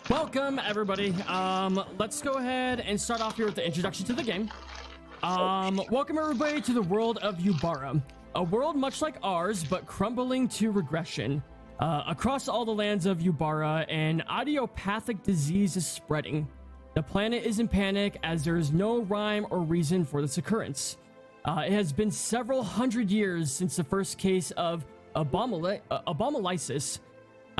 Welcome, everybody. Let's go ahead and start off here with the introduction to the game. Welcome, everybody, to the world of Ubbora, a world much like ours, but crumbling to regression. Across all the lands of Ubbora, an idiopathic disease is spreading. The planet is in panic as there is no rhyme or reason for this occurrence. It has been several hundred years since the first case of Abomolysis,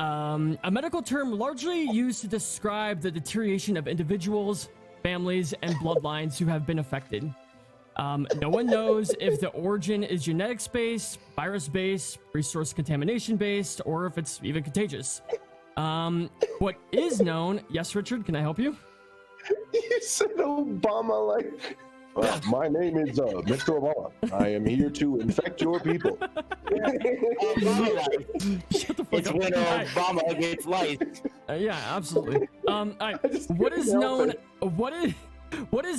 a medical term largely used to describe the deterioration of individuals, families, and bloodlines who have been affected. No one knows if the origin is genetics-based, virus-based, resource contamination-based, or if it's even contagious. What is known... Yes, Richard, can I help you? You said Obama like... my name is Mr. Obama. I am here to infect your people. Shut the fuck it's up. when Obama gets life. Yeah, absolutely. What is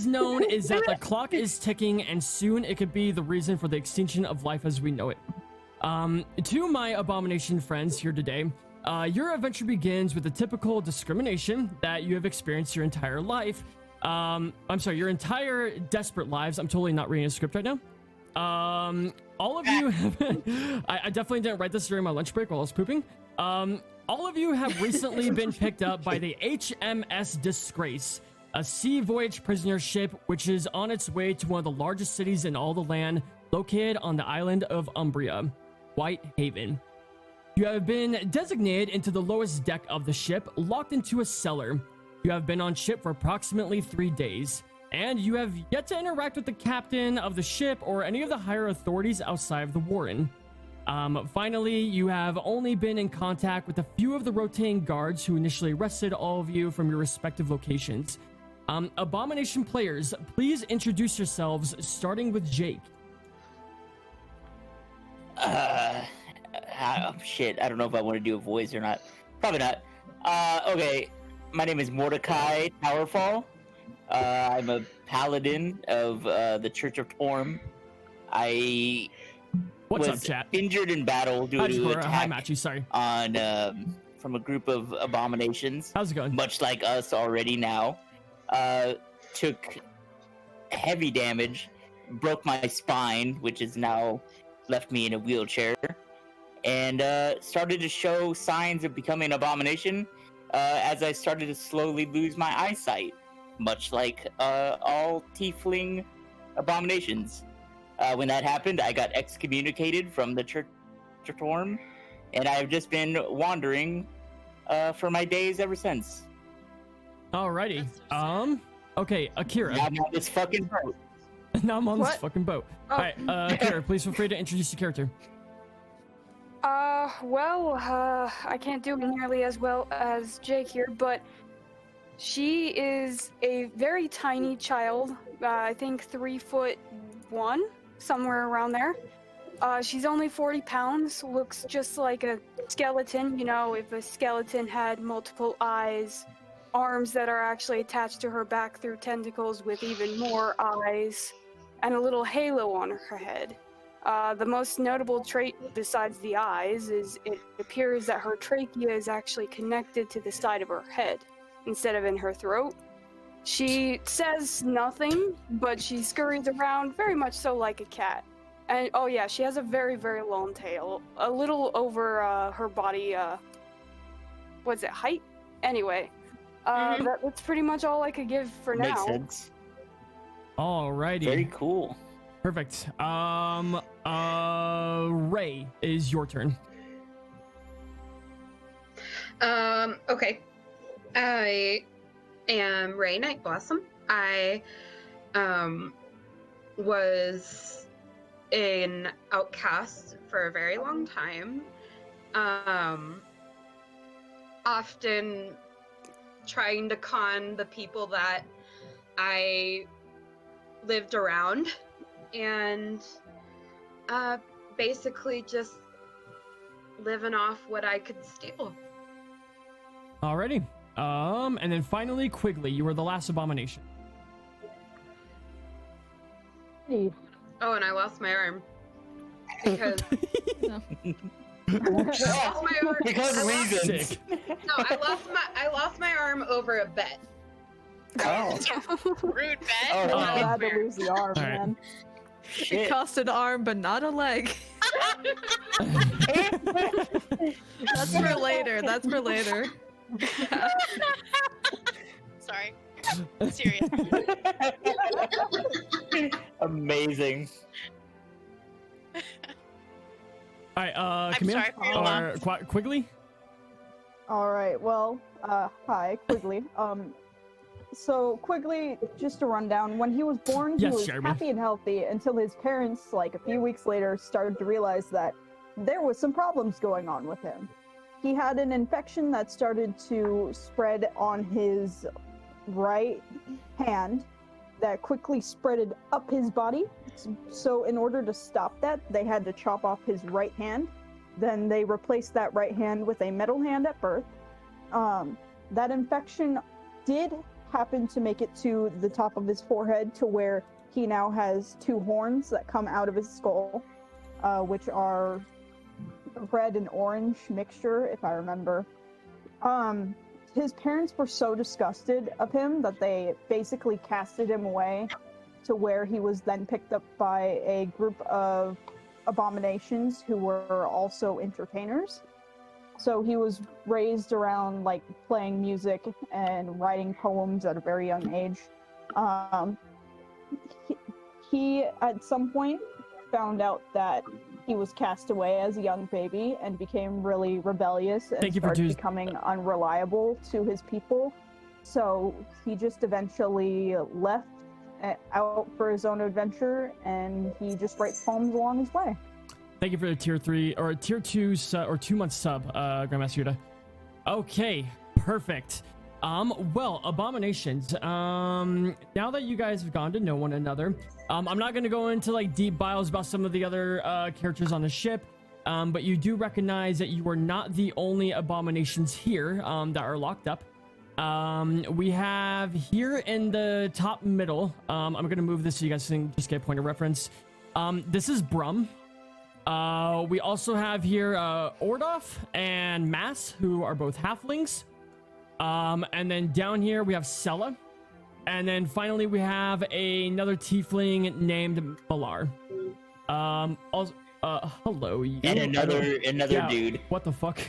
known is that the clock is ticking, and soon it could be the reason for the extinction of life as we know it. To my abomination friends here today, your adventure begins with the typical discrimination that you have experienced your entire life. I'm sorry, your entire desperate lives. I'm totally not reading a script right now. All of you have, I definitely didn't write this during my lunch break while I was pooping. All of you have recently been picked up by the HMS Disgrace, a sea voyage prisoner ship which is on its way to one of the largest cities in all the land, located on the island of Umbria, White Haven. You have been designated into the lowest deck of the ship, locked into a cellar. You have been on ship for approximately 3 days, and you have yet to interact with the captain of the ship or any of the higher authorities outside of the Warden. Finally, you have only been in contact with a few of the rotating guards who initially arrested all of you from your respective locations. Abomination players, please introduce yourselves, starting with Jake. Shit, I don't know if I want to do a voice or not. Probably not. Okay. My name is Mordecai Towerfall. I'm a paladin of the Church of Torm. I was injured in battle due to an attack on from a group of abominations. How's it going? Much like us already now. Took heavy damage, broke my spine, which has now left me in a wheelchair, and started to show signs of becoming an abomination. As I started to slowly lose my eyesight, much like all tiefling abominations. When that happened, I got excommunicated from the Church of Torm, and I've just been wandering for my days ever since. Alrighty. Okay, Akira. Now I'm on this fucking boat. Now I'm on this fucking boat. Oh. Alright, Akira, please feel free to introduce your character. I can't do nearly as well as Jake here, but she is a very tiny child, I think 3'1", somewhere around there. She's only 40 pounds, looks just like a skeleton, you know, if a skeleton had multiple eyes, arms that are actually attached to her back through tentacles with even more eyes, and a little halo on her head. The most notable trait besides the eyes is it appears that her trachea is actually connected to the side of her head instead of in her throat. She says nothing, but she scurries around very much so like a cat. And oh yeah, she has a very, very long tail, a little over her body, what's it, height? Anyway, that's pretty much all I could give for now. Makes sense. Alrighty. Very cool. Perfect. Ray, is your turn. Okay. I am Ray Nightblossom. I was an outcast for a very long time. Often trying to con the people that I lived around. And basically just living off what I could steal. Alrighty. And then finally, Quigley, you were the last abomination. Oh, and I lost my arm. Because... I lost my arm. Because reasons. No, I lost my arm arm over a bed. Oh. Rude bet. Oh, I'm okay. glad to lose the arm, All right. man. It Shit. cost an arm, but not a leg. That's for later. That's for later. Sorry. Serious. Amazing. All right, I'm Camille sorry for your loss. or Quigley. All right. Well, hi, Quigley. So Quigley, just a rundown. When he was born, he Yes, was Jeremy. happy and healthy until his parents, like a few weeks later, started to realize that there was some problems going on with him. He had an infection that started to spread on his right hand that quickly spreaded up his body. So in order to stop that, they had to chop off his right hand. Then they replaced that right hand with a metal hand at birth. That infection did happen to make it to the top of his forehead, to where he now has 2 horns that come out of his skull, which are red and orange mixture, if I remember. His parents were so disgusted of him that they basically casted him away, to where he was then picked up by a group of abominations who were also entertainers. So he was raised around like playing music and writing poems at a very young age. He at some point found out that he was cast away as a young baby and became really rebellious and started becoming unreliable to his people. So he just eventually left out for his own adventure, and he just writes poems along his way. Thank you for the tier 3 or tier 2 or 2-month sub, Grandmaster Yuta. Okay, perfect. Well, abominations. Now that you guys have gone to know one another, I'm not going to go into like deep bios about some of the other characters on the ship, but you do recognize that you are not the only abominations here that are locked up. We have here in the top middle, I'm going to move this so you guys can just get a point of reference. This is Brum. We also have here Ordov and Mass, who are both halflings. And then down here we have Sella. And then finally we have another tiefling named Malar. Also, hello. You. And another Yeah, dude. What the fuck?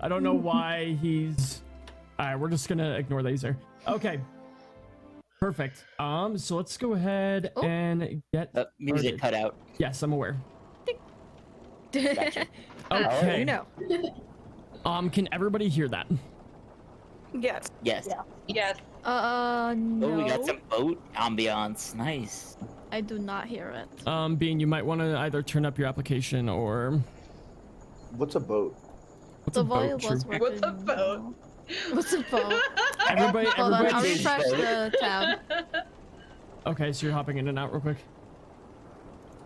I don't know why he's... Alright, we're just gonna ignore these there. Okay. Perfect. So let's go ahead and get... Music cut out. Yes, I'm aware. Gotcha. Okay. You know. Can everybody hear that? Yes. Yes. Yeah. Yes. No. Oh, we got some boat ambiance. Nice. I do not hear it. Bean, you might want to either turn up your application or... What's a boat? What's The a volume boat? was True? working. What's a boat? What's a boat? Everybody, Hold on, I'll everybody... refresh the tab. Okay, so you're hopping in and out real quick.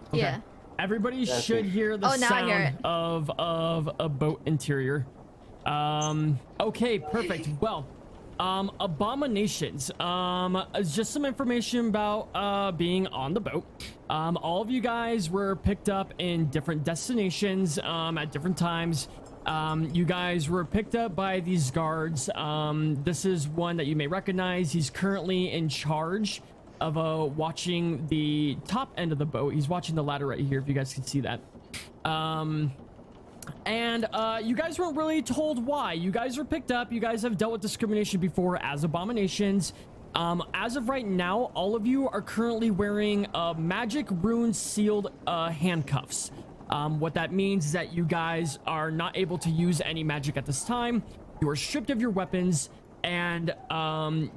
Okay. Yeah. Everybody Yeah, I should think- hear the Oh, now I hear sound of a boat interior. Okay, perfect. Well, abominations. Just some information about being on the boat. All of you guys were picked up in different destinations at different times. You guys were picked up by these guards. This is one that you may recognize. He's currently in charge of watching the top end of the boat. He's watching the ladder right here, if you guys can see that. And you guys weren't really told why. You guys were picked up. You guys have dealt with discrimination before as abominations. As of right now, all of you are currently wearing magic rune sealed handcuffs. What that means is that you guys are not able to use any magic at this time. You are stripped of your weapons, and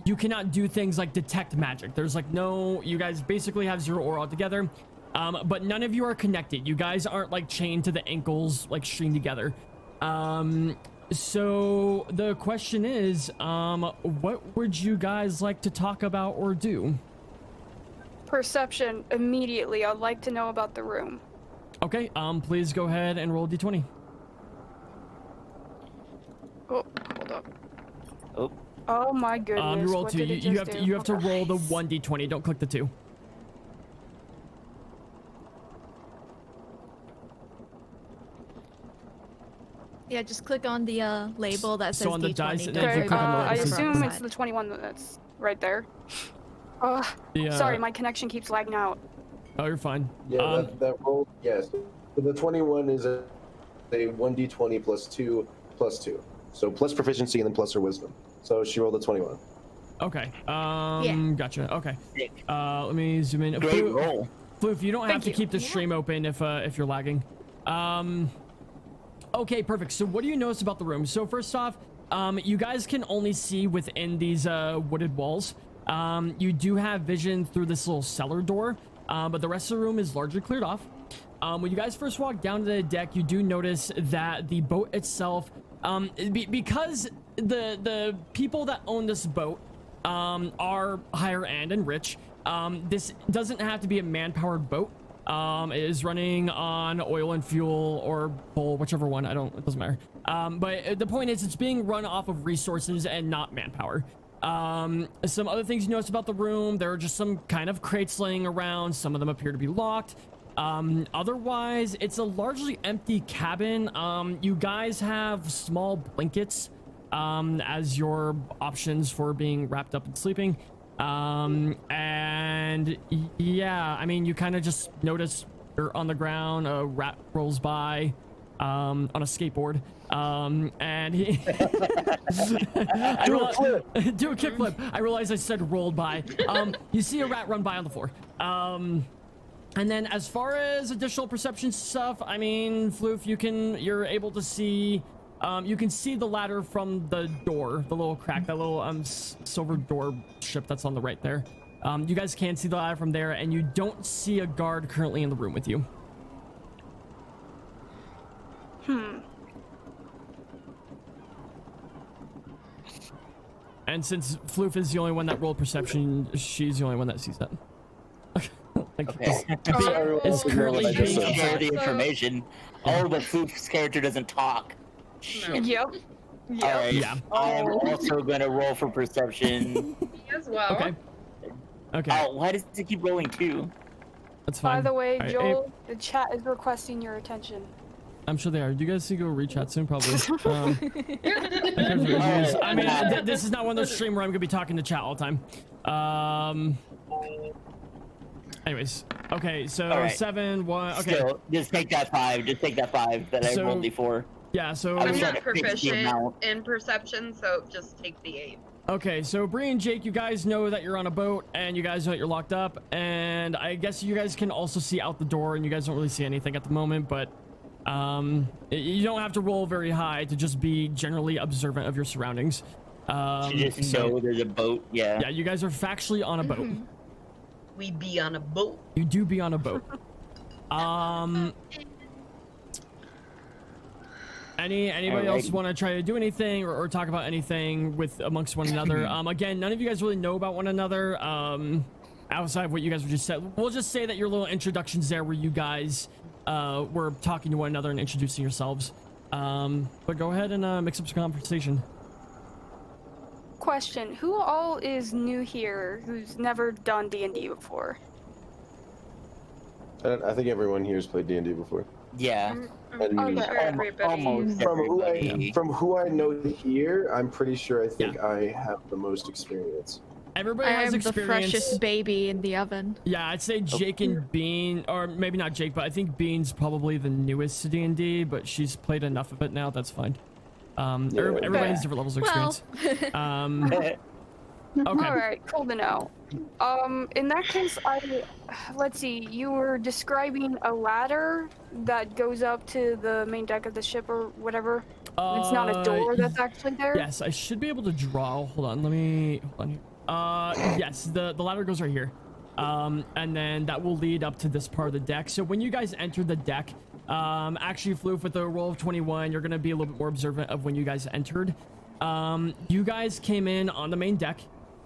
you cannot do things like detect magic. There's like no, you guys basically have 0 aura altogether. But none of you are connected. You guys aren't like chained to the ankles, like stringed together. So the question is, what would you guys like to talk about or do? Perception immediately. I'd like to know about the room. Okay, please go ahead and roll a d20. Oh, hold up. Oh. Oh my goodness. You roll what 2. did it You just have to do? you have to Okay. roll the 1d20. Don't click the 2. Yeah, just click on the label that says So on the D20. dice, and don't then if you Okay, click on the I label, it's assume the it's the 21 that's right there. The, Sorry, my connection keeps lagging out. Oh, you're fine. Yeah, that roll, yes. So the 21 is a 1d20 plus 2 plus 2. So plus proficiency and then plus her wisdom. So she rolled a 21. Okay. Yeah. Gotcha. Okay. Sick. Let me zoom in. Great roll. Floof, you don't have Thank to you. keep the stream open if you're lagging. Okay, perfect. So what do you notice about the room? So first off, you guys can only see within these wooded walls. You do have vision through this little cellar door, but the rest of the room is largely cleared off. When you guys first walk down to the deck, you do notice that the boat itself, because the people that own this boat are higher end and rich, this doesn't have to be a man-powered boat. It is running on oil and fuel or coal, whichever one. It doesn't matter. But the point is, it's being run off of resources and not manpower. Some other things you notice about the room, there are just some kind of crates laying around. Some of them appear to be locked. Otherwise, it's a largely empty cabin. You guys have small blankets as your options for being wrapped up and sleeping. And yeah, I mean, you kind of just notice you're on the ground, a rat rolls by on a skateboard, and he do a kickflip. I realized I said rolled by. You see a rat run by on the floor. And then as far as additional perception stuff, I mean, Floof, you're able to see, you can see the ladder from the door, the little crack, that little silver door strip that's on the right there. You guys can see the ladder from there, and you don't see a guard currently in the room with you. And since Floof is the only one that rolled perception, she's the only one that sees that. Like, Okay. is currently being For the information, but Floof's character doesn't talk. Shit. Yep. Alright. Yeah. I am also gonna roll for perception. Me as well. Okay. Okay. Oh, why does it keep rolling too? That's fine. By the way, Alright, Joel, the chat is requesting your attention. I'm sure they are. Do you guys see go rechat soon? Probably. I mean, this is not one of those streams where I'm gonna be talking to chat all the time. Anyways, okay, so All right. 7, 1. Okay. Still, just take that 5. Just take that 5 that I So- rolled before. Yeah. So. I I'm was trying not to fix the proficient amount. in perception, so just take the 8. Okay, so Bree and Jake, you guys know that you're on a boat, and you guys know that you're locked up, and I guess you guys can also see out the door, and you guys don't really see anything at the moment, but you don't have to roll very high to just be generally observant of your surroundings. You just so- know there's a boat. Yeah. Yeah, you guys are factually on a boat. We be on a boat. You do be on a boat. Anybody else Alright. want to try to do anything or talk about anything with amongst one another? Again, none of you guys really know about one another. Outside of what you guys were just said, we'll just say that your little introductions there, where you guys were talking to one another and introducing yourselves. But go ahead and mix up some conversation. Question: who all is new here who's never done D&D before? I think everyone here has played D&D before. Yeah. And Okay. Sure, everybody. Almost everybody. from who I know here, I'm pretty sure I think I have the most experience. Everybody I has am the experience. freshest baby in the oven. Yeah, I'd say Jake and Bean, or maybe not Jake, but I think Bean's probably the newest to D&D, but she's played enough of it now. That's fine. Everybody has different levels of Well. experience. Okay. All right, cool to know. In that case, let's see. You were describing a ladder that goes up to the main deck of the ship or whatever. It's not a door that's actually there. Yes, I should be able to draw. Hold on, hold on here. Yes, the ladder goes right here. And then that will lead up to this part of the deck. So when you guys enter the deck, actually Floof, with a roll of 21, you're gonna be a little bit more observant of when you guys entered. You guys came in on the main deck.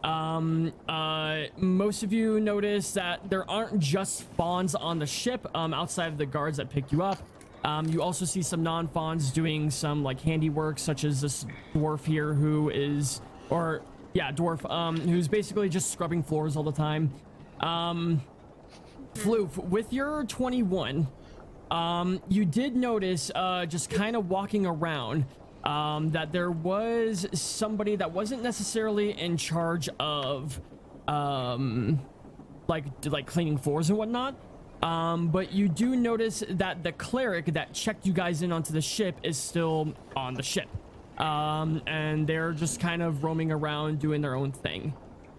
Most of you notice that there aren't just fawns on the ship, outside of the guards that picked you up. You also see some non-fawns doing some like handiwork, such as this dwarf here who is, who's basically just scrubbing floors all the time. Floof, with your 21, You did notice, just kind of walking around, that there was somebody that wasn't necessarily in charge of, like cleaning floors and whatnot. But you do notice that the cleric that checked you guys in onto the ship is still on the ship. And they're just kind of roaming around doing their own thing.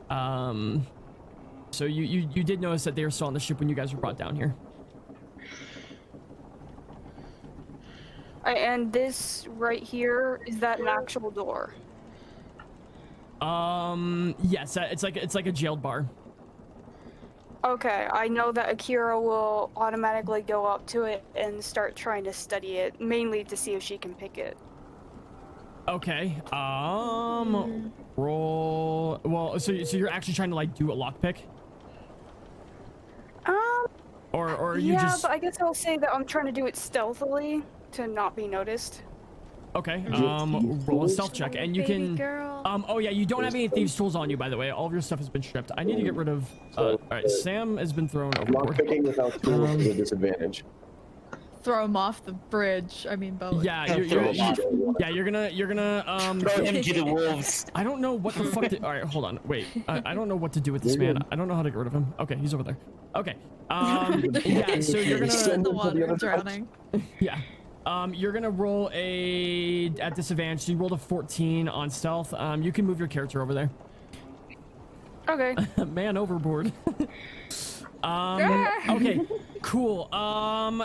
So you did notice that they were still on the ship when you guys were brought down here. And this right here, is that an actual door? Yes, it's like a jailed bar. Okay, I know that Akira will automatically go up to it and start trying to study it, mainly to see if she can pick it. Okay. Roll. Well, so you're actually trying to like do a lockpick? Or you yeah, just... but I guess I'll say that I'm trying to do it stealthily to not be noticed. Okay. Roll a stealth check, and you Baby can. girl. Oh yeah, you don't have any thieves' tools on you, by the way. All of your stuff has been stripped. I need to get rid of. All right, Sam has been thrown overboard. Lockpicking without tools is a disadvantage. Throw him off the bridge. I mean, boat. Yeah, you're gonna Throw him to the wolves. I don't know what the fuck. All right, hold on. Wait, I don't know what to do with this man. I don't know how to get rid of him. Okay, he's over there. Okay. Yeah. So you're gonna in the water, drowning. Yeah. You're gonna roll at disadvantage. So you rolled a 14 on stealth. You can move your character over there. Okay. Man overboard. Okay, cool.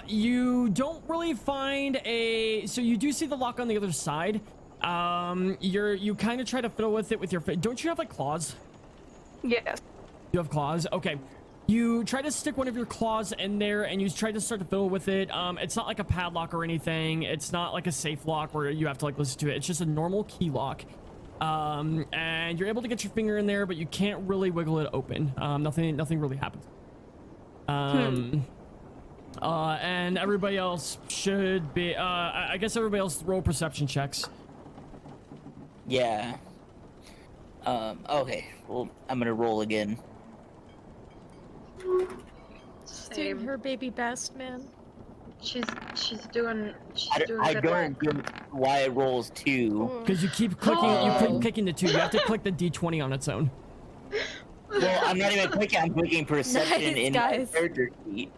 You don't really find so you do see the lock on the other side. You kind of try to fiddle with it with your don't you have like claws? Yes. You have claws? Okay. You try to stick one of your claws in there and you try to start to fiddle with it. It's not like a padlock or anything. It's not like a safe lock where you have to like listen to it. It's just a normal key lock. And you're able to get your finger in there, but you can't really wiggle it open. Nothing really happens. And everybody else should be, I guess everybody else roll perception checks. Yeah. Okay. Well, I'm gonna roll again. She's doing her baby best, man. She's doing I good don't work. get why it rolls 2. Because you keep clicking, you keep clicking the 2. You have to click the D20 on its own. Well, I'm not even clicking. I'm clicking perception Nice, in guys. my character sheet.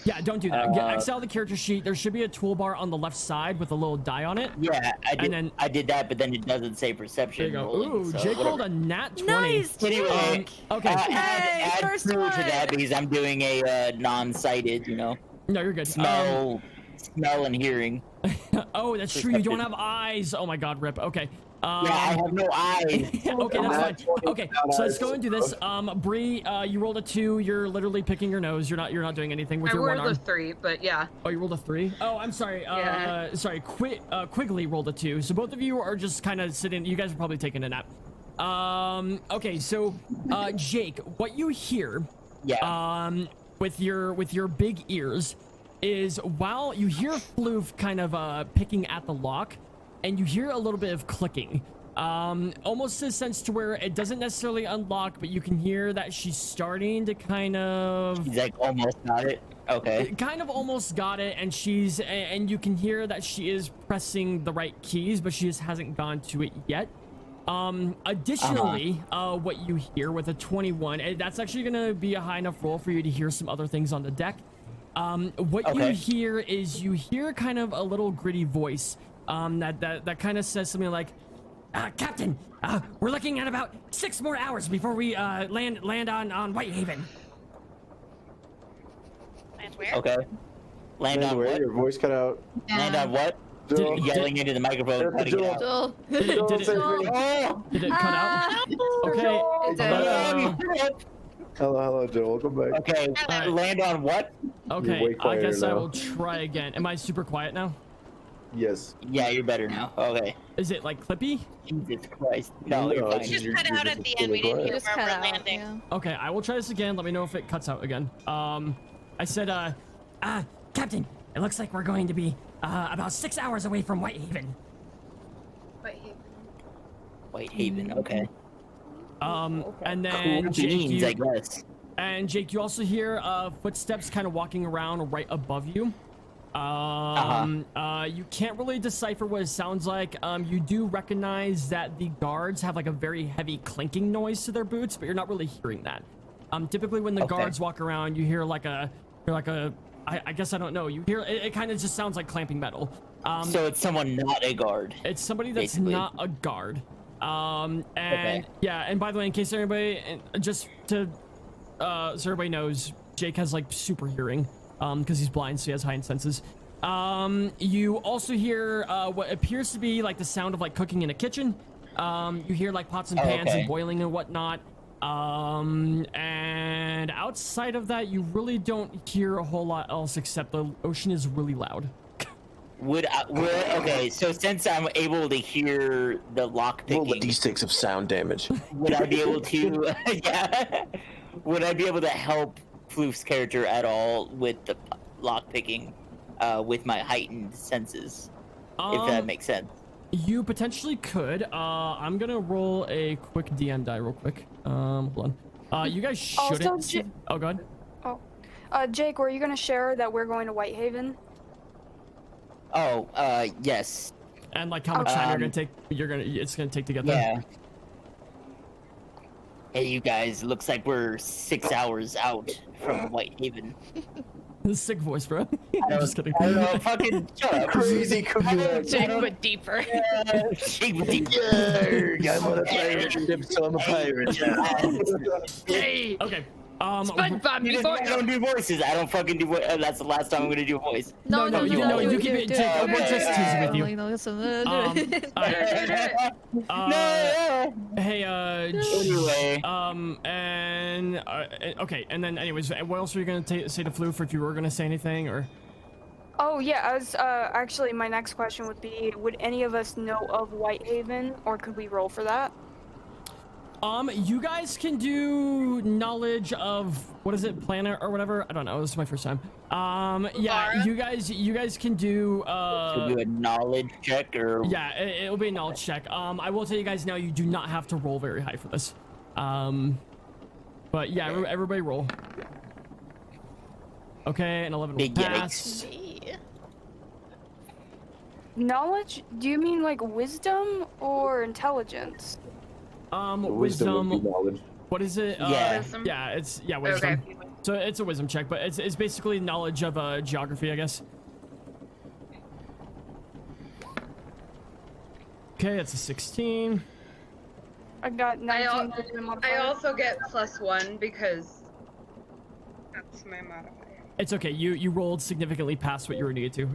Yeah, don't do that. Exile the character sheet. There should be a toolbar on the left side with a little die on it. Yeah, I did. And then- I did that, but then it doesn't say There perception. you go. rolling, Ooh, so Jake rolled whatever. a nat 20. Nice. Anyway, Okay. Hey, add first 2 one. to that because I'm doing a non-sighted, No, you're good. smell and hearing. Oh, that's true. You don't have eyes. Oh my god, rip. Okay. Yeah, I have no eyes. Okay, that's fine. Okay, so let's go and do this. Okay. Bree, you rolled a 2. You're literally picking your nose. You're not doing anything with I your one rolled arm. a 3, but yeah. Oh, you rolled a 3? Oh, I'm sorry. Yeah. Sorry. Quigley rolled a 2. So both of you are just kind of sitting. You guys are probably taking a nap. Okay, so Jake, what you hear, with your big ears, is while you hear Floof kind of picking at the lock, and you hear a little bit of clicking. Almost in a sense to where it doesn't necessarily unlock, but you can hear that she's starting to kind of... He's like almost got it. Okay. Kind of almost got it, and you can hear that she is pressing the right keys, but she just hasn't gone to it yet. Additionally, what you hear with a 21, that's actually gonna be a high enough roll for you to hear some other things on the deck. What you hear is you hear kind of a little gritty voice, that kind of says something like, Captain, we're looking at about 6 more hours before we land on Whitehaven. And where? Okay. Land on Where what? your voice cut out. Land on what? Yelling into the microphone. Cutting it out. Joel. Did it cut out? Okay. Hello, Joel. Welcome back. Okay. Land on what? Okay, way I quieter guess I now. will try again. Am I super quiet now? Yes. Yeah, you're better now. Okay. Is it like clippy? Jesus Christ. No, you're No, fine. it's Just You're cut out just at the end. We didn't really hear Just where cut we're out. landing. Yeah. Okay, I will try this again. Let me know if it cuts out again. I said, Captain, it looks like we're going to be about 6 hours away from Whitehaven. Whitehaven. Okay. And then Cool Jake, beans, I guess. and Jake, you also hear footsteps kind of walking around right above you. You can't really decipher what it sounds like. You do recognize that the guards have like a very heavy clinking noise to their boots, but you're not really hearing that. Typically when the guards walk around, you hear like a, I guess I don't know. You hear it kind of just sounds like clamping metal. So it's someone not a guard. It's somebody that's basically. not a guard. Yeah, and by the way, in case anybody, just to, so everybody knows, Jake has like super hearing, because he's blind, so he has heightened senses. You also hear what appears to be like the sound of like cooking in a kitchen. You hear like pots and pans and boiling and whatnot. And outside of that, you really don't hear a whole lot else except the ocean is really loud. Okay, so since I'm able to hear the lock picking, roll a d6 of sound damage. would I be able to? Yeah. Would I be able to help Floof's character at all with the lock picking, with my heightened senses, if that makes sense? You potentially could. I'm gonna roll a quick DM die real quick. Hold on. You guys shouldn't. Also, oh, go ahead. Jake, were you gonna share that we're going to Whitehaven? Oh, yes. And like how much time you're gonna take? It's gonna take to get there. Yeah. Hey, you guys. Looks like we're 6 hours out from Whitehaven. Sick voice, bro. I'm just kidding. I don't know, fucking shut up. Crazy Jake, but deeper. Jake, but deeper. I'm on a pirate ship, so I'm a pirate. Hey, Okay. SpongeBob, I don't do voices. I don't fucking do voice. That's the last time I'm gonna do a voice. No, you keep it. Jake, we're just teasing with you. Hey, Anyway. and okay, and then anyways, what else were you gonna say to Floof, if you were gonna say anything, or? Oh yeah, I was actually my next question would be, would any of us know of Whitehaven, or could we roll for that? You guys can do knowledge of, what is it, planet or whatever? I don't know. This is my first time. Yeah, you guys can do. Should we do a knowledge check or? Yeah, it'll be a knowledge check. I will tell you guys now, you do not have to roll very high for this. But yeah, everybody roll. Okay, an 11 will pass. Knowledge? Do you mean like wisdom or intelligence? Wisdom. Would be knowledge. What is it? Wisdom? Yeah, it's wisdom. Okay. So it's a wisdom check, but it's basically knowledge of geography, I guess. Okay, it's a 16. I got 19. I also get +1 because that's my modifier. It's okay. You rolled significantly past what you were needed to.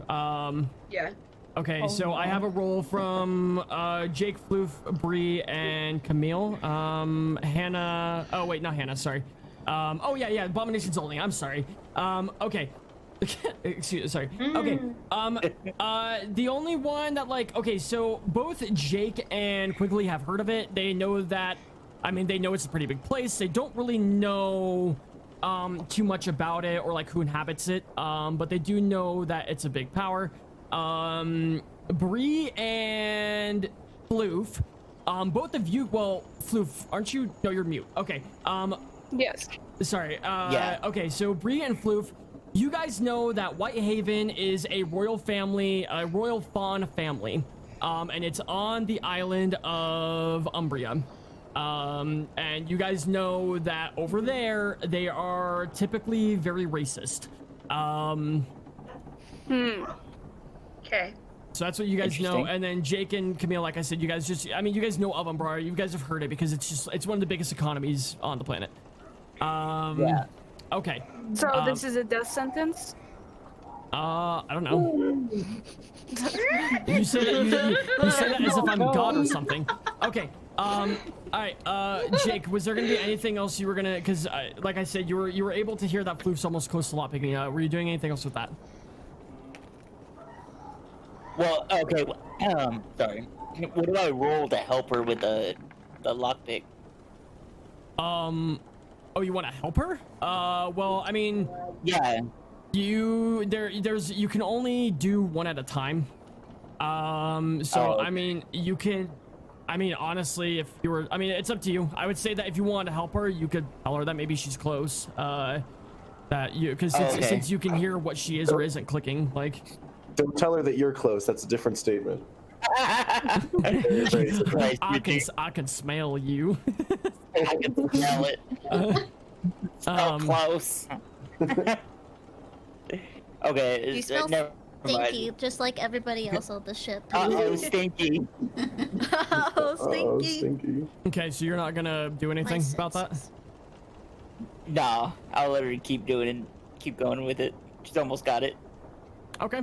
Yeah. Okay, so I have a roll from Jake, Floof, Bree, and Camille. Hannah. Oh wait, not Hannah. Sorry. Oh yeah, Abomination's only. I'm sorry. Okay. Sorry. Okay. The only one that okay, so both Jake and Quigley have heard of it. They know that. I mean, they know it's a pretty big place. They don't really know too much about it or like who inhabits it. But they do know that it's a big power. Bree and Floof, both of you, well, Floof, aren't you? No, you're mute. Okay. Yes. Sorry. Yeah. Okay, so Bree and Floof, you guys know that Whitehaven is a royal family, a royal fawn family, and it's on the island of Umbria. And you guys know that over there, they are typically very racist. Okay. So that's what you guys know. And then Jake and Camille, like I said, you guys you guys know of Umbria. You guys have heard it because it's one of the biggest economies on the planet. Yeah. Okay. So this is a death sentence? I don't know. You say that as if I'm God or something. Okay. All right. Jake, was there gonna be anything else you were gonna? Because, like I said, you were able to hear that Floof's almost close to lot picking. Were you doing anything else with that? Well, okay. Sorry. What do I roll to help her with the lockpick? Oh, you want to help her? Well, I mean, Yeah. you can only do one at a time. So Oh. I mean, you can. I mean, honestly, if you were, I mean, it's up to you. I would say that if you wanted to help her, you could tell her that maybe she's close. That you, because Okay. since you can hear what she is or isn't clicking, like. Don't tell her that you're close. That's a different statement. Very surprised. I can smell you. I can smell it. So close. Okay. You smell Never mind. stinky, just like everybody else on the ship. Uh-oh, stinky. Oh, Oh, stinky. stinky. Okay, so you're not gonna do anything My about that? senses. Nah, I'll let her keep doing it. Keep going with it. She's almost got it. Okay.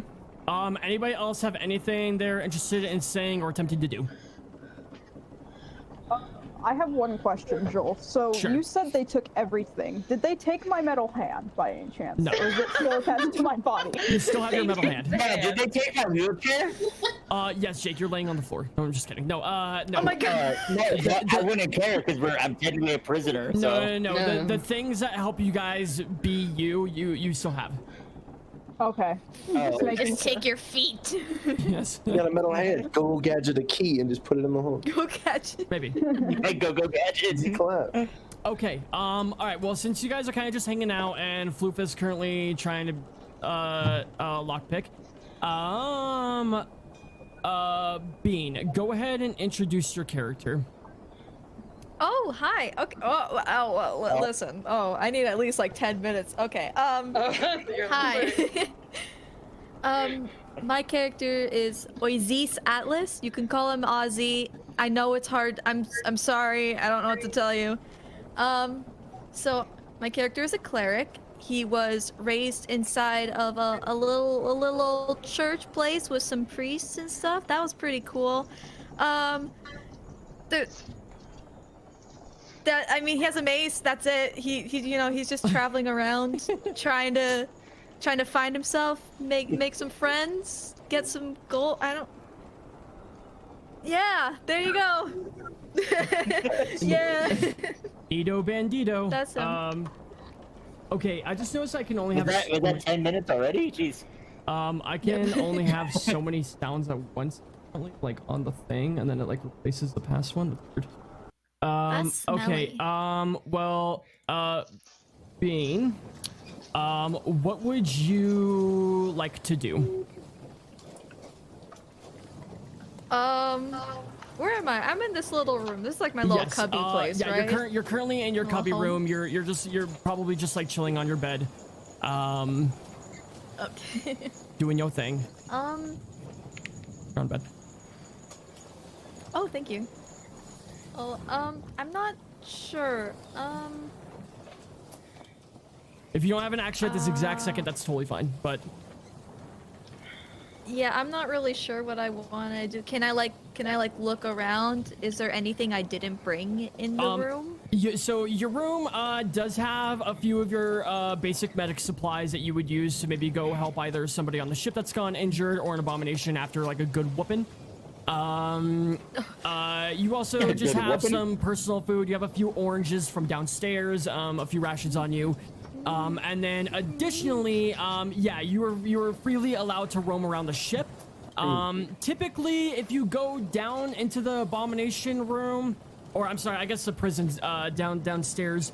Anybody else have anything they're interested in saying or attempting to do? I have one question, Joel. So Sure. you said they took everything. Did they take my metal hand by any chance? No. Or is it still attached to my body? You still have your metal hand. Yeah, did they take my wheelchair? Yes, Jake, you're laying on the floor. No, I'm just kidding. No, no. Oh my god. No, I wouldn't care because I'm technically a prisoner. No, So. no. No. The things that help you guys be you still have. Okay. Oh. Just take your feet. Yes. You got a metal hand. Go gadget a key and just put it in the hole. Go catch it. Maybe. Hey, go gadgets. Easy clap. Okay. All right. Well, since you guys are kind of just hanging out and Floof is currently trying to lockpick, Bean, go ahead and introduce your character. Oh, hi. Okay. Oh, listen. Oh, I need at least like 10 minutes. Okay. Hi. My character is Oasis Atlas. You can call him Ozzy. I know it's hard. I'm sorry. I don't know what to tell you. So my character is a cleric. He was raised inside of a little old church place with some priests and stuff. That was pretty cool. I mean, he has a mace. That's it. He's just traveling around, trying to find himself, make some friends, get some gold. Yeah, there you go. Yeah. Edo Bandito. That's him. Okay, I just noticed I can only have. Was that 10 minutes already? Jeez. I can only have so many sounds at once, like on the thing, and then it like replaces the past one. That's weird. That's Okay. smelly. Well, Bean, what would you like to do? Where am I? I'm in this little room. This is like my little Yes, cubby place, yeah, right? you're currently in your Little cubby home. room. You're probably just like chilling on your bed, Okay. doing your thing. You're on bed. Oh, thank you. Oh, I'm not sure. If you don't have an action at this exact second, that's totally fine. But Yeah, I'm not really sure what I want to do. Can I look around? Is there anything I didn't bring in the room? so your room does have a few of your basic medic supplies that you would use to maybe go help either somebody on the ship that's gone injured or an abomination after like a good whooping. You also just Good have whooping. some personal food. You have a few oranges from downstairs, a few rations on you. And then additionally, yeah, you are freely allowed to roam around the ship. Typically, if you go down into the abomination room, or I'm sorry, I guess the prison's downstairs,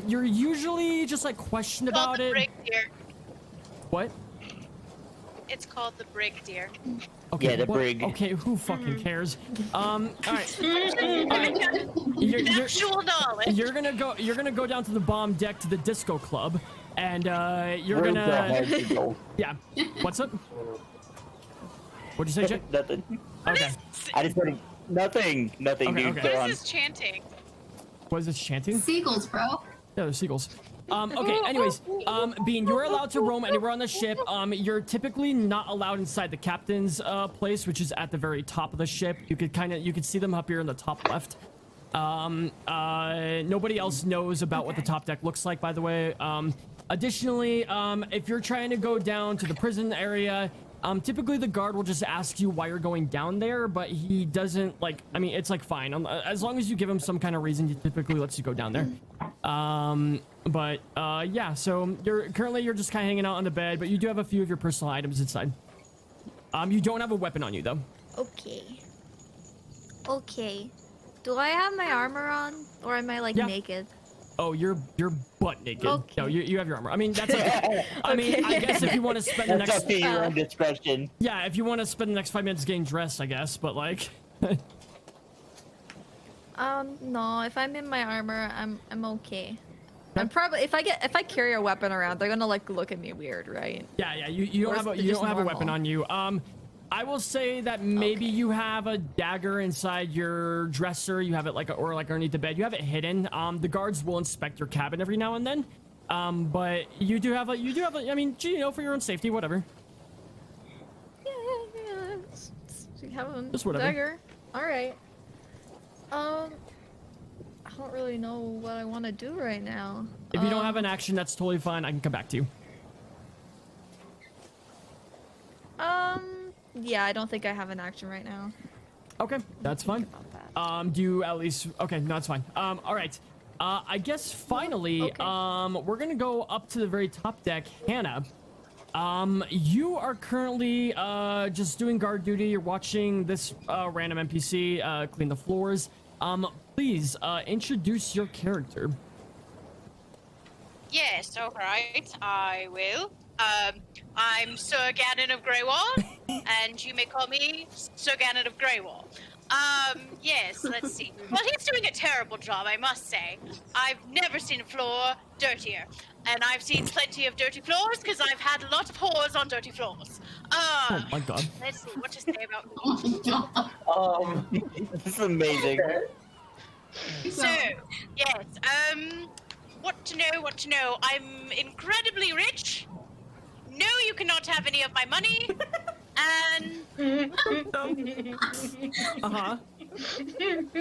you're usually just like questioned It's called about the it. brig, dear. What? It's called the brig, dear. Okay, Yeah, the what- brig. Okay, who fucking cares? All right. You're- Actual knowledge. You're gonna go down to the bomb deck to the disco club, and you're Where's the gonna head to go? yeah. What's up? What'd you say, Jake? Nothing. Okay. I just heard nothing, Okay, dude. okay. Go What on. is this chanting? What is this chanting? Seagulls, bro. Yeah, they're seagulls. Okay, anyways, Bean, you're allowed to roam anywhere on the ship. You're typically not allowed inside the captain's place, which is at the very top of the ship. You could see them up here in the top left. Nobody else knows about what the top deck looks like, by the way. Additionally, if you're trying to go down to the prison area, typically the guard will just ask you why you're going down there, but he doesn't like, I mean, it's like fine. As long as you give him some kind of reason, he typically lets you go down there. Yeah, so you're just kind of hanging out on the bed, but you do have a few of your personal items inside. You don't have a weapon on you though. Okay. Okay. Do I have my armor on, or am I like Yeah. naked? Oh, you're butt naked. Okay. No, you have your armor. I mean, that's okay. I mean, I guess if you want to spend the That's next up to your own discretion. yeah, if you want to spend the next 5 minutes getting dressed, I guess. But like, no. If I'm in my armor, I'm okay. I'm probably if I carry a weapon around, they're gonna like look at me weird, right? yeah, you don't Or have a is it you just don't have a weapon normal? on you. I will say that maybe you have a dagger inside your dresser. You have it like or like underneath the bed. You have it hidden. The guards will inspect your cabin every now and then. But you do have a I mean, you know, for your own safety, whatever. Yeah. You have a Just whatever. dagger. All right. I don't really know what I want to do right now. If you don't have an action, that's totally fine. I can come back to you. Yeah, I don't think I have an action right now. Okay, that's fine. About that. Do you at least? Okay, no, it's fine. All right. I guess finally, Okay. we're gonna go up to the very top deck. Hannah, you are currently just doing guard duty. You're watching this random NPC clean the floors. Please introduce your character. Yes, alright, I will. I'm Sir Ganon of Greywall, and you may call me Sir Ganon of Greywall. Yes, let's see. Well, he's doing a terrible job, I must say. I've never seen a floor dirtier. And I've seen plenty of dirty floors, because I've had a lot of whores on dirty floors. Oh my god. Let's see what to say about This is amazing. So, yes, what to know? I'm incredibly rich. No, you cannot have any of my money. And Uh-huh. and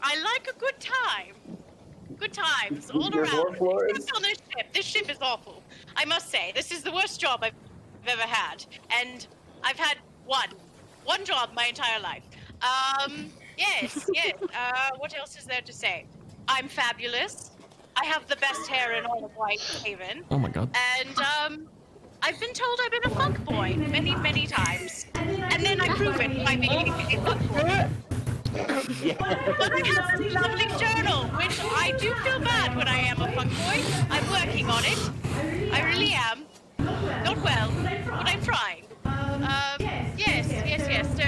I like a good time. Good times all Your around. floors? Except on this ship. This ship is awful. I must say, this is the worst job I've ever had. And I've had one job my entire life. Yes. What else is there to say? I'm fabulous. I have the best hair in all of Whitehaven. Oh my god. And I've been told I've been a fuckboy many times. And then I prove it by being a fuckboy. But I have this lovely journal, which I do feel bad when I am a fuckboy. I'm working on it. I really am. Not well, but I'm trying. Yes. So,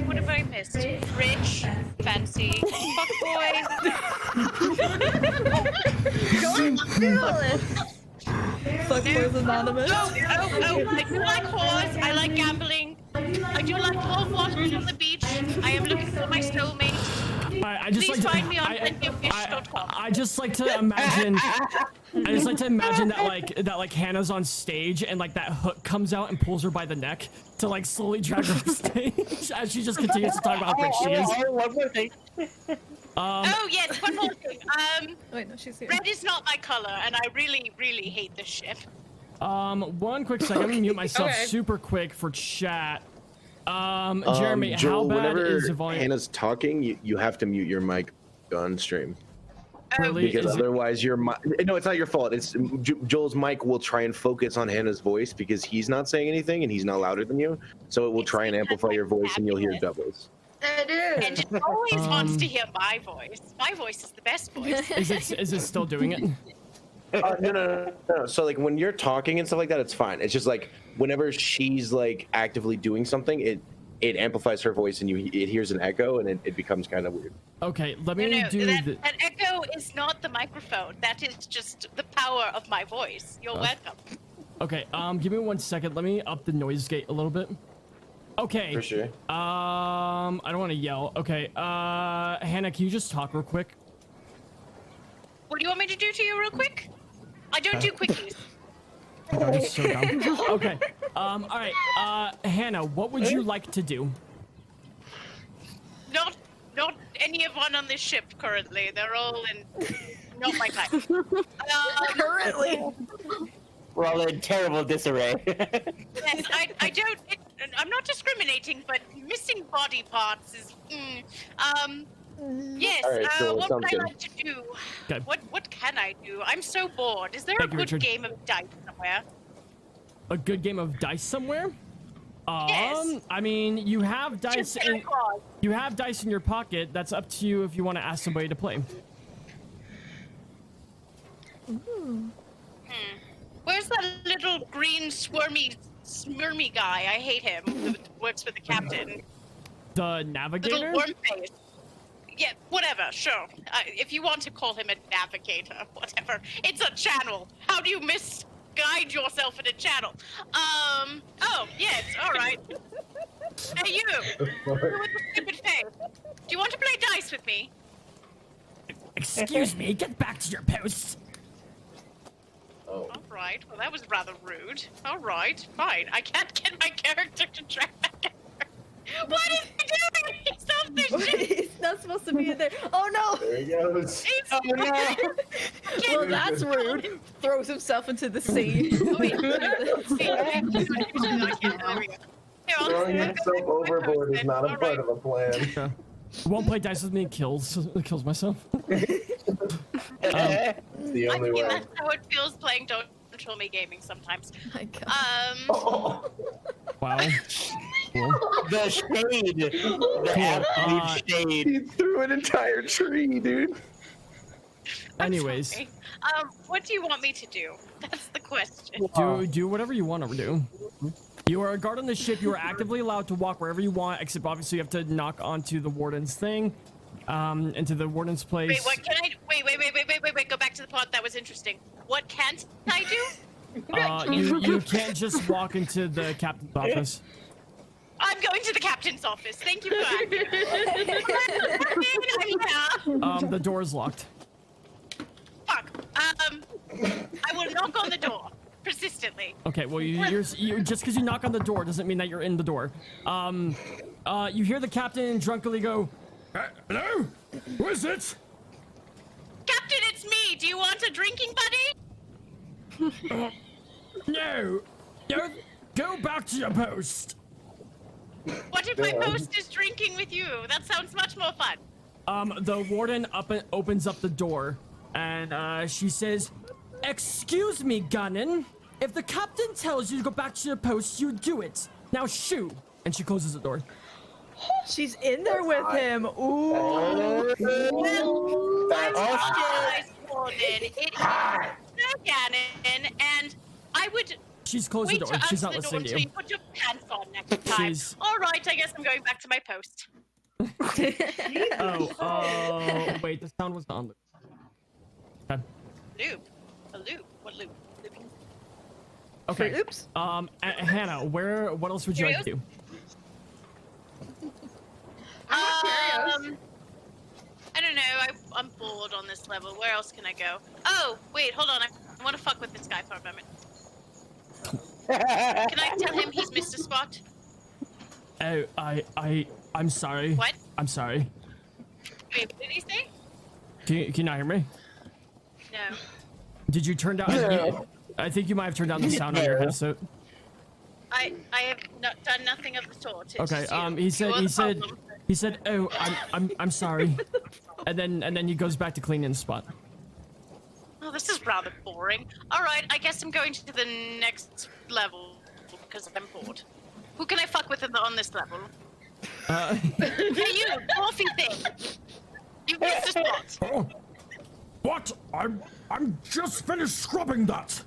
what have I missed? Rich, fancy, fuckboy. Fuckboys Anonymous. Oh, I do like whores. I like gambling. I do like cold waters on the beach. I am looking for my soulmate. I just Please like find me on I plentyoffish.com. just like to imagine. I just like to imagine that like Hannah's on stage and like that hook comes out and pulls her by the neck to like slowly drag her off stage as she just continues to talk about how rich she is. One more thing. Oh yes, one more thing. Wait, no, she's here. Red is not my color, and I really hate this ship. One quick second. I'm gonna mute myself Okay. super quick for chat. Jeremy, how Joel, bad whenever is the volume? Hannah's talking, you have to mute your mic on stream. Really? Because Is it- otherwise your mic, no, it's not your fault. It's Joel's mic will try and focus on Hannah's voice because he's not saying anything and he's not louder than you. So it will try and amplify your voice and you'll hear doubles. It is. And it always wants to hear my voice. My voice is the best voice. Is it still doing it? No. So like when you're talking and stuff like that, it's fine. It's just like whenever she's like actively doing something, it amplifies her voice and it hears an echo and it becomes kind of weird. Okay, let me do that, the. that echo is not the microphone. That is just the power of my voice. You're welcome. Okay, give me 1 second. Let me up the noise gate a little bit. Okay. For sure. I don't want to yell. Okay. Hannah, can you just talk real quick? What do you want me to do to you real quick? I don't do quickies. God, it's so dumb. Okay. All right. Hannah, what would you like to do? Not any of one on this ship currently. They're all in not my type. Currently. We're all in terrible disarray. Yes, I don't. I'm not discriminating, but missing body parts is. Yes. All right, cool, what sounds would I good. like to do? Okay. What can I do? I'm so bored. Is there Thank a you, good Richard. game of dice somewhere? A good game of dice somewhere? Yes. I mean, you have dice Just in, claws. you have dice in your pocket. That's up to you if you want to ask somebody to play. Where's that little green smirmy guy? I hate him. Who works for the captain. The navigator? Little worm face. Yeah, whatever. Sure. If you want to call him a navigator, whatever. It's a channel. How do you misguide yourself in a channel? Oh yes. All right. Hey you. You with the stupid face. Do you want to play dice with me? Excuse me, get back to your post. Oh. All right. Well, that was rather rude. All right. Fine. I can't get my character to track back. What is he doing? He's off the ship. He's not supposed to be in there. Oh no! There he goes. Oh no! Well, that's rude. Throws himself into the sea. Throwing himself overboard is not a part of a plan. Won't play dice with me. Kills myself. It's the only way. That's how it feels playing DontRollMeGaming sometimes. My God. Wow. Cool. The shade. The absolute shade. He threw an entire tree, dude. Anyways, what do you want me to do? That's the question. do whatever you want to do. You are a guard on the ship. You are actively allowed to walk wherever you want, except obviously you have to knock onto the warden's thing, into the warden's place. Wait, what can I? Wait. Go back to the part that was interesting. What can't I do? You can't just walk into the captain's office. I'm going to the captain's office. Thank you for asking. The door is locked. Fuck. I will knock on the door persistently. Okay, well, you're just because you knock on the door doesn't mean that you're in the door. You hear the captain drunkenly go, "Hello? Who is it?" Captain, it's me. Do you want a drinking buddy? No. Go back to your post. What if my host is drinking with you? That sounds much more fun. The warden opens up the door, and she says, "Excuse me, Gunnin. If the captain tells you to go back to your post, you do it. Now shoo." And she closes the door. She's in there with him. Ooh. I'm nice, Warden. It is Gannon, and I would. She's closed the door. She's not listening to you. You put your pants on next time. All right, I guess I'm going back to my post. Wait, the sound was on loop. Okay. Loop? A loop? What loop? Looping? Okay. Oops. Hannah, what else would you like to do? I don't know. I'm bored on this level. Where else can I go? Oh, wait, hold on. I want to fuck with this guy for a moment. Can I tell him he's missed a spot? Oh, I'm sorry. What? I'm sorry. Wait, what did he say? Can you not hear me? No. Did you turn down? I think you might have turned down the sound on your headset. I have done nothing of the sort. It's Okay. you. He said, "Oh, I'm sorry," and then he goes back to cleaning the spot. Oh, this is rather boring. All right, I guess I'm going to the next level because I'm bored. Who can I fuck with on this level? Hey, you, dwarfy thing! You missed a spot. Oh, what? I'm just finished scrubbing that.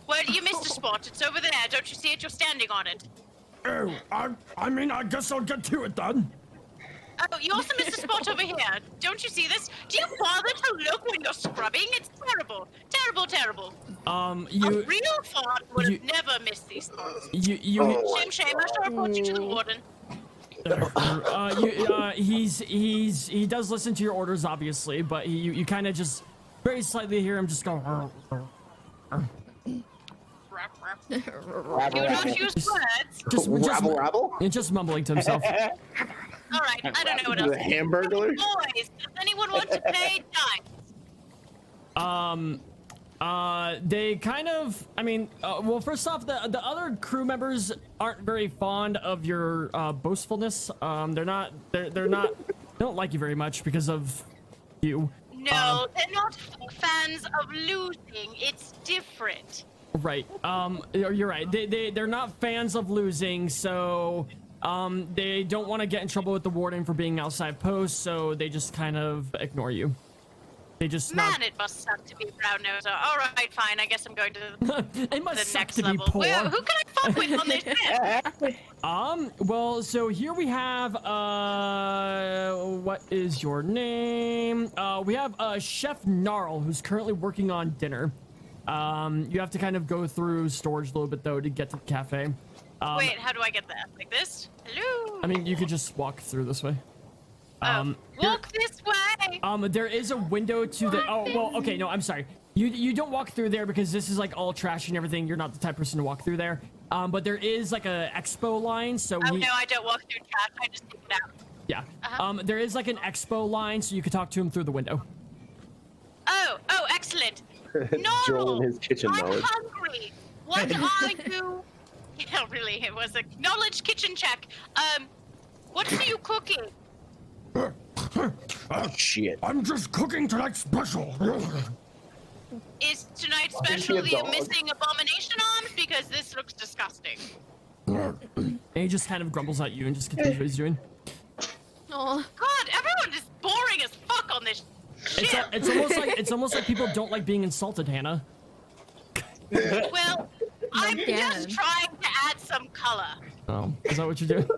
Well, you missed a spot. It's over there. Don't you see it? You're standing on it. Oh, I mean, I guess I'll get to it then. Oh, you also missed a spot over here. Don't you see this? Do you bother to look when you're scrubbing? It's terrible. Terrible, terrible. You... A real fart would have never missed these spots. You... Shame. I shall report you to the warden. He does listen to your orders, obviously, but you kind of just very slightly hear him just go. You don't use words. Rabble? Just mumbling to himself. All right, I don't know what else. The Hamburglar? Boys, does anyone want to play dice? They kind of. I mean, well, first off, the other crew members aren't very fond of your boastfulness. They're not. They don't like you very much because of you. No, they're not fans of losing. It's different. Right. You're right. They're not fans of losing, so they don't want to get in trouble with the warden for being outside post, so they just kind of ignore you. They just Man, it must suck to be brown nose. All right, fine. I guess I'm going to it must the suck next to level. be poor. Well, who can I fuck with on this ship? Well, so here we have what is your name? We have Chef Gnarl, who's currently working on dinner. You have to kind of go through storage a little bit though to get to the cafe. Wait, how do I get there? Like this? Hello. I mean, you could just walk through this way. Walk this way. There is a window to the. Oh, well, okay, no, I'm sorry. You don't walk through there because this is like all trash and everything. You're not the type of person to walk through there. But there is like a expo line, so. Oh no, I don't walk through trash. I just take it out. Yeah. There is like an expo line, so you could talk to him through the window. Oh, excellent. Joel No, and his kitchen I'm knowledge. hungry. What are you? Yeah, really, it was a knowledge kitchen check. What are you cooking? Oh shit! I'm just cooking tonight's special. Is tonight's Why is she special a the dog? missing abomination arms? Because this looks disgusting. And he just kind of grumbles at you and just continues what he's doing. Oh, God, everyone is boring as fuck on this ship. It's almost like people don't like being insulted, Hannah. Well, I'm Ganon. just trying to add some color. Oh, is that what you're doing?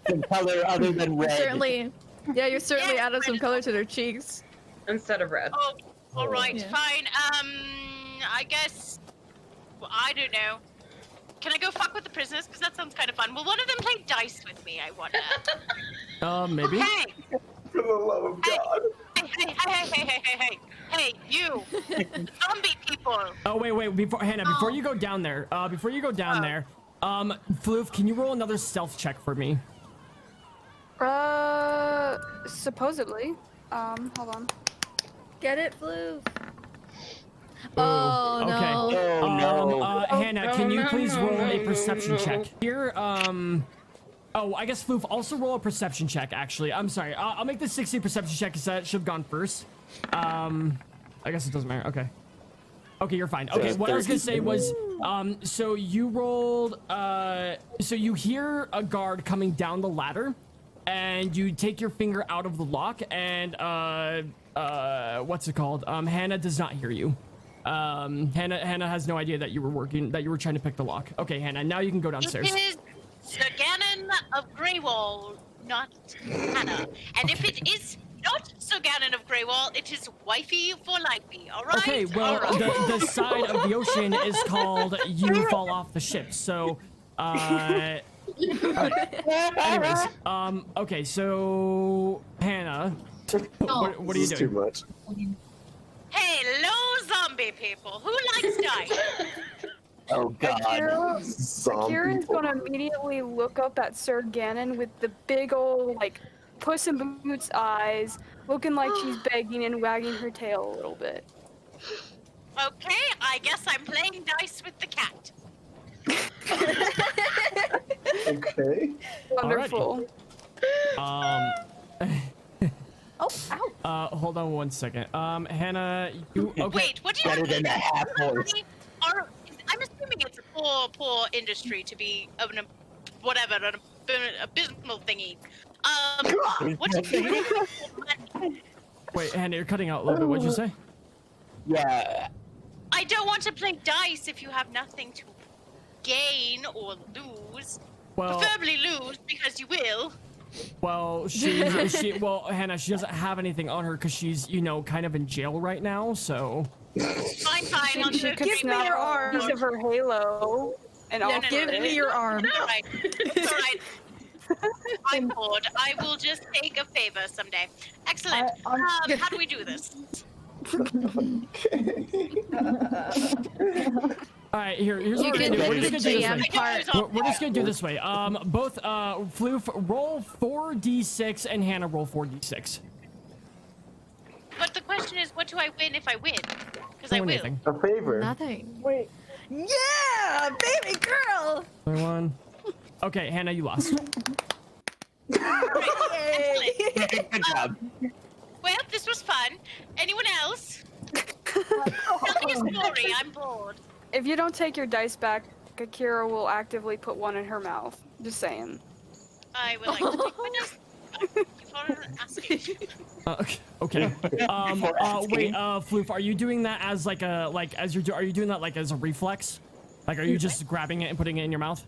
Some color other than red. certainly. Yeah, you're certainly Yes, adding some red. color to their cheeks. Instead of red. Oh, all right, Yeah. fine. I guess. Well, I don't know. Can I go fuck with the prisoners? Because that sounds kind of fun. Will one of them play dice with me? I wonder. Maybe. Hey, For the love of Hey. God. hey, you, zombie people. Oh wait, before Hannah, before you go down there, Floof, can you roll another stealth check for me? Supposedly. Hold on. Get it, Blue? Oh Okay. no. Oh no. Hannah, can you please roll a perception check? Here, Oh, I guess Floof, also roll a perception check, actually. I'm sorry. I'll make the 60 perception check because that should have gone first. I guess it doesn't matter. Okay. Okay, you're fine. Okay, what I was gonna say was, so you rolled, so you hear a guard coming down the ladder, and you take your finger out of the lock, and, what's it called? Hannah does not hear you. Hannah has no idea that you were trying to pick the lock. Okay, Hannah, now you can go downstairs. It is Sir Ganon of Greywall, not Hannah. And if it is not Sir Ganon of Greywall, it is wifey for lifey, alright? Okay, well, the side of the ocean is called You Fall Off the Ship, so, alright. Anyways, okay, so, Hannah, what are you This is too doing? much. Hello, zombie people. Who likes dice? Oh god. Zombie Kira's people. gonna immediately look up at Sir Ganon with the big old, like, Puss in Boots eyes, looking like she's begging and wagging her tail a little bit. Okay, I guess I'm playing dice with the cat. Okay. Wonderful. Oh, ow. Hold on one second. Hannah, you, okay. Wait, what do you Better than a half horse. I'm assuming it's a poor industry to be an abysmal thingy. What do you Wait, Hannah, you're cutting out a little bit. What'd you say? Yeah. I don't want to play dice if you have nothing to gain or lose. Well, Preferably lose, because you will. well, Hannah, she doesn't have anything on her because she's, kind of in jail right now, so. Fine, I'll She just could Give me snap your a arm. piece of her halo and No, off no, Give me your arm. It's alright. It's alright. I'm bored. I will just take a favor someday. Excellent. How do we do this? All right, here's what we're can gonna do. do We're just the gonna do this GM way. part. We're just gonna do this way. Both Floof roll 4d6 and Hannah roll 4d6. But the question is, what do I win if I win? Because I Don't will. win anything. A favor. Nothing. Wait. Yeah, baby girl. Only one. Okay, Hannah, you lost. Excellent. Good job. Well, this was fun. Anyone else? Tell me a story. I'm bored. If you don't take your dice back, Akira will actively put one in her mouth. Just saying. I would like to take my dice. Thank you for asking. Okay. Wait, Floof, are you doing that as like a are you doing that like as a reflex? Like, are you just grabbing it and putting it in your mouth?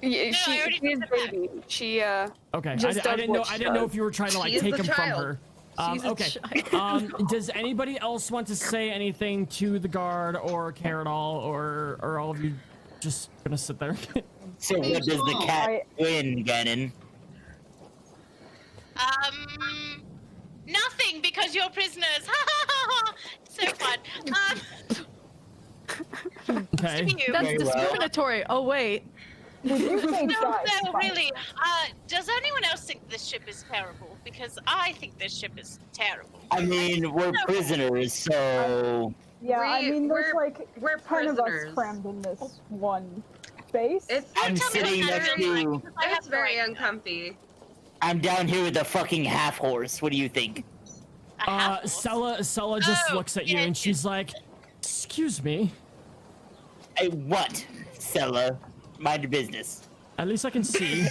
Yeah, No, she I already is took it back. baby. She Okay, just I does didn't know. what I she didn't know does. if you were trying to like She's take the him from child. her. She's a Okay. child. Does anybody else want to say anything to the guard or care at all, or are all of you just gonna sit there? So what does the cat win, Gannon? Nothing because you're prisoners. So fun. Okay. You. That's Very well. discriminatory. Oh wait. Did you say No, dice? no, Fine. really. Does anyone else think this ship is terrible? Because I think this ship is terrible. I mean, we're prisoners, so Yeah, I mean, there's like we're 10 of us prisoners. crammed in this one space. It's I'm sitting next to. it's very uncomfy. I'm down here with a fucking half horse. What do you think? A half-horse. Sella just Oh, looks at you yeah, and she's like, "Excuse me. Hey, what, Stella? Mind your business. At least I can see."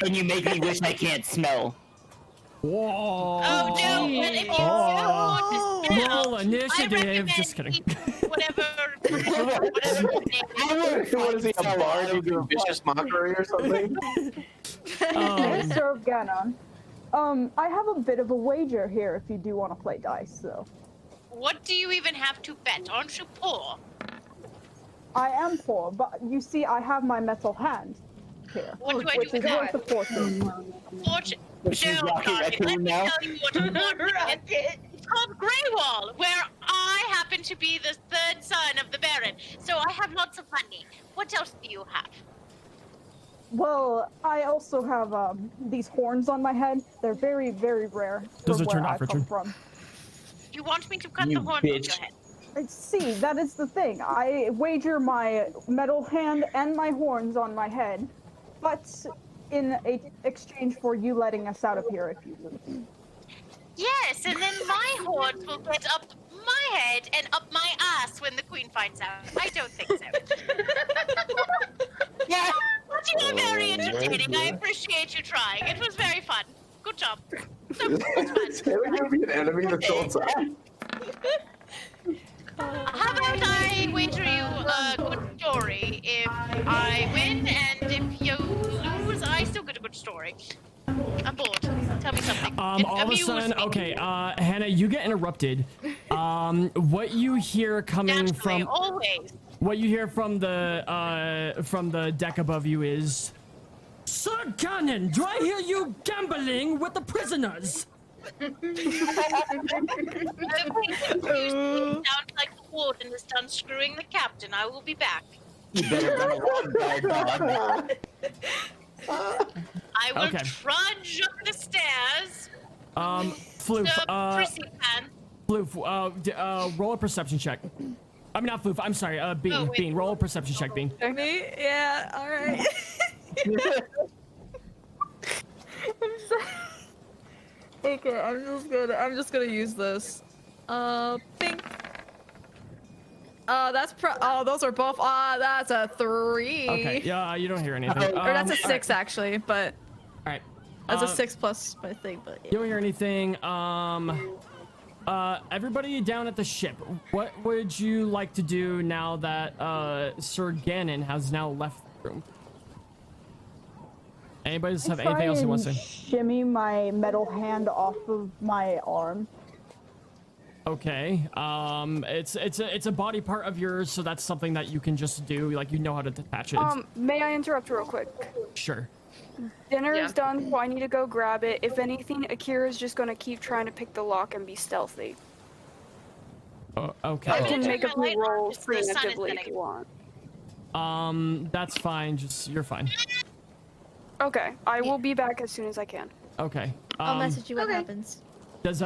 And you make me wish I can't smell. Whoa. Oh no! Well, if you Oh. want to smell, Roll initiative. I recommend Just kidding. Whatever. What is he, a bard who do vicious mockery or something? Mr. Ganon, I have a bit of a wager here if you do want to play dice, though. What do you even have to bet? Aren't you poor? I am poor, but you see, I have my metal hand here, What do I which do is with worth that? a fortune. Fortune. She's No, Rocky darling, Raccoon let me now. tell you what important is. It's called Grey Wall, where I happen to be the third son of the Baron, so I have lots of money. What else do you have? Well, I also have these horns on my head. They're very, very rare Those from are where turned I off, come Richard. from. You want me to cut You the horn bitch. off your head? See, that is the thing. I wager my metal hand and my horns on my head, but in exchange for you letting us out of here if you lose. Yes, and then my horns will get up my head and up my ass when the queen finds out. I don't think so. Yeah. But you are very entertaining. I appreciate you trying. It was very fun. Good job. So much fun. Taylor gonna be an enemy the whole time. How about I wager you a good story if I win, and if you lose, I still get a good story. I'm bored. Tell me something. All of a Amuse sudden, me. okay, Hannah, you get interrupted. What you hear coming Naturally, from always. what you hear from the deck above you is, "Sir Cannon, do I hear you gambling with the prisoners?" Sounds like the warden is done screwing the captain. I will be back. You better run along, guard dog. I will Okay. trudge up the stairs. Floof, So, Prissy Pan. Floof, roll a perception check. I mean, not Floof, I'm sorry, Bean, Oh, wait. Bean, roll a perception check, Bean. Me? Yeah. All right. I'm sorry. Okay, I'm just gonna use this. Bing. Those are both. That's a 3. Okay, yeah, you don't hear anything. Or that's a all 6 actually, but right. that's a 6 plus my thing. But You don't hear anything. Everybody down at the ship, what would you like to do now that Sir Ganon has now left the room? Anybody just have anything else you want to say? Shimmy my metal hand off of my arm. Okay. It's a body part of yours, so that's something that you can just do. Like, you know how to detach it. May I interrupt real quick? Sure. Dinner is done, so I need to go grab it. If anything, Akira's just gonna keep trying to pick the lock and be stealthy. Okay. I can make a My few light rolls arm is the sun is preemptively if setting. you want. That's fine. You're fine. Okay, I will be back as soon as I can. Okay. I'll message you what happens. Does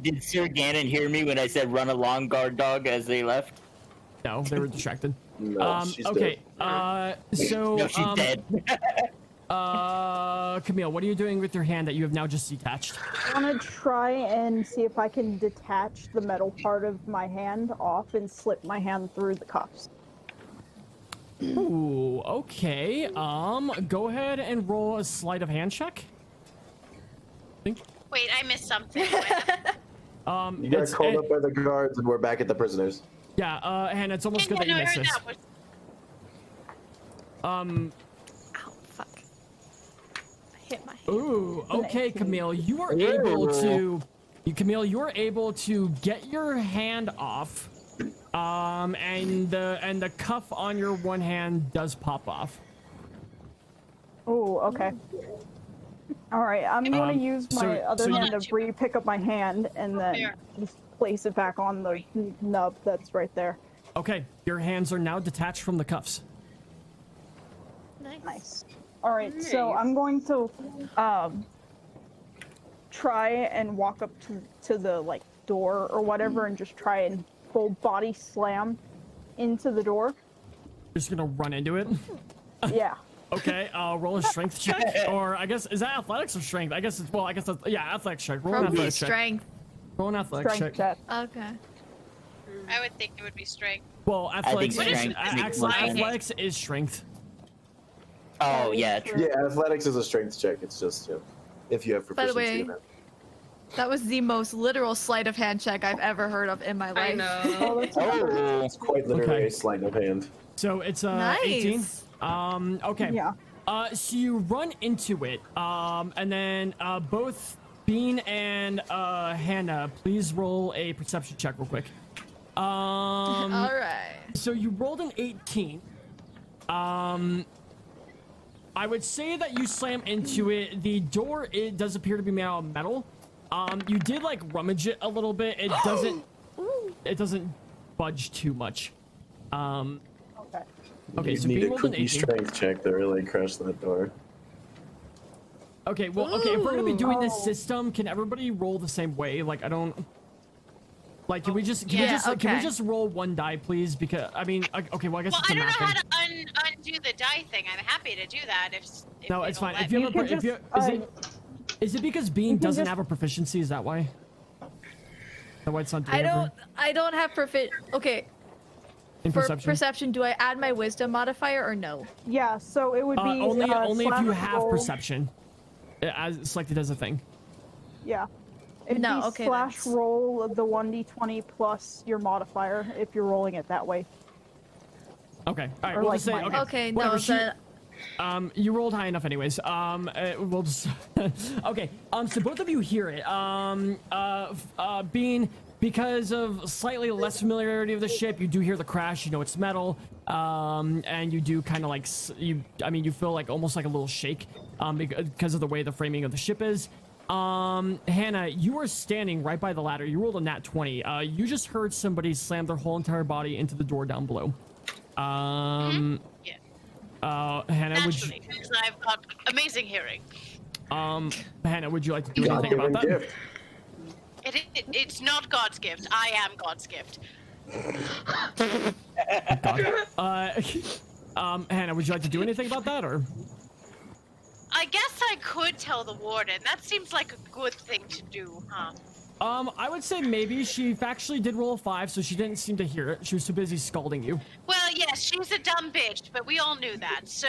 Did Sir Gannon hear me when I said run along, guard dog, as they left? No, they were distracted. No, she's okay. dead. So No, she's dead. Camille, what are you doing with your hand that you have now just detached? I want to try and see if I can detach the metal part of my hand off and slip my hand through the cuffs. Ooh, okay. Go ahead and roll a sleight of hand check. Wait, I missed something. You got called up by the guards, and we're back at the prisoners. Yeah, and it's almost good that you missed this. Ow, fuck. I hit my hand. Ooh, okay, Camille, you are able to. Camille, you are able to get your hand off. And the cuff on your one hand does pop off. Oh, okay. All right, I'm gonna use my other hand to re-pick up my hand and then just place it back on the nub that's right there. Okay, your hands are now detached from the cuffs. Nice. All right, so I'm going to try and walk up to the like door or whatever and just try and full body slam into the door. Just gonna run into it? Yeah. Okay, roll a strength check, or I guess, is that athletics or strength? I guess it's, well, I guess that's, yeah, athletics check. Roll an athletics strength. check. Roll an athletics check. Okay. I would think it would be strength. Well, athletics, strength athletics is strength. Oh, yeah, true. Yeah, athletics is a strength check. It's just, if you have By the proficiency in way, it. that was the most literal sleight of hand check I've ever heard of in my life. I know. It's quite literally a sleight of hand. So it's Nice. 18. Okay. Yeah. So you run into it, and then both Bean and Hannah, please roll a perception check real quick. All right. So you rolled an 18. I would say that you slam into it. The door, it does appear to be made out of metal. You did like rummage it a little bit. It doesn't budge too much. Okay, You so need Bean a rolled an cookie 18. strength check to really crush that door. Okay, well, okay, if we're gonna be doing this system, can everybody roll the same way? Like, I don't. Like, can we just roll one die, please? Because I mean, okay, well, I guess Well, it's I a don't know math how thing. to undo the die thing. I'm happy to do that if No, it's it'll fine. let If you me. have a, is it because Bean doesn't have a proficiency? Is that why? Is that why it's not doing I don't have okay. In For perception? perception, do I add my wisdom modifier or no? Yeah, so it would be only if you slash have roll. perception, as selected as a thing. Yeah. It'd No, be okay, slash roll the 1d20 plus your modifier if you're rolling it that way. Okay. All right. Or We'll like just say mine. Okay, whatever, no, you rolled high enough, anyways. We'll just. Okay. So both of you hear it. Bean, because of slightly less familiarity of the ship, you do hear the crash. You know it's metal. And you do kind of like you feel like almost like a little shake, because of the way the framing of the ship is. Hannah, you are standing right by the ladder. You rolled a nat 20. You just heard somebody slam their whole entire body into the door down below. Hannah, Naturally, because I've got amazing hearing. Hannah, would you like to do anything about that? It's not God's gift. I am God's gift. Hannah, would you like to do anything about that, or? I guess I could tell the warden. That seems like a good thing to do, huh? I would say maybe. She actually did roll a 5, so she didn't seem to hear it. She was too busy scalding you. Well, yes, she's a dumb bitch, but we all knew that. So,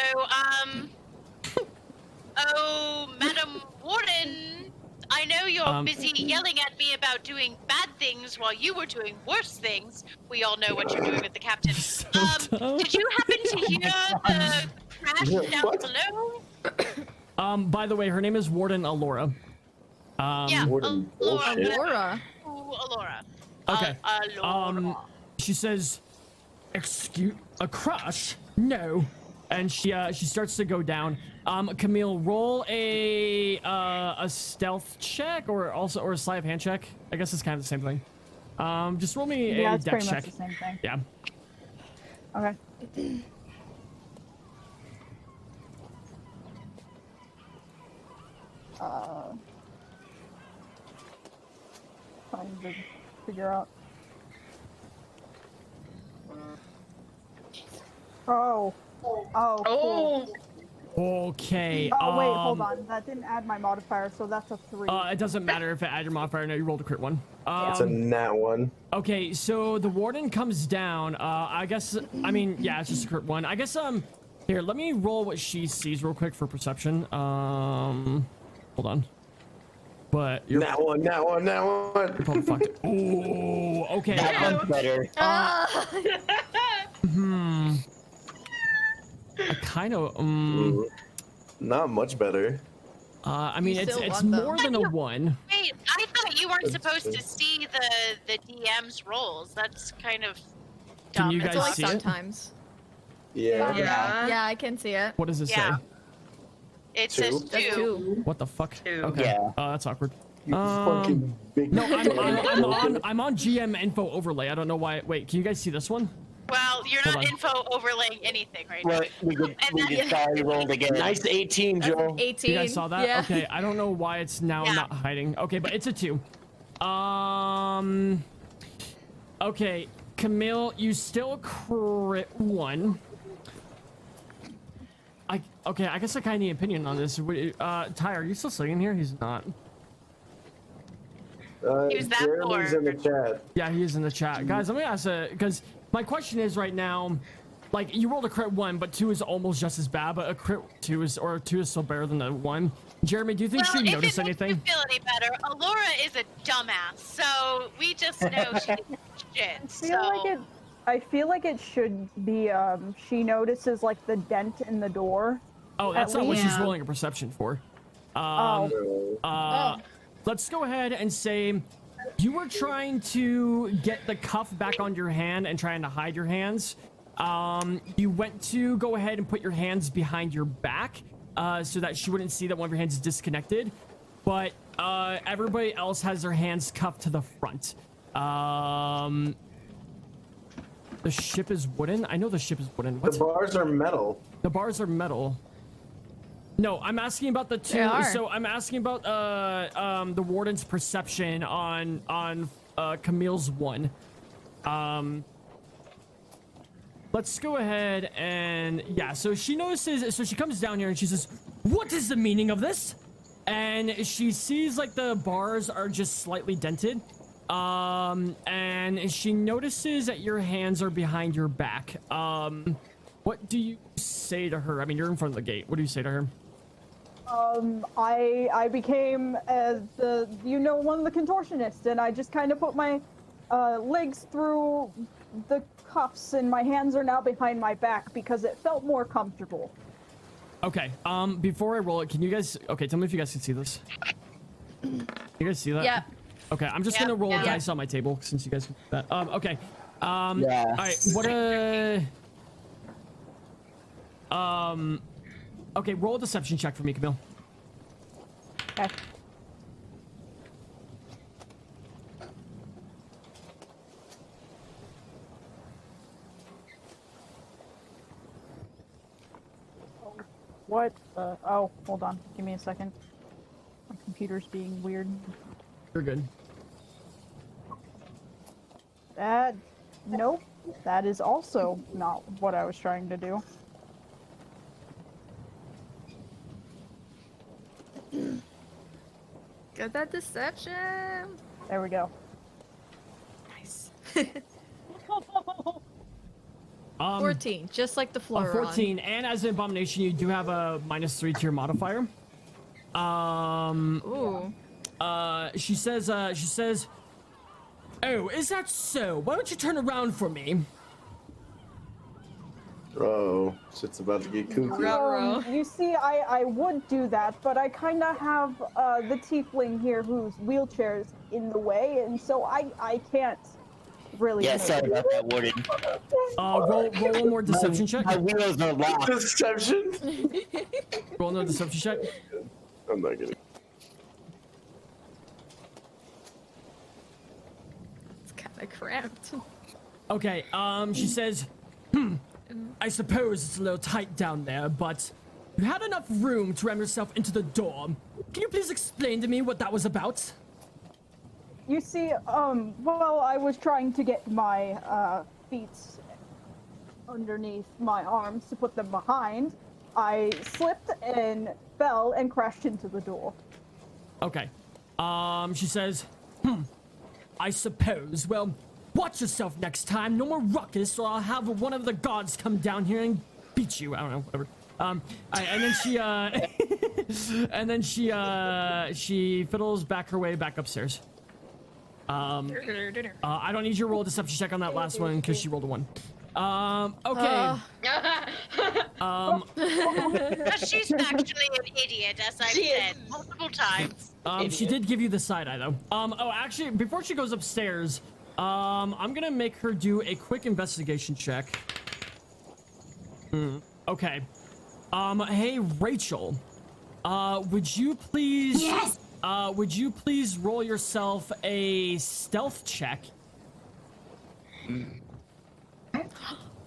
oh, Madam Warden, I know you're busy yelling at me about doing bad things while you were doing worse things. We all know what you're doing with the captain. Did you happen to hear the crash down below? By the way, her name is Warden Allura. Yeah, Warden Ubbora. Allura. Okay. Allura. She says, "Excuse a crush? No." And she starts to go down. Camille, roll a stealth check or a sleight of hand check. I guess it's kind of the same thing. Just roll me a it's dex pretty much check. the same thing. Yeah. Okay. Trying to figure out. Oh, cool. Okay. Oh wait, hold on. That didn't add my modifier, so that's a 3. It doesn't matter if it add your modifier. No, you rolled a crit one. It's a nat 1. Okay, so the warden comes down. I guess. I mean, yeah, it's just a crit 1. I guess. Here, let me roll what she sees real quick for perception. Hold on. But you're Nat 1. you're probably fucked. Ooh, okay. That one's better. I kind of. Not much better. I mean, You it's still want more them. than a 1. Wait, I thought you weren't supposed to see the DM's rolls. That's kind of Can dumb. you It's guys It's like see it? sometimes. Yeah. Yeah, I can see it. What does it Yeah. say? It Two? says That's 2. 2. What the fuck? 2. Okay. Yeah. That's awkward. You fucking big. No, I'm on GM info overlay. I don't know why. Wait, can you guys see this one? Well, you're Hold not on. info overlaying anything right Well, now. we just saw you rolled again. Nice 18, Joe. 18. You guys saw that? Yeah. Okay, I don't know why it's now Yeah. not hiding. Okay, but it's a 2. Okay, Camille, you still crit 1. Okay, I guess I kind of need an opinion on this. Ty, are you still sitting here? He's not. He was that Jeremy's in the chat. Yeah, he is in the chat. Guys, let me ask because my question is right now, like, you rolled a crit 1, but 2 is almost just as bad, but a crit 2 is still better than a 1. Jeremy, do you think Well, she if noticed it makes anything? you feel any better, Allura is a dumbass, so we just know she didn't shit. I feel like it should be she notices like the dent in the door. Oh, that's At not what she's least- rolling a perception for. Oh. Let's go ahead and say you were trying to get the cuff back on your hand and trying to hide your hands. You went to go ahead and put your hands behind your back so that she wouldn't see that one of your hands is disconnected. But everybody else has their hands cuffed to the front. The ship is wooden? I know the ship is wooden. The bars are metal. The bars are metal. No, I'm asking about the 2. They are. So I'm asking about the warden's perception on Camille's 1. Let's go ahead and yeah. So she notices. So she comes down here and she says, "What is the meaning of this?" And she sees like the bars are just slightly dented. And she notices that your hands are behind your back. What do you say to her? I mean, you're in front of the gate. What do you say to her? I became one of the contortionists, and I just kind of put my legs through the cuffs, and my hands are now behind my back because it felt more comfortable. Okay. Before I roll it, can you guys? Okay, tell me if you guys can see this. You guys see that? Yeah. Okay, I'm just gonna roll dice on my table since you guys can do that. Okay. Yeah. All right. Okay, roll a deception check for me, Camille. Okay. What? Oh, hold on. Give me a second. My computer's being weird. You're good. Nope. That is also not what I was trying to do. Get that deception. There we go. Nice. 14, 14, just like the floor. 14, and as an abomination, you do have a -3 to your modifier. Ooh. She says, "Oh, is that so? Why don't you turn around for me?" Oh, shit's about to get kooky. Ruh-roh. You see, I would do that, but I kind of have the tiefling here whose wheelchair's in the way, and so I can't really. Yeah, make sorry it. about that, Warden. Roll one more deception check. My wheels are locked. Deception? Roll another deception check. I'm not gonna. It's kind of cramped. Okay, she says, I suppose it's a little tight down there, but you had enough room to ram yourself into the door. Can you please explain to me what that was about? You see, well, I was trying to get my feet underneath my arms to put them behind. I slipped and fell and crashed into the door. Okay. She says, I suppose. Well, watch yourself next time. No more ruckus, or I'll have one of the gods come down here and beat you. I don't know, whatever. And then she, and then she fiddles back her way back upstairs. I don't need your roll deception check on that last one because she rolled a 1. Okay. She's actually an idiot, as I've said multiple times. She did give you the side eye though. Oh, actually, before she goes upstairs, I'm gonna make her do a quick investigation check. Okay. Hey, Rachel. Would you please? Yes. Would you please roll yourself a stealth check?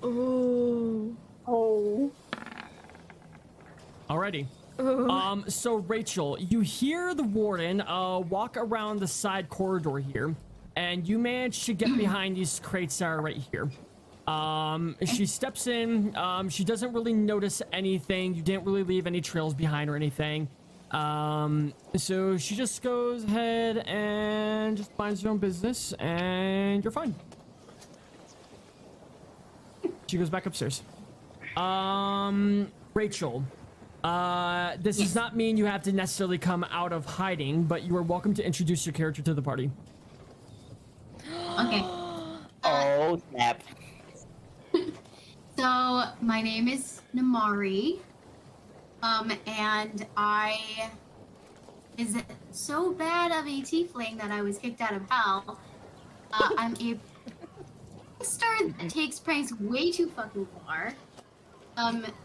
Ooh. Oh. Alrighty. So Rachel, you hear the warden walk around the side corridor here, and you manage to get behind these crates that are right here. She steps in. She doesn't really notice anything. You didn't really leave any trails behind or anything. So she just goes ahead and just finds her own business, and you're fine. She goes back upstairs. Rachel, this does not mean you have to necessarily come out of hiding, but you are welcome to introduce your character to the party. Okay. Oh, snap. So, my name is Namari. And I is so bad of a tiefling that I was kicked out of hell. I'm a prankster that takes pranks way too fucking far.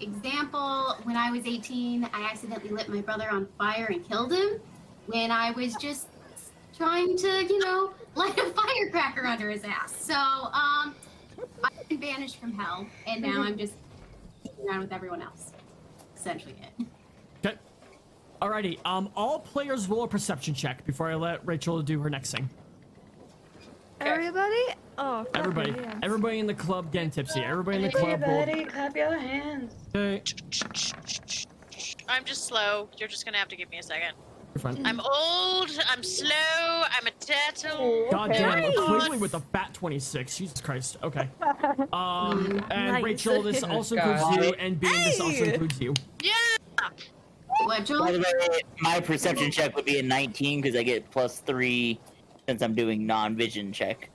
Example, when I was 18, I accidentally lit my brother on fire and killed him when I was just trying to, light a firecracker under his ass. So, I've been banished from hell, and now I'm just sitting around with everyone else. Essentially it. Okay. Alrighty. All players roll a perception check before I let Rachel do her next thing. Everybody? Oh, Everybody in the club getting tipsy. Everybody in the club roll. Everybody, clap your hands. Okay. I'm just slow. You're just gonna have to give me a second. You're fine. I'm old, I'm slow, I'm a turtle. God damn, clearly with a fat 26. Jesus Christ. Okay. And Nice. Rachel, this also includes you, and Bean, this also includes you. Yeah! What, Joel? By the way, my perception check would be a 19 because I get +3 since I'm doing non-vision check.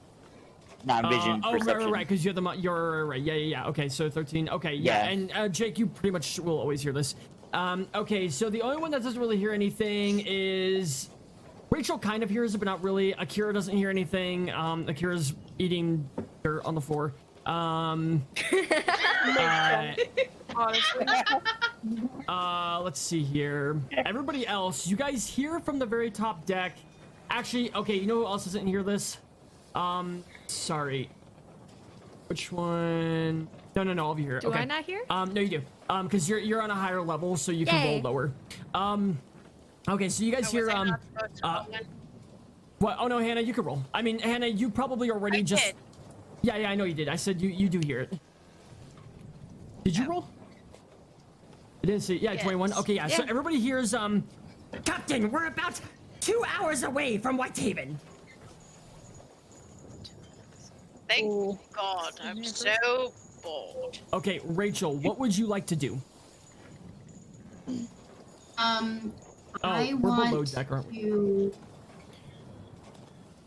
Non-vision perception. Right, because you're right. Yeah. Okay, so 13. Okay, yeah. And Jake, you pretty much will always hear this. Okay, so the only one that doesn't really hear anything is Rachel. Kind of hears it, but not really. Akira doesn't hear anything. Akira's eating dirt on the floor. Let's see here. Everybody else, you guys hear from the very top deck. Actually, okay, you know who else doesn't hear this? Sorry. Which one? No, all of you hear it. Do Okay. I not hear? No, you do. Because you're on a higher level, so you can roll lower. Okay, so you guys hear, what? Oh no, Hannah, you can roll. I mean, Hannah, you probably already did. Yeah, I know you did. I said you do hear it. Did you roll? I didn't see. Yeah, 21. Okay, yeah. So everybody hears, Captain, we're about 2 hours away from Whitehaven. Thank God, I'm so bored. Okay, Rachel, what would you like to do? I we're below want deck, aren't we? to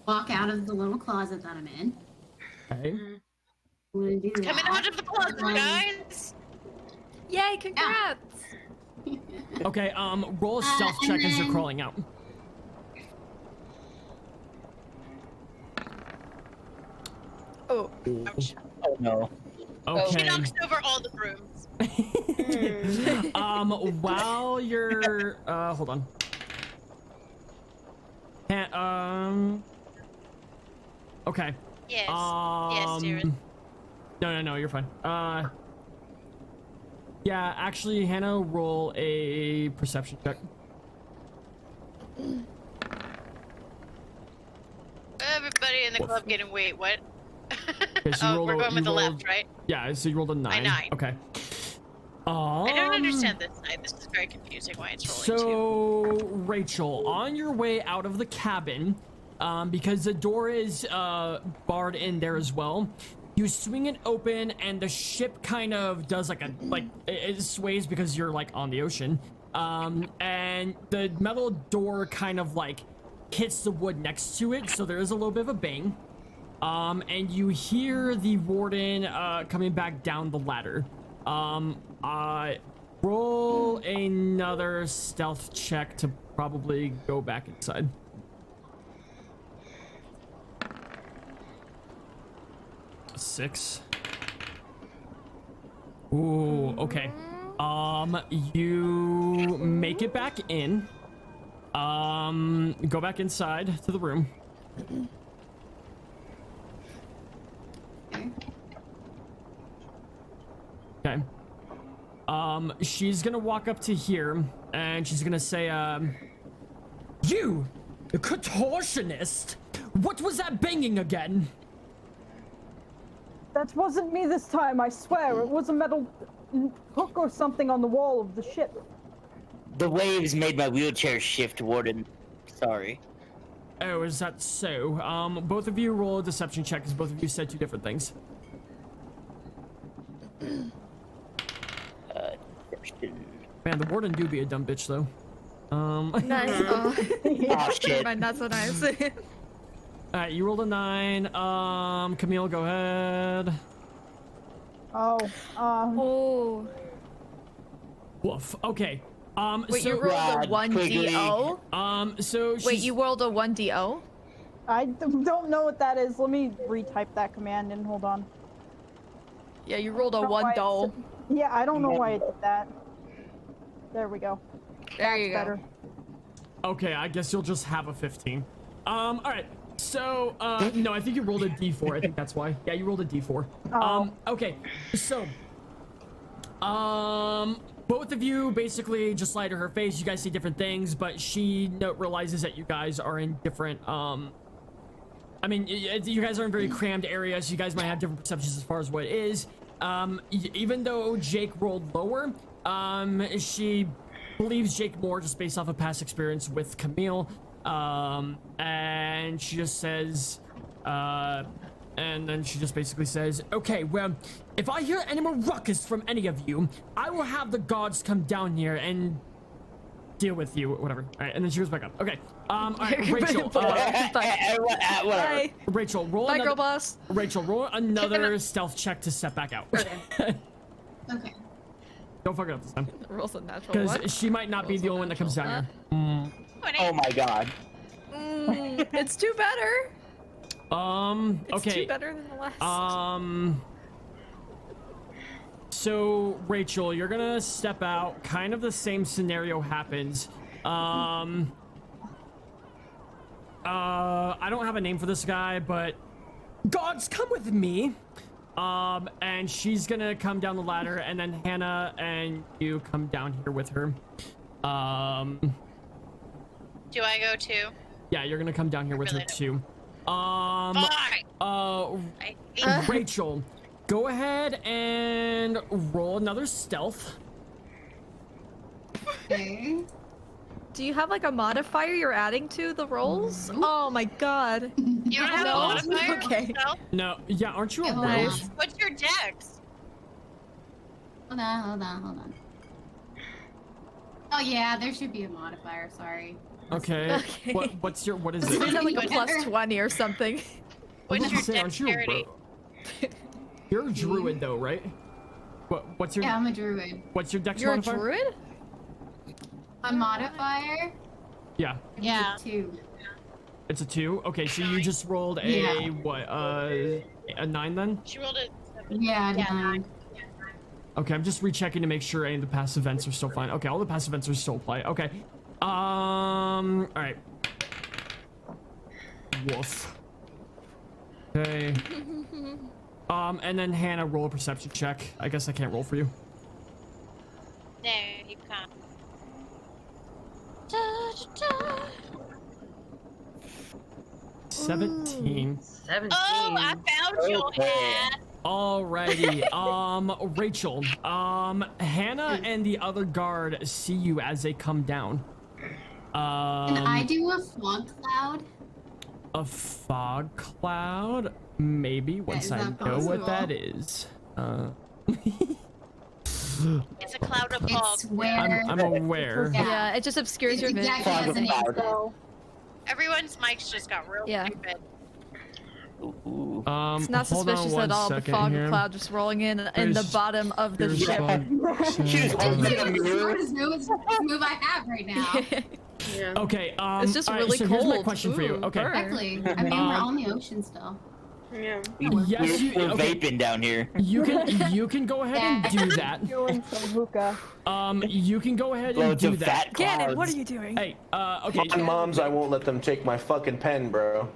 walk out of the little closet that I'm in. Okay. I'm gonna do that. Coming out of the closet, guys! Yay, congrats! Okay, roll a stealth check as you're crawling out. Oh. Ouch. Oh no. Okay. She knocks over all the brooms. While you're hold on. Okay. Yes. Yes, dearest. No, you're fine. Yeah, actually, Hannah, roll a perception check. Everybody in the club getting wait, what? Okay, so Oh, we're going with the left, right? Yeah, so you rolled a 9. A 9. Okay. I don't understand this side. This is very confusing why it's rolling So, Rachel, on your way out of the cabin, because the door is barred in there as well, you swing it open and the ship kind of does it sways because you're like on the ocean. And the metal door kind of like hits the wood next to it, so there is a little bit of a bang. And you hear the warden coming back down the ladder. Roll another stealth check to probably go back inside. A 6. Ooh, okay. You make it back in. Go back inside to the room. Okay. She's gonna walk up to here, and she's gonna say, You! The contortionist! What was that banging again? That wasn't me this time, I swear. It was a metal hook or something on the wall of the ship. The waves made my wheelchair shift, Warden. Sorry. Oh, is that so? Both of you roll a deception check, because both of you said 2 different things. Man, the warden do be a dumb bitch, though. Nice. Oh, shit. Never mind, that's what I was saying. Alright, you rolled a 9. Camille, go ahead. Oh. Woof. Okay. Wait, so you rolled a 1DO? So Wait, you rolled a 1DO? I don't know what that is. Let me retype that command in. Hold on. Yeah, you rolled a 1DO. Yeah, I don't know why it did that. There we go. There you go. Better. Okay, I guess you'll just have a 15. Alright. So, no, I think you rolled a D4. I think that's why. Yeah, you rolled a D4. Okay. So, both of you basically just lie to her face. You guys see different things, but she realizes that you guys are in different, I mean, you guys are in very crammed areas. You guys might have different perceptions as far as what it is. Even though Jake rolled lower, she believes Jake more just based off of past experience with Camille. And she just says, and then she just basically says, okay, well, if I hear any more ruckus from any of you, I will have the gods come down here and deal with you, whatever. All right, and then she goes back up. Okay. All right, Rachel. Bye. Rachel, roll Bye, another, girl boss. Rachel, roll another stealth check to step back out. Okay. Don't fuck it up this time. Rolls a natural one. Because she might not be the only one that comes down here. Oh my god. It's 2 better. Okay. It's 2 better than the last. So, Rachel, you're gonna step out. Kind of the same scenario happens. I don't have a name for this guy, but gods, come with me. And she's gonna come down the ladder, and then Hannah and you come down here with her. Do I go too? Yeah, you're gonna come down here with her too. Fine. Rachel, go ahead and roll another stealth. Okay. Do you have like a modifier you're adding to the rolls? Oh my god. You don't have a modifier? Okay. No? No, yeah, aren't you a rogue? Nice. What's your dex? Hold on. Oh yeah, there should be a modifier, sorry. Okay. Okay. What is You it? have like a plus 20 or something. What's your Aren't you a dexterity? rogue? You're a druid though, right? What's your Yeah, I'm a druid. What's your dex You're a modifier? druid? A modifier? Yeah. Yeah. 2. It's a 2. Okay, so you just rolled a Yeah. what? A 9 then? She rolled a 7. Yeah, 9. Okay, I'm just rechecking to make sure any of the past events are still fine. Okay, all the past events are still play. Okay. All right. Woof. Okay. And then Hannah, roll a perception check. I guess I can't roll for you. No, you can't. 17. 17. Oh, I found your hat. Alrighty. Rachel. Hannah and the other guard see you as they come down. Can I do a fog cloud? A fog cloud? Maybe once I know what that is. It's a cloud of fog. It's where... I'm aware. Yeah, it just obscures your vision. exactly as an info. Everyone's mics just got real stupid. It's not hold on suspicious one at all. The second fog here. cloud just rolling in the bottom of the Here's ship. fog. It's the smartest move I have right now. Yeah. Okay, It's just alright, really so cold. here's my question for you. Ooh, Okay. burn. Exactly. I mean, we're on the ocean still. Yeah. Yes, We're okay. vaping down here. You can go ahead and do that. Doing some hookah. You can go ahead and Loads do of that. fat Gannon, what clouds. are you doing? Hey, okay. On moms, I won't let them take my fucking pen, bro.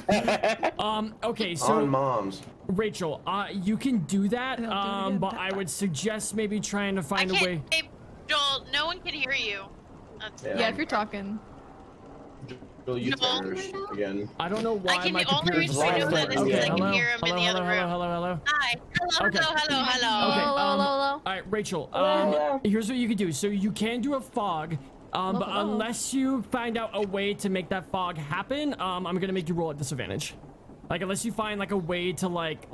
Okay, so On moms. Rachel, you can do that. No, do it again. But I would suggest maybe trying to I find a can't. way. Hey, Joel, no one can hear you. That's Yeah. Yeah, if you're talking. Joel, you No. turn again. I don't know why I can my only computer's reason I know that is okay, because I can hello, hear him in hello, the other hello, room. hello. Hi. Hello, Okay. hello. Okay, hello. all right, Rachel. Here's what you can do. So you can do a fog, but hello. unless you find out a way to make that fog happen, I'm gonna make you roll at disadvantage. Like unless you find like a way to like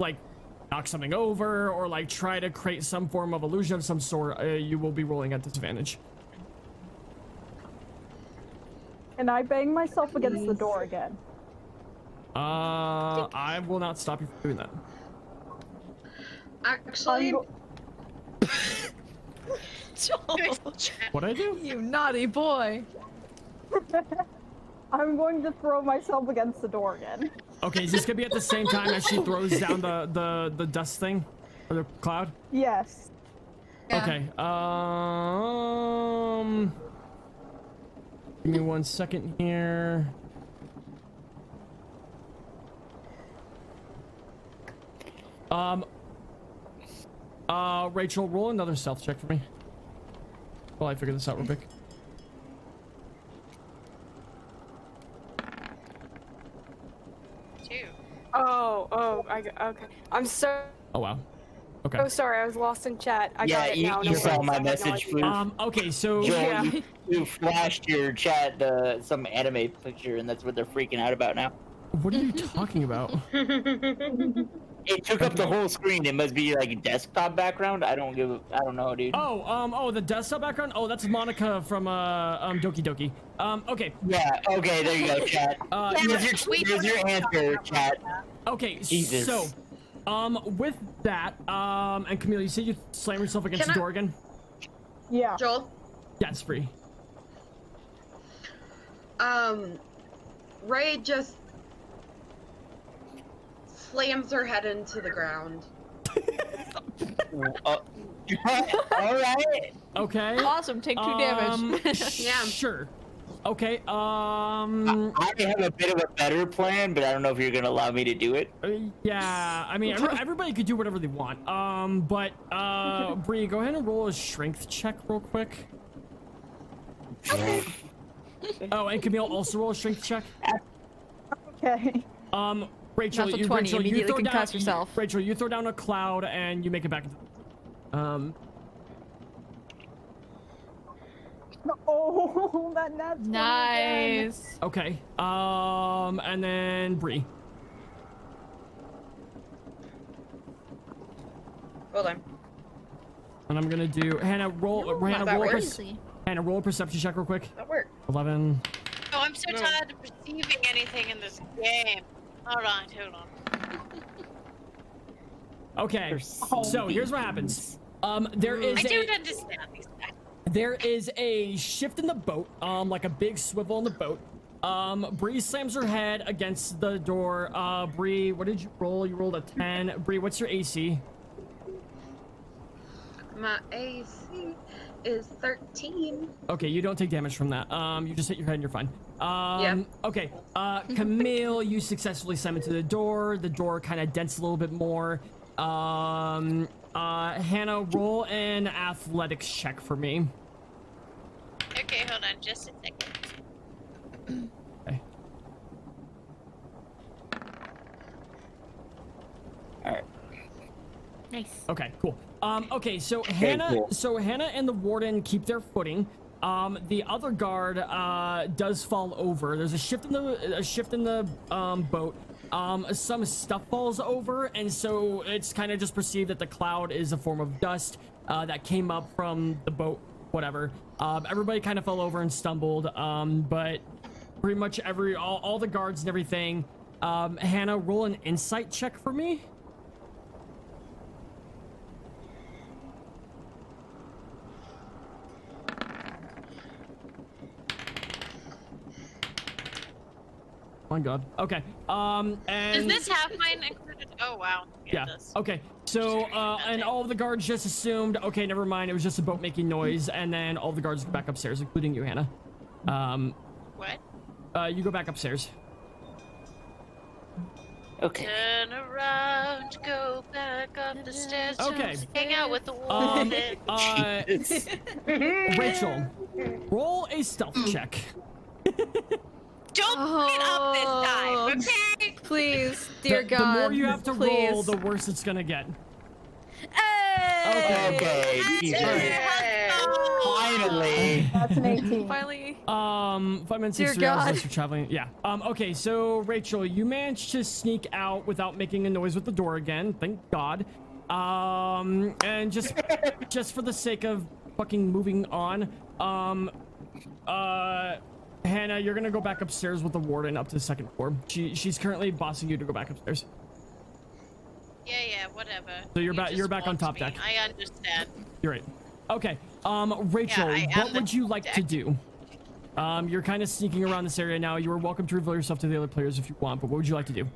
knock something over or like try to create some form of illusion of some sort, you will be rolling at disadvantage. And I bang myself against the door again. I will not stop you from doing that. Actually, Joel, What I do? you naughty boy. I'm going to throw myself against the door again. Okay, is this gonna be at the same time as she throws down the dust thing or the cloud? Yes. Yeah. Okay. Give me 1 second here. Rachel, roll another stealth check for me while I figure this out real quick. Two. Okay. I'm so Oh wow. Okay. sorry. I was lost in chat. I Yeah, got it you, now. you No saw worries. my I had no message, idea. Floof. Okay, so Joel, Yeah. you flashed your chat some anime picture, and that's what they're freaking out about now. what are you talking about? It took up the whole screen. It must be like a desktop background. I don't know, dude. Oh, the desktop background? Oh, that's Monica from Doki Doki. Okay. Yeah, okay, there you go, chat. Here's your answer, chat. Okay, Jesus. so with that, and Camille, you said you slam yourself against Can the I- door again? Yeah. Joel, Yeah, it's free. Ray just slams her head into the ground. Alright. Okay. Awesome, take 2 damage. Yeah. Sure. Okay, I have a bit of a better plan, but I don't know if you're gonna allow me to do it. yeah, I mean, everybody could do whatever they want. But, Bree, go ahead and roll a strength check real quick. Oh, and Camille, also roll a strength check. Okay. Rachel, Natural you, 20, Rachel, you immediately throw down, concuss yourself. Rachel, you throw down a cloud and you make it back. Oh, that nat's Nice. Okay. And then Bree. Hold on. And I'm gonna do Hannah roll. Hannah that roll. works. Hannah roll a perception check real quick. That worked. 11. Oh, I'm so tired of perceiving anything in this game. Hold on. Okay. So here's what happens. There is I a don't understand these things. there is a shift in the boat. Like a big swivel in the boat. Bree slams her head against the door. Bree, what did you roll? You rolled a 10. Bree, what's your AC? My AC is 13. Okay, you don't take damage from that. You just hit your head and you're fine. Yeah. Okay. Camille, you successfully slam into the door. The door kind of dents a little bit more. Hannah, roll an athletics check for me. Okay, hold on just a second. Okay. Alright. Nice. Okay, cool. Okay, so Okay, Hannah, cool. Hannah and the Warden keep their footing. The other guard does fall over. There's a shift in the boat. Some stuff falls over, and so it's kind of just perceived that the cloud is a form of dust that came up from the boat. Whatever. Everybody kind of fell over and stumbled. But pretty much all the guards and everything. Hannah, roll an insight check for me. My God. Okay. And Is this half mine included? Oh wow. yeah. It does. Okay. So and all of the guards just assumed, okay, never mind. It was just a boat making noise, and then all the guards go back upstairs, including you, Hannah. What? You go back upstairs. Okay. Turn around, go back up the stairs. Okay. Hang out with the Warden. Rachel, roll a stealth check. Don't get up this time, okay? Please, dear God. The more you have to please. roll, the worse it's gonna get. Hey! Okay. Jesus. Finally. That's an 18. Finally. 5 minutes Dear and 3 hours God. less for traveling. Yeah. Okay, so Rachel, you managed to sneak out without making a noise with the door again. Thank God. And just for the sake of fucking moving on, Hannah, you're gonna go back upstairs with the Warden up to the second floor. She's currently bossing you to go back upstairs. Yeah, whatever. So you're You back on just top want deck. me. I understand. You're right. Okay. Rachel, I am what the would you like to deck. do? You're kind of sneaking around this area now. You are welcome to reveal yourself to the other players if you want, but what would you like to do?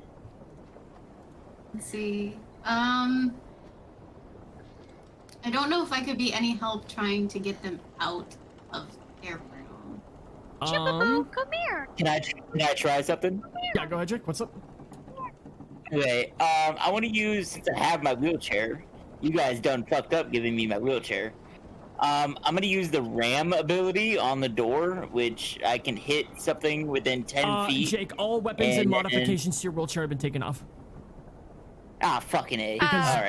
Let's see. I don't know if I could be any help trying to get them out of their room. Chipaboo, come here. Can I try something? Yeah, go ahead, Jake. What's up? Okay. I want to use, since I have my wheelchair. You guys done fucked up giving me my wheelchair. I'm gonna use the ram ability on the door, which I can hit something within 10 feet. Jake, all weapons and modifications to your wheelchair have been taken off. Ah, fucking A.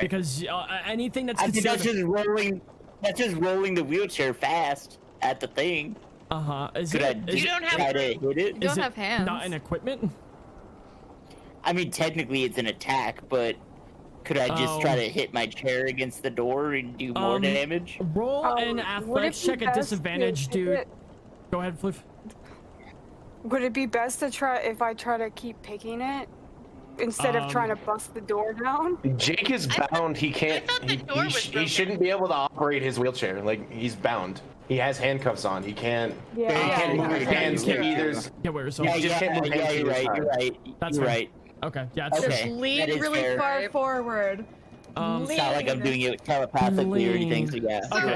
Because anything that's I think considered... that's just rolling the wheelchair fast at the thing. Is Could it? I You don't have- try to hit it? You don't have hands. Not an equipment? I mean, technically it's an attack, but could I just try to hit my chair against the door and do more damage? Roll an would athletics it be check at best to disadvantage, hit dude. it- Go ahead, Fliff. Would it be best to try if I try to keep picking it instead of trying to bust the door down? Jake is bound. He can't. He shouldn't be able to operate his wheelchair. Like, he's bound. He has handcuffs on. He can't. Yeah. He can't move his hands. Yeah. Either. Get where yourself. Yeah, You just can't move hands you're either right. You're side. right. That's you're fair. right. Okay, yeah, it's Okay. Just that lean is really fair. far forward. It's not like I'm doing it telepathically or anything. So yeah. So, you're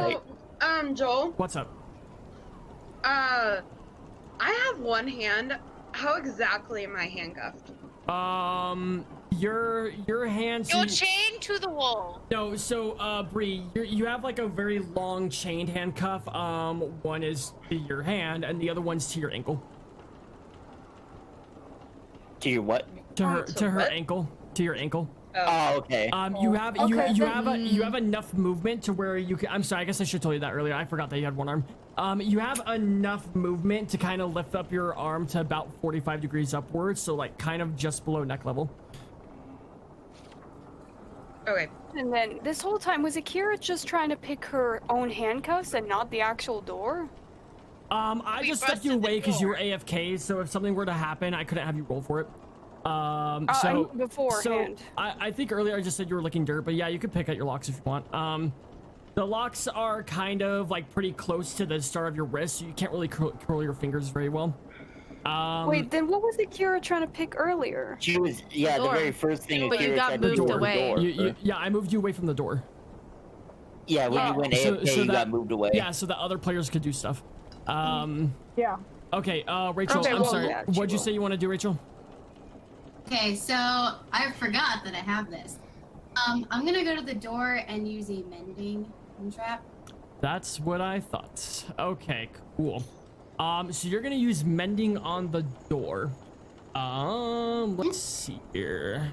right. Joel, What's up? I have one hand. How exactly am I handcuffed? Your hands. You're chained to the wall. No, so Bree, you have like a very long chained handcuff. One is to your hand, and the other one's to your ankle. To your what? To her what? ankle. To your ankle. Oh, okay. You have Okay, you then- have enough movement to where you can. I'm sorry, I guess I should have told you that earlier. I forgot that you had one arm. You have enough movement to kind of lift up your arm to about 45 degrees upwards, so like kind of just below neck level. Okay. And then this whole time, was Akira just trying to pick her own handcuffs and not the actual door? I We just stepped you busted the away because you were door. AFK, so if something were to happen, I couldn't have you roll for it. I mean, So beforehand. I think earlier I just said you were licking dirt, but yeah, you could pick at your locks if you want. The locks are kind of like pretty close to the start of your wrist, so you can't really curl your fingers very well. Wait, then what was Akira trying to pick earlier? She was, the Door. very first thing. But you Akira got tried to moved do was away. the door. Yeah, I moved you away from the door. Yeah, when you went So- AFK, so you that- got moved away. Yeah, so that other players could do stuff. Yeah. Okay, Rachel, Okay, I'm well, sorry. yeah, she What'd you will. say you want to do, Rachel? Okay, so I forgot that I have this. I'm gonna go to the door and use a mending trap. That's what I thought. Okay, cool. So you're gonna use mending on the door. Let's see here.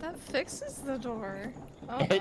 That fixes the door.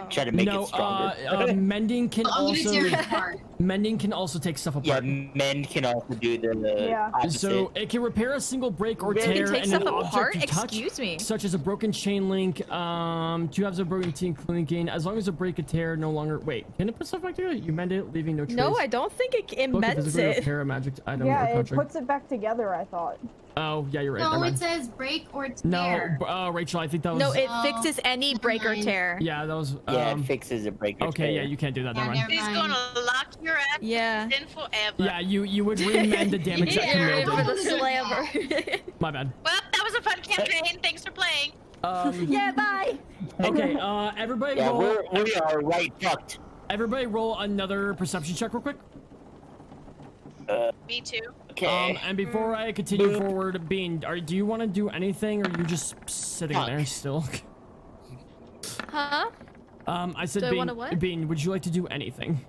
Try to make it stronger. Mending can I'm gonna tear it also apart. mending can also take stuff Yeah, apart. mend can also do the opposite. So it can repair a single break or It can tear take in an stuff object apart? you touch, Excuse me. such as a broken chain link. 2 halves of broken chain linking. As long as a break or tear no longer. Wait, can it put stuff back together? You mend it, leaving no trace. No, I don't think it Book mends physically it. repair a magic item Yeah, or it contract. puts it back together, I thought. Oh, yeah, you're right. No, never it mind. says break or No, tear. Rachel, I think that was. No, it fixes any break or tear. Yeah, that was. Yeah, it fixes a break or Okay, tear. yeah, you can't do that. Never mind. He's gonna lock your ass Yeah. in forever. Yeah, you would remend the damage that You're in Camille for did. the slammer. My bad. Well, that was a fun campaign. Thanks for playing. Yeah, bye. Okay, everybody Yeah, roll. we are right fucked. Everybody roll another perception check real quick. Me too. Okay. And before I continue forward, Bean, do you want to do anything, or are you just sitting Fuck. there still? Huh? I said, Do I Bean, wanna what? Bean, would you like to do anything?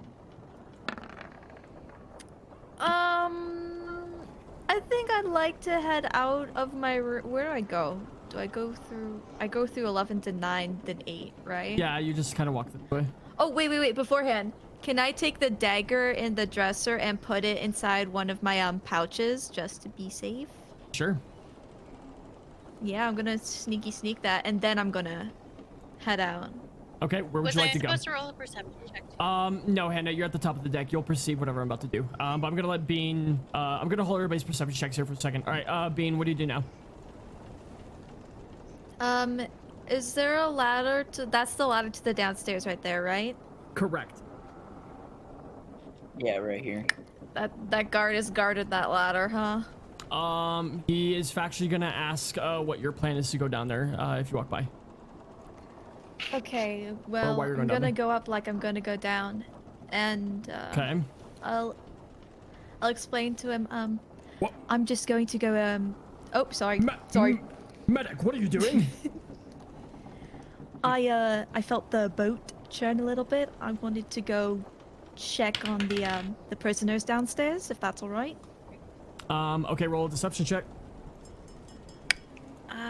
I think I'd like to head out of my where do I go? Do I go through? I go through 11 to 9, then 8, right? Yeah, you just kind of walk the way. Oh, wait. Beforehand, can I take the dagger in the dresser and put it inside one of my pouches just to be safe? Sure. Yeah, I'm gonna sneak that, and then I'm gonna head out. Okay, where would Was you I like to go? supposed to roll a perception check? No, Hannah, you're at the top of the deck. You'll perceive whatever I'm about to do. But I'm gonna let Bean. I'm gonna hold everybody's perception checks here for a second. All right, Bean, what do you do now? Is there a ladder to? That's the ladder to the downstairs right there, right? Correct. Yeah, right here. That guard has guarded that ladder, huh? He is factually gonna ask what your plan is to go down there if you walk by. Okay, well, why you're I'm going down gonna there. go up like I'm gonna go down, and Okay. I'll explain to him. What? I'm just going to go. Oh, sorry. Medic, what are you doing? I felt the boat churn a little bit. I wanted to go check on the prisoners downstairs, if that's all right. Okay, roll a deception check.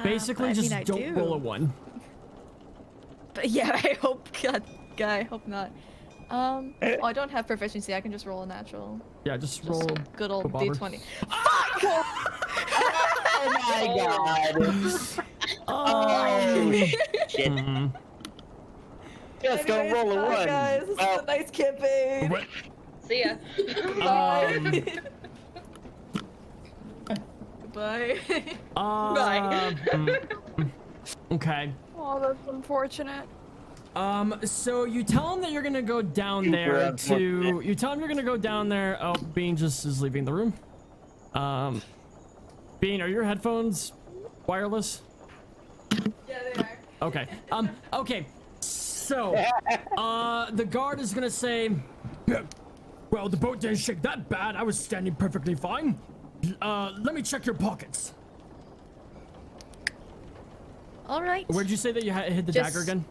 Basically, just don't roll a 1. But yeah, I hope. God, I hope not. Oh, I don't have proficiency. I can just roll a natural. Yeah, just Just roll. a good old bobber. D20. Oh my god. Oh, Shit. Mhm. Just don't roll a 1. Guys, this is a nice campaign. What? See ya. Goodbye. Okay. Oh, that's unfortunate. So you tell him that you're gonna go down there to. You tell him you're gonna go down there. Oh, Bean just is leaving the room. Bean, are your headphones wireless? Yeah, they are. Okay. Okay. So, the guard is gonna say, well, the boat didn't shake that bad. I was standing perfectly fine. Let me check your pockets. All right. Where'd you say that you hid the Just- dagger again?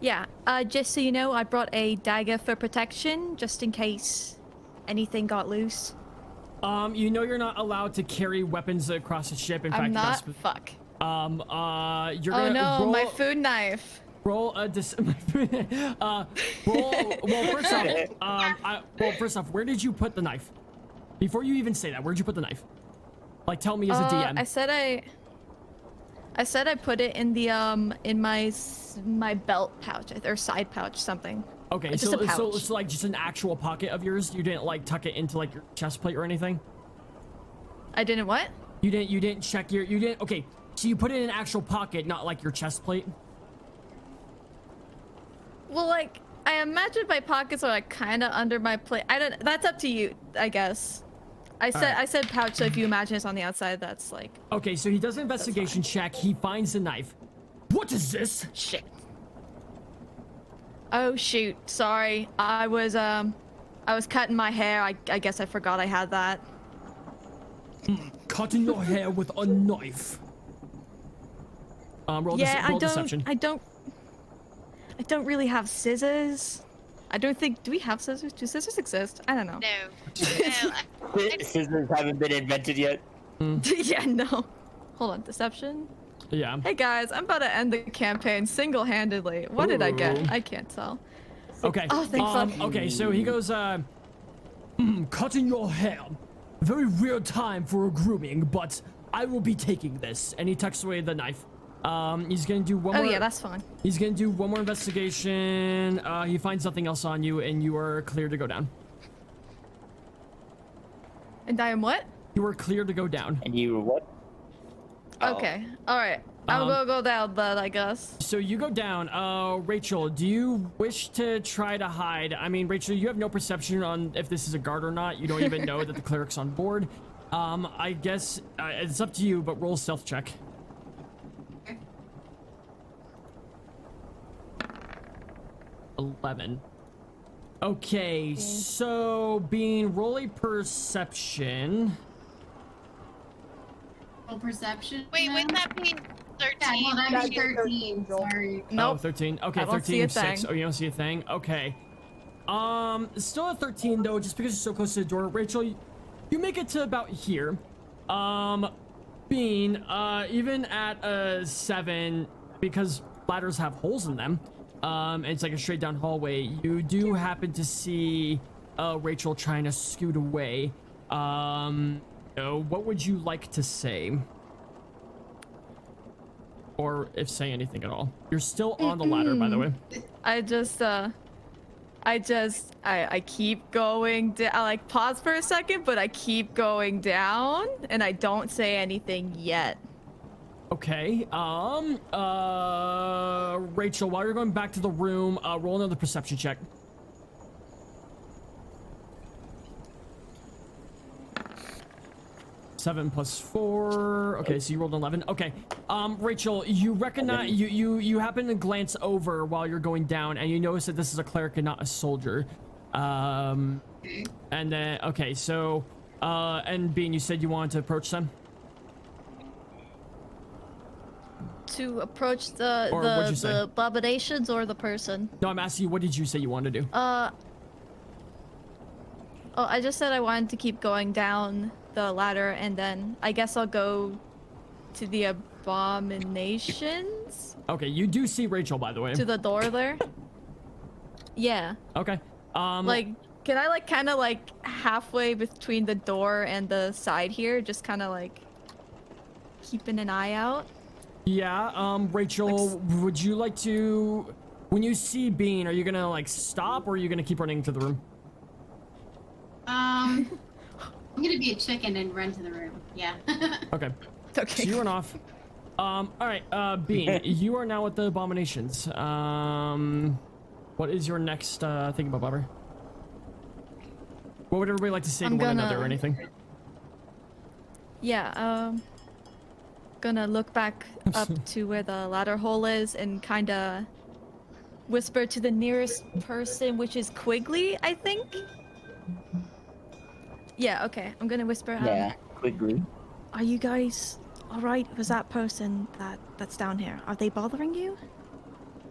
Yeah, just so you know, I brought a dagger for protection, just in case anything got loose. You know you're not allowed to carry weapons across the ship. In fact, I'm not. that's- Fuck. You're Oh gonna no, roll, my food knife. roll a roll. Well, first off, where did you put the knife? Before you even say that, where'd you put the knife? Like, tell me as a DM. I said I put it in the in my belt pouch or side pouch something. Okay, It's so just a so pouch. it's like just an actual pocket of yours. You didn't like tuck it into like your chest plate or anything. I didn't what? You didn't check your okay. So you put it in an actual pocket, not like your chest plate. Well, like I imagine my pockets are like kind of under my plate. I don't. That's up to you, I guess. I said pouch, so if you imagine it's on the outside, that's like. Okay, so he does an investigation check. He finds the knife. What is this? Shit. Oh shoot! Sorry, I was cutting my hair. I guess I forgot I had that. Cutting your hair with a knife. Roll deception. I don't really have scissors. I don't think. Do we have scissors? Do scissors exist? I don't know. Scissors haven't been invented yet. Yeah, no. Hold on, deception. Yeah. Hey guys, I'm about to end the campaign single-handedly. What did I Ooh. get? I can't tell. Okay. Oh, thank fuck. Okay, so he goes, cutting your hair. Very real time for a grooming, but I will be taking this. And he tucks away the knife. He's gonna do one more. Oh yeah, that's fine. He's gonna do one more investigation. He finds nothing else on you, and you are clear to go down. And I am what? You are clear to go down. And you were what? Okay. All right. I'm gonna go down then, I guess. So you go down. Rachel, do you wish to try to hide? I mean, Rachel, you have no perception on if this is a guard or not. You don't even know that the cleric's on board. I guess it's up to you, but roll a stealth check. 11. Okay, so roll a perception. Roll perception. Wait, wouldn't that be 13? Yeah, well, that'd be 13. Sorry. Nope. Oh, 13. Okay, I don't see a 13, 6. thing. Oh, you don't see a thing? Okay. Still at 13 though, just because you're so close to the door. Rachel, you make it to about here. Bean, even at 7, because ladders have holes in them, and it's like a straight down hallway, you do happen to see Rachel trying to scoot away. What would you like to say? Or if say anything at all. You're still on the ladder, by the way. I keep going down. I like pause for a second, but I keep going down and I don't say anything yet. Okay, Rachel, while you're going back to the room, roll another perception check. Seven plus 4. Okay, so you rolled an 11. Okay, Rachel, you recognize you happen to glance over while you're going down, and you notice that this is a cleric and not a soldier. And then okay, so and Bean, you said you wanted to approach them. To approach the Or what'd you say? abominations or the person? No, I'm asking you, what did you say you wanted to do? Oh, I just said I wanted to keep going down the ladder, and then I guess I'll go to the abominations. Okay, you do see Rachel, by the way. To the door there. Yeah. Okay. Like, can I like kind of like halfway between the door and the side here, just kind of like keeping an eye out? Yeah. Rachel, would you like to? When you see Bean, are you gonna like stop, or are you gonna keep running to the room? I'm gonna be a chicken and run to the room. Yeah. Okay. Okay. So you run off. All right. Bean, you are now at the abominations. What is your next thing about Bobber? What would everybody like to say to one another or anything? Yeah. Gonna look back up to where the ladder hole is and kind of whisper to the nearest person, which is Quigley, I think. Yeah, okay. I'm gonna whisper. Yeah, Quigley. Are you guys all right with that person that's down here? Are they bothering you?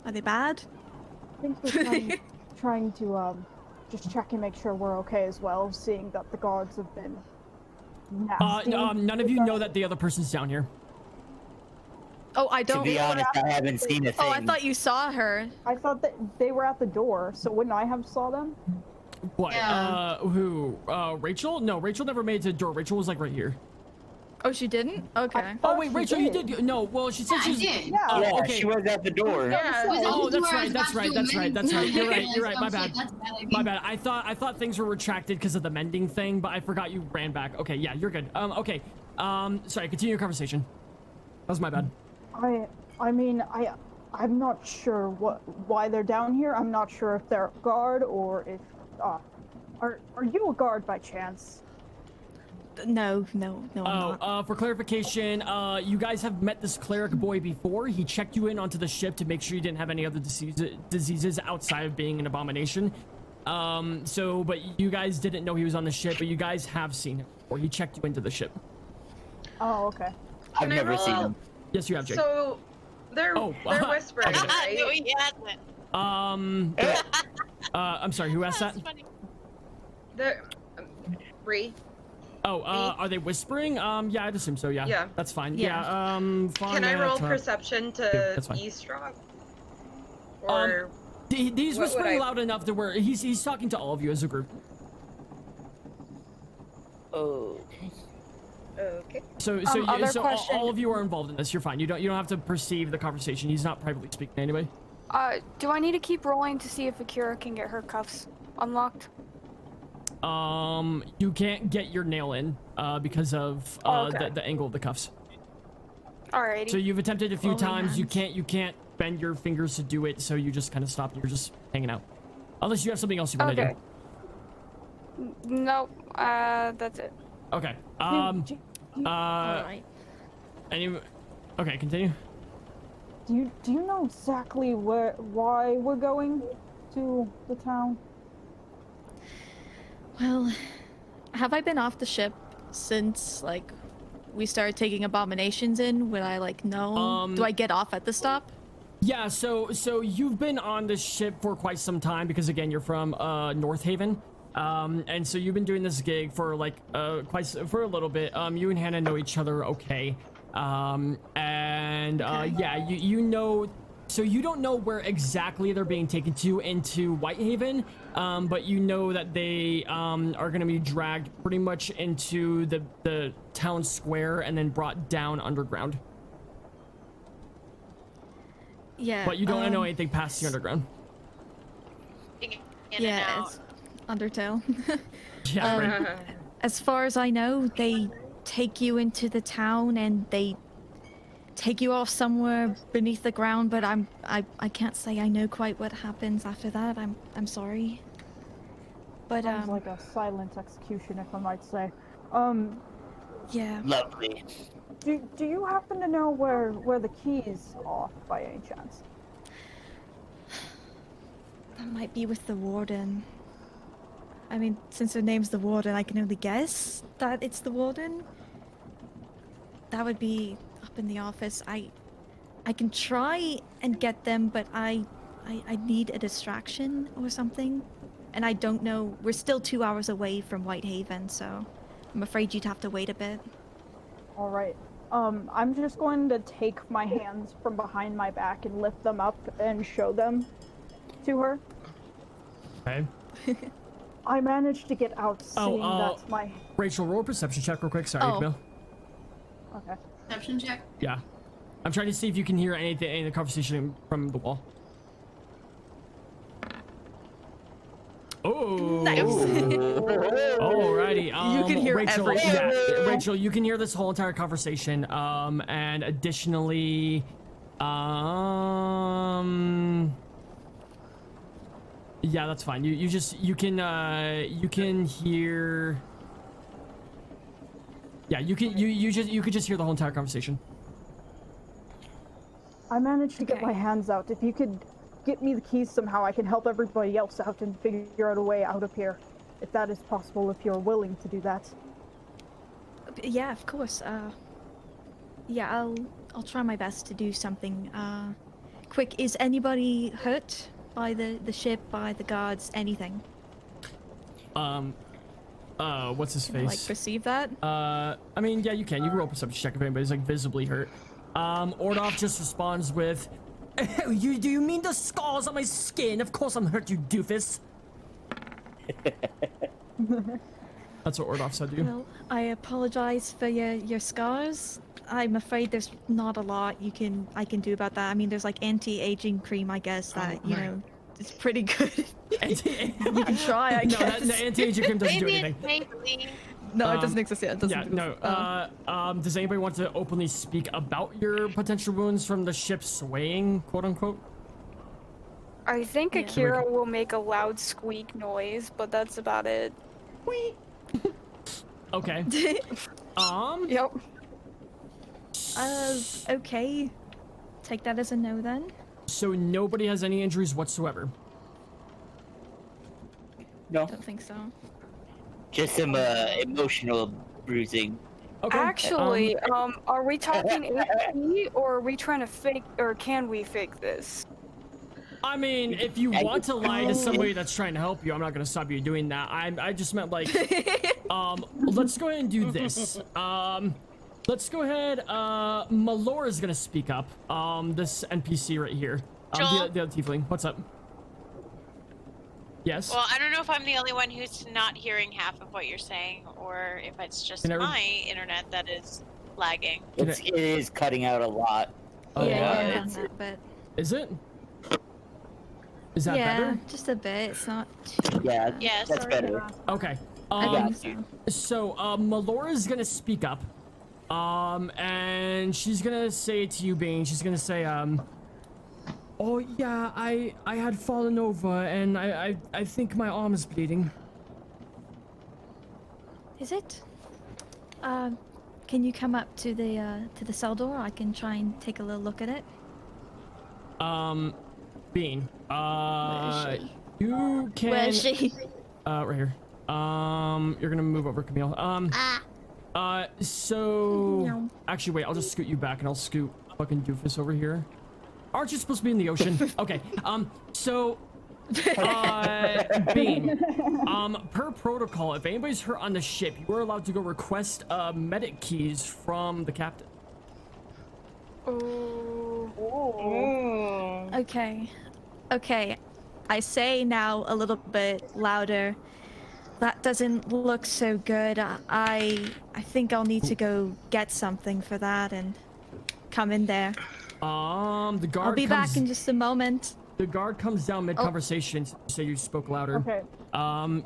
Are they bad? I think we're trying to just check and make sure we're okay as well, seeing that the guards have been nasty. None of you know that the other person's down here. Oh, I don't. To be honest, I haven't seen a thing. Oh, I thought you saw her. I thought that they were at the door, so wouldn't I have saw them? What? Yeah. Who? Rachel? No, Rachel never made it to the door. Rachel was like right here. Oh, she didn't? Okay. Oh wait, Rachel, you did. No, well, she said Yeah, she's. I did. Yeah. Oh, Yeah, okay. she was at the door. Yeah. Oh, that's right. You're right. My That's bad. My bad. I thought things were retracted because of the mending thing, but I forgot you ran back. Okay, yeah, you're good. Okay. Sorry. Continue your conversation. That was my bad. I mean, I'm not sure why they're down here. I'm not sure if they're a guard or if are you a guard by chance? No, I'm not. For clarification, you guys have met this cleric boy before. He checked you in onto the ship to make sure you didn't have any other diseases outside of being an abomination. But you guys didn't know he was on the ship, but you guys have seen him, or he checked you into the ship. Oh, okay. I've never seen him. Yes, you have, Jake. So they're whispering, okay. right? No, he hasn't. I'm sorry, who asked that? That's funny. They're Bree. Oh, are they whispering? Yeah, I'd assume so. Yeah. Yeah. That's fine. Yeah. Can I roll Fauna- perception Yeah, to that's fine. eavesdrop? Or He's what would whispering I- loud enough to where he's talking to all of you as a group. Oh. okay. So other question. all of you are involved in this. You're fine. You don't have to perceive the conversation. He's not privately speaking anyway. Do I need to keep rolling to see if Akira can get her cuffs unlocked? You can't get your nail in because of Okay. the angle of the cuffs. Alrighty. So you've attempted a few Oh, times. You hands. can't bend your fingers to do it. So you just kind of stop. You're just hanging out, unless you have something else you want to Okay. No, that's it. do. Okay. Alright. Okay, continue. Do you know exactly why we're going to the town? Well, have I been off the ship since, like, we started taking abominations in? Would I, like, know? Do I get off at the stop? Yeah, so you've been on this ship for quite some time because again you're from North Haven, and so you've been doing this gig for like for a little bit. You and Hannah know each other okay, yeah, you know. So you don't know where exactly they're being taken to into Whitehaven, but you know that they are going to be dragged pretty much into the town square and then brought down underground. Yeah. But you don't know anything past the underground. In Yeah, and out. it's Undertale. Yeah, right. As far as I know, they take you into the town and they take you off somewhere beneath the ground, but I can't say I know quite what happens after that. I'm sorry. But Sounds like a silent execution, if I might say. yeah. Lovely. Do you happen to know where the keys are by any chance? That might be with the Warden. I mean, since her name's the Warden, I can only guess that it's the Warden. That would be up in the office. I can try and get them, but I need a distraction or something. And I don't know. We're still 2 hours away from Whitehaven, so I'm afraid you'd have to wait a bit. All right. I'm just going to take my hands from behind my back and lift them up and show them to her. Okay. I managed to get out seeing that my... Rachel, roll a perception check real quick. Sorry, Oh. Camille. Okay. Perception check. Yeah. I'm trying to see if you can hear any of the conversation from the wall. Oh. Nice. Alrighty. You can hear Rachel, everything. yeah, Rachel, you can hear this whole entire conversation. And additionally, yeah, that's fine. You can hear. Yeah, you could just hear the whole entire conversation. I managed to get Okay. my hands out. If you could get me the keys somehow, I can help everybody else out and figure out a way out of here. If that is possible, if you're willing to do that. Yeah, of course. Yeah, I'll try my best to do something. Quick, is anybody hurt by the ship, by the guards, anything? What's his Can I, like, face? perceive that? I mean, yeah, you can. You can roll a perception check if anybody's like visibly hurt. Ordov just responds with, do you mean the scars on my skin? Of course I'm hurt, you doofus. That's what Ordov said to you. Well, I apologize for your scars. I'm afraid there's not a lot I can do about that. I mean, there's like anti-aging cream, I guess, that, you know, it's pretty good. You can try, I guess. No, the anti-aging cream doesn't do anything. Maybe. No, it doesn't exist yet. It doesn't Yeah, exist. does anybody want to openly speak about your potential wounds from the ship swaying, quote unquote? I think Yeah. Akira will make a loud squeak noise, but that's about it. Okay. Yep. Okay. Take that as a no then. So nobody has any injuries whatsoever. No, Don't think so. just some emotional bruising. Okay. Actually, are we talking HP or are we trying to fake, or can we fake this? I mean, if you want to lie to somebody that's trying to help you, I'm not gonna stop you doing that. I just meant like, let's go ahead and do this. Let's go ahead. Malora is gonna speak up. This NPC right here. Joel? The tiefling. What's up? Yes. Well, I don't know if I'm the only one who's not hearing half of what you're saying, or if it's just my internet that is lagging. It is cutting out a lot. Oh, Yeah, but is it? Is that yeah, better? just a bit. It's not. Yeah, Yes. that's better. Okay. I think so. So, Melora's gonna speak up. And she's gonna say to you, Bane, she's gonna say, oh yeah, I had fallen over and I think my arm is bleeding. Is it? Can you come up to the cell door? I can try and take a little look at it. Bean, Where is she? you can. Where is she? Right here. You're gonna move over, Camille. So actually, wait. I'll just scoot you back, and I'll scoot fucking doofus over here. Aren't you supposed to be in the ocean? Okay. So, Bean. Per protocol, if anybody's hurt on the ship, you are allowed to go request medic keys from the captain. Oh. Okay. Okay. I say now a little bit louder. That doesn't look so good. I think I'll need to go get something for that and come in there. The guard. I'll be back in just a moment. The guard comes down mid-conversation. So you spoke louder. Okay.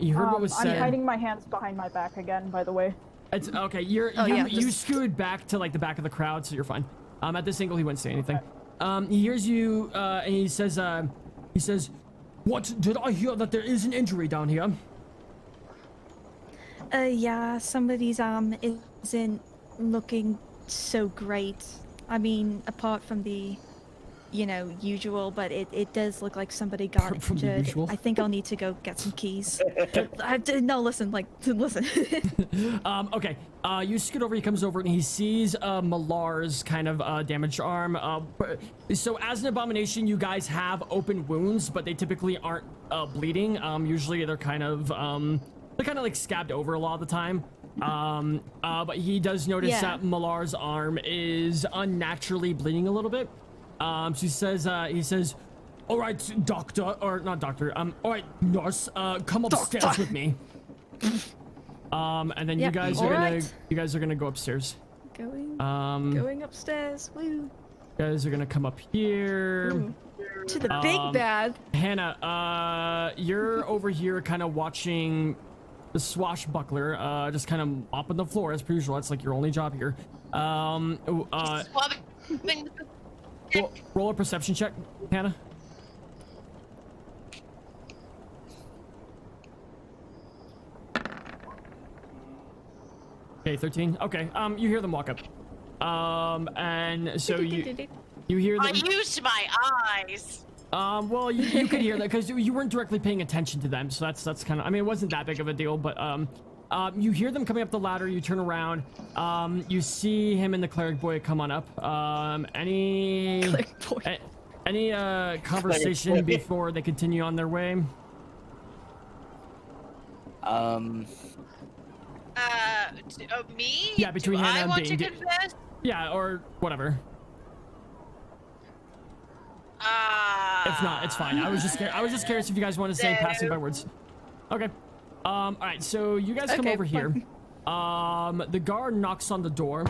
You heard what was said. I'm hiding my hands behind my back again, by the way. It's okay. You scooted back to like the back of the crowd, so you're fine. At this angle, he wouldn't say anything. He hears you, and he says, "What did I hear that there is an injury down here?" Yeah, somebody's arm isn't looking so great. I mean, apart from the, usual, but it does look like somebody got injured. I think I'll need to go get some keys. No, listen, listen. Okay, you scoot over, he comes over, and he sees Malar's kind of damaged arm. So as an abomination, you guys have open wounds, but they typically aren't bleeding. Usually they're kind of like scabbed over a lot of the time. But he does notice that Malar's arm is unnaturally bleeding a little bit. So he says, all right, doctor, or not doctor, all right, nurse, come upstairs with me. And then you guys are gonna go upstairs. Going upstairs. Woo. You guys are gonna come up here. Ooh. To the big bad. Hannah, you're over here kind of watching the swashbuckler, just kind of mopping the floor as per usual. That's like your only job here. Roll a perception check, Hannah. Okay, 13. Okay, you hear them walk up. And so you hear them. I used my eyes. Well, you could hear that because you weren't directly paying attention to them, so that's kind of. I mean, it wasn't that big of a deal, but you hear them coming up the ladder. You turn around. You see him and the cleric boy come on up. Any conversation before they continue on their way? Me? Yeah, between Hannah and I want Bing. to confess? Yeah, or whatever. If not, it's fine. I was just curious if you guys want to say passing by words. Okay. All right. So you guys come over here. The guard knocks on the door.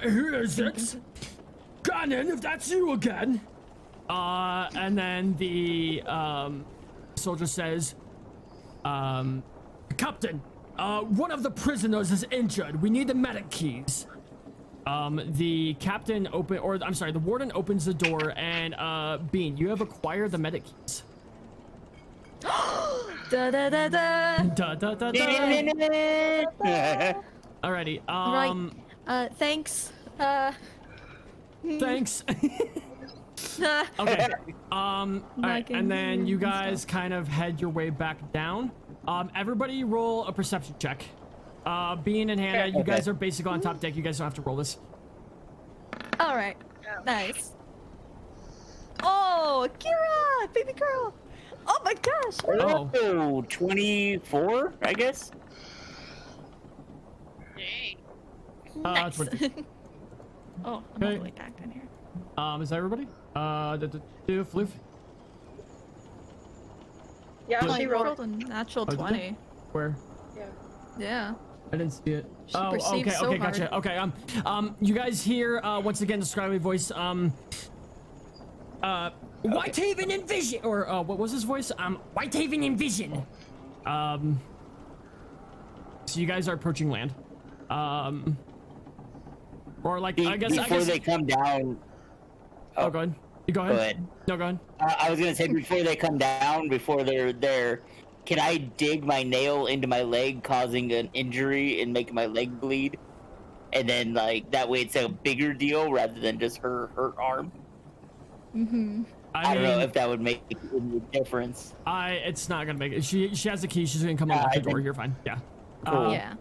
Who is it? Gannon, if that's you again. And then the soldier says, Captain, one of the prisoners is injured. We need the medic keys. The captain the warden opens the door and, Bean, you have acquired the medic keys. Da da da da. Da da da da. Alrighty, right. Thanks. Thanks. Okay. Alright, and then you guys kind of head your way back down. Everybody roll a perception check. Bean and Hannah, you guys are basically on top deck. You guys don't have to roll this. All right. Nice. Oh, Kira, baby girl. Oh my gosh! Oh, 24, I guess. Yay. Nice. 20. Oh, I'm all the way back in here. Is that everybody? Floof? Yeah, Oh, she you rolled. rolled a natural Oh, did 20. Where? Yeah. I didn't see it. She perceives so okay, hard. gotcha. Okay, you guys hear once again the Scryly voice. Whitehaven in vision, or what was his voice? Whitehaven in vision. So you guys are approaching land. Or like I guess before they come down. Oh, go ahead. You go ahead. Go ahead. No, go ahead. I was gonna say before they come down, before they're there, can I dig my nail into my leg, causing an injury and making my leg bleed? And then like that way it's a bigger deal rather than just her arm. Mm-hmm. I don't know if that would make any difference. It's not gonna make it. She has the key. She's gonna come unlock the door. You're fine. Yeah. Cool. Yeah.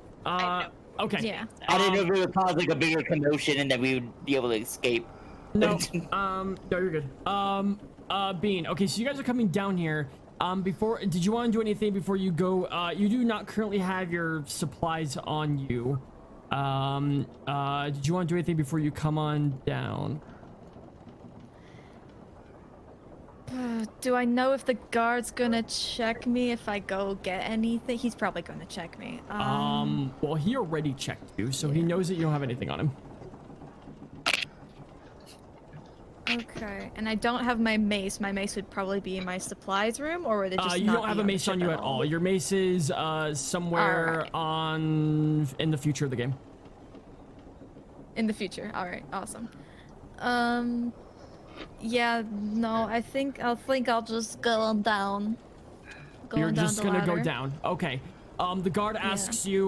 Okay. Yeah. I didn't know if it would cause like a bigger commotion and that we would be able to escape. No. No, you're good. Bean. Okay, so you guys are coming down here. Before, did you want to do anything before you go? You do not currently have your supplies on you. Did you want to do anything before you come on down? Do I know if the guard's gonna check me if I go get anything? He's probably gonna check me. Well, he already checked you, so he knows that you don't have anything on him. Okay, and I don't have my mace. My mace would probably be in my supplies room, or would it just You not don't have be a on the mace on ship you at all. Your mace is somewhere in the future of the game. In the future. All right, awesome. Yeah, no, I think I'll just go on down. You're down just the gonna go ladder. down. Okay. The guard asks you,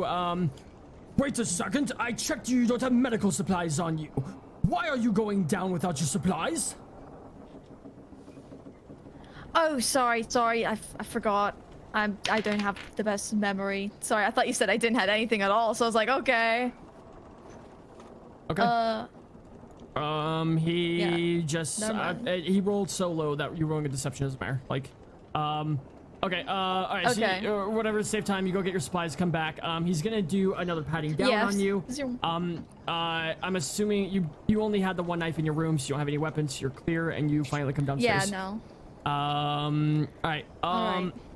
wait a second, I checked you don't have medical supplies on you. Why are you going down without your supplies? Oh, sorry, I forgot. I don't have the best memory. Sorry, I thought you said I didn't have anything at all, so I was like, okay. Okay. He Yeah. just Never mind. he rolled so low that you're rolling a deception as a mayor. Like, okay. All right. Okay. So whatever, save time. You go get your supplies. Come back. He's gonna do another patting down Yes. on you. Is your- I'm assuming you only had the one knife in your room, so you don't have any weapons. You're clear, and you finally come downstairs. Yeah, no. All right.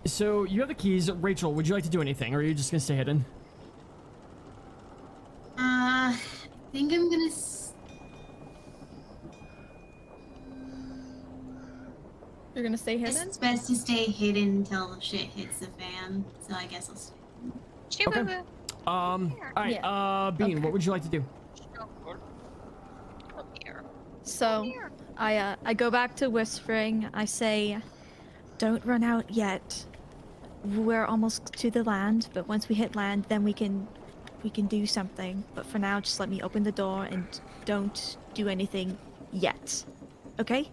So you have the keys. Rachel, would you like to do anything, or are you just gonna stay hidden? I think I'm gonna. You're gonna stay hidden? It's best to stay hidden until shit hits the fan. So I guess I'll stay. Okay. All right. Bean, what would you like to do? So, I go back to whispering. I say, "Don't run out yet. We're almost to the land, but once we hit land, then we can do something. But for now, just let me open the door and don't do anything yet. Okay?"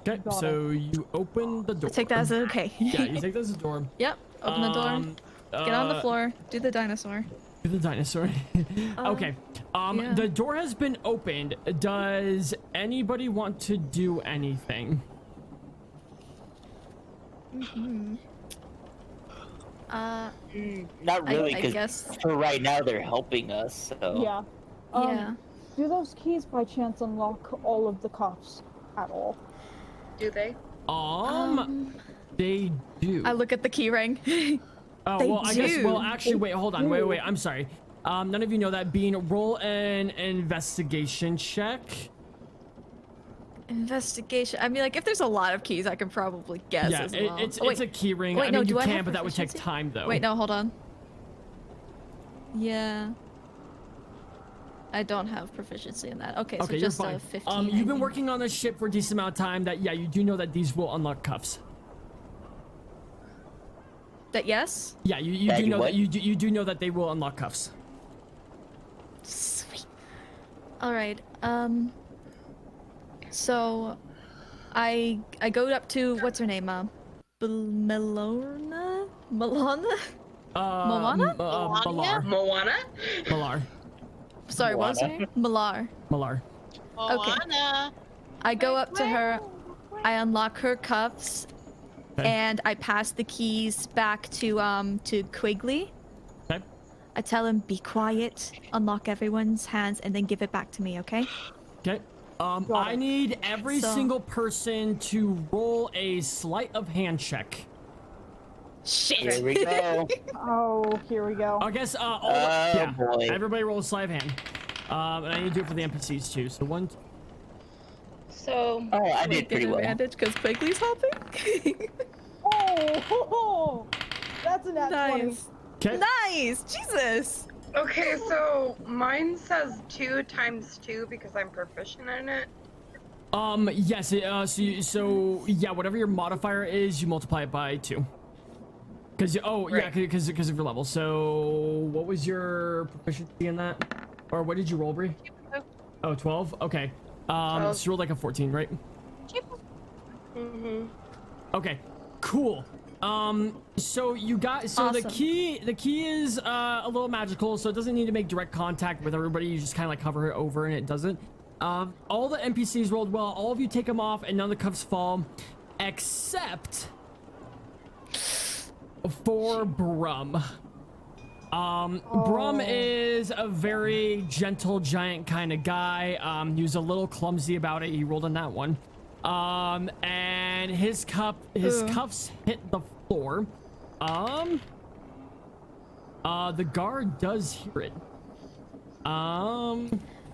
Okay, so you open the door. I take that as okay. Yeah, you take that as a door. Yep. Open the door. Get on the floor. Do the dinosaur. Do the dinosaur. Okay. yeah. The door has been opened. Does anybody want to do anything? Not really, I because guess. for right now they're helping us. So. Yeah. Yeah. Do those keys by chance unlock all of the cuffs at all? Do they? They do. I look at the key ring. Oh, They well, I guess, do. well, actually, wait, hold on. Wait, I'm sorry. None of you know that. Bean, roll an investigation check. Investigation. I mean, like, if there's a lot of keys, I can probably guess Yeah, as well. it's Oh, wait. a key ring. Wait, I no, mean, do you I can, have but that would take proficiency? time, though. Wait, no, hold on. Yeah. I don't have proficiency in that. Okay, so Okay, just you're a fine. 15. You've been working on this ship for a decent amount of time. That you do know that these will unlock cuffs. That yes? Yeah, you That do you know what? that you do know that they will unlock cuffs. Sweet. All right. So, I go up to what's her name? Melona? Moana? Moana? Malar. Moana? Malar. Sorry, what was her Moana? name? Malar. Malar. Okay. I go up to her. I unlock her cuffs, Okay. and I pass the keys back to Quigley. Okay. I tell him, be quiet, unlock everyone's hands, and then give it back to me, okay? Okay. I need every So- single person to roll a sleight of hand check. Shit. Here we go. Oh, here we go. I guess boy. everybody roll a sleight of hand. And I need to do it for the NPCs too. So one. So Oh, I did pretty well. Advantage because Quigley's helping. Oh, that's a nat 20. Nice. Okay. Nice. Jesus. Okay, so mine says 2 times 2 because I'm proficient in it. Yes. So yeah, whatever your modifier is, you multiply it by 2. Because because of your level. So what was your proficiency in that? Or what did you roll, Bree? Oh, 12. Okay. 12. So you rolled like a 14, right? Mm-hmm. Okay. Cool. So you got Awesome. the key is a little magical, so it doesn't need to make direct contact with everybody. You just kind of like cover it over, and it doesn't. All the NPCs rolled well. All of you take them off, and none of the cuffs fall, except for Brum. Brum is a very gentle giant kind of guy. He was a little clumsy about it. He rolled on that one. And his cuffs hit the floor. The guard does hear it.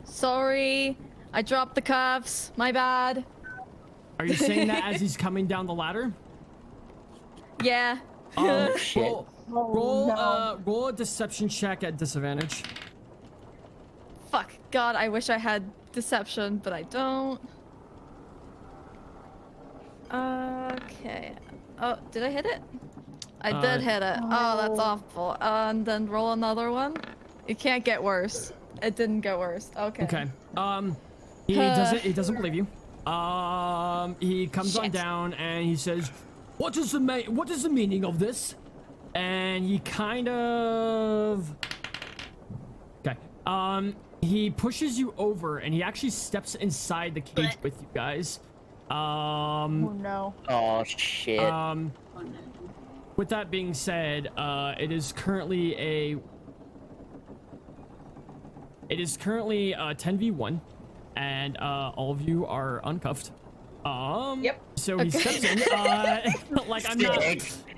Sorry, I dropped the cuffs. My bad. Are you saying that as he's coming down the ladder? Yeah. Shit. Roll a deception check at disadvantage. Fuck. God, I wish I had deception, but I don't. Okay. Oh, did I hit it? I did hit it. Oh, that's awful. And then roll another one. It can't get worse. It didn't get worse. Okay. Okay. He doesn't believe you. He comes on down and he says, what is the meaning of this? And he kind of... Okay. He pushes you over and he actually steps inside the cage with you guys. Oh no. Oh shit. With that being said, it is currently a 10v1, and all of you are uncuffed. Yep. So he steps in. Like I'm not.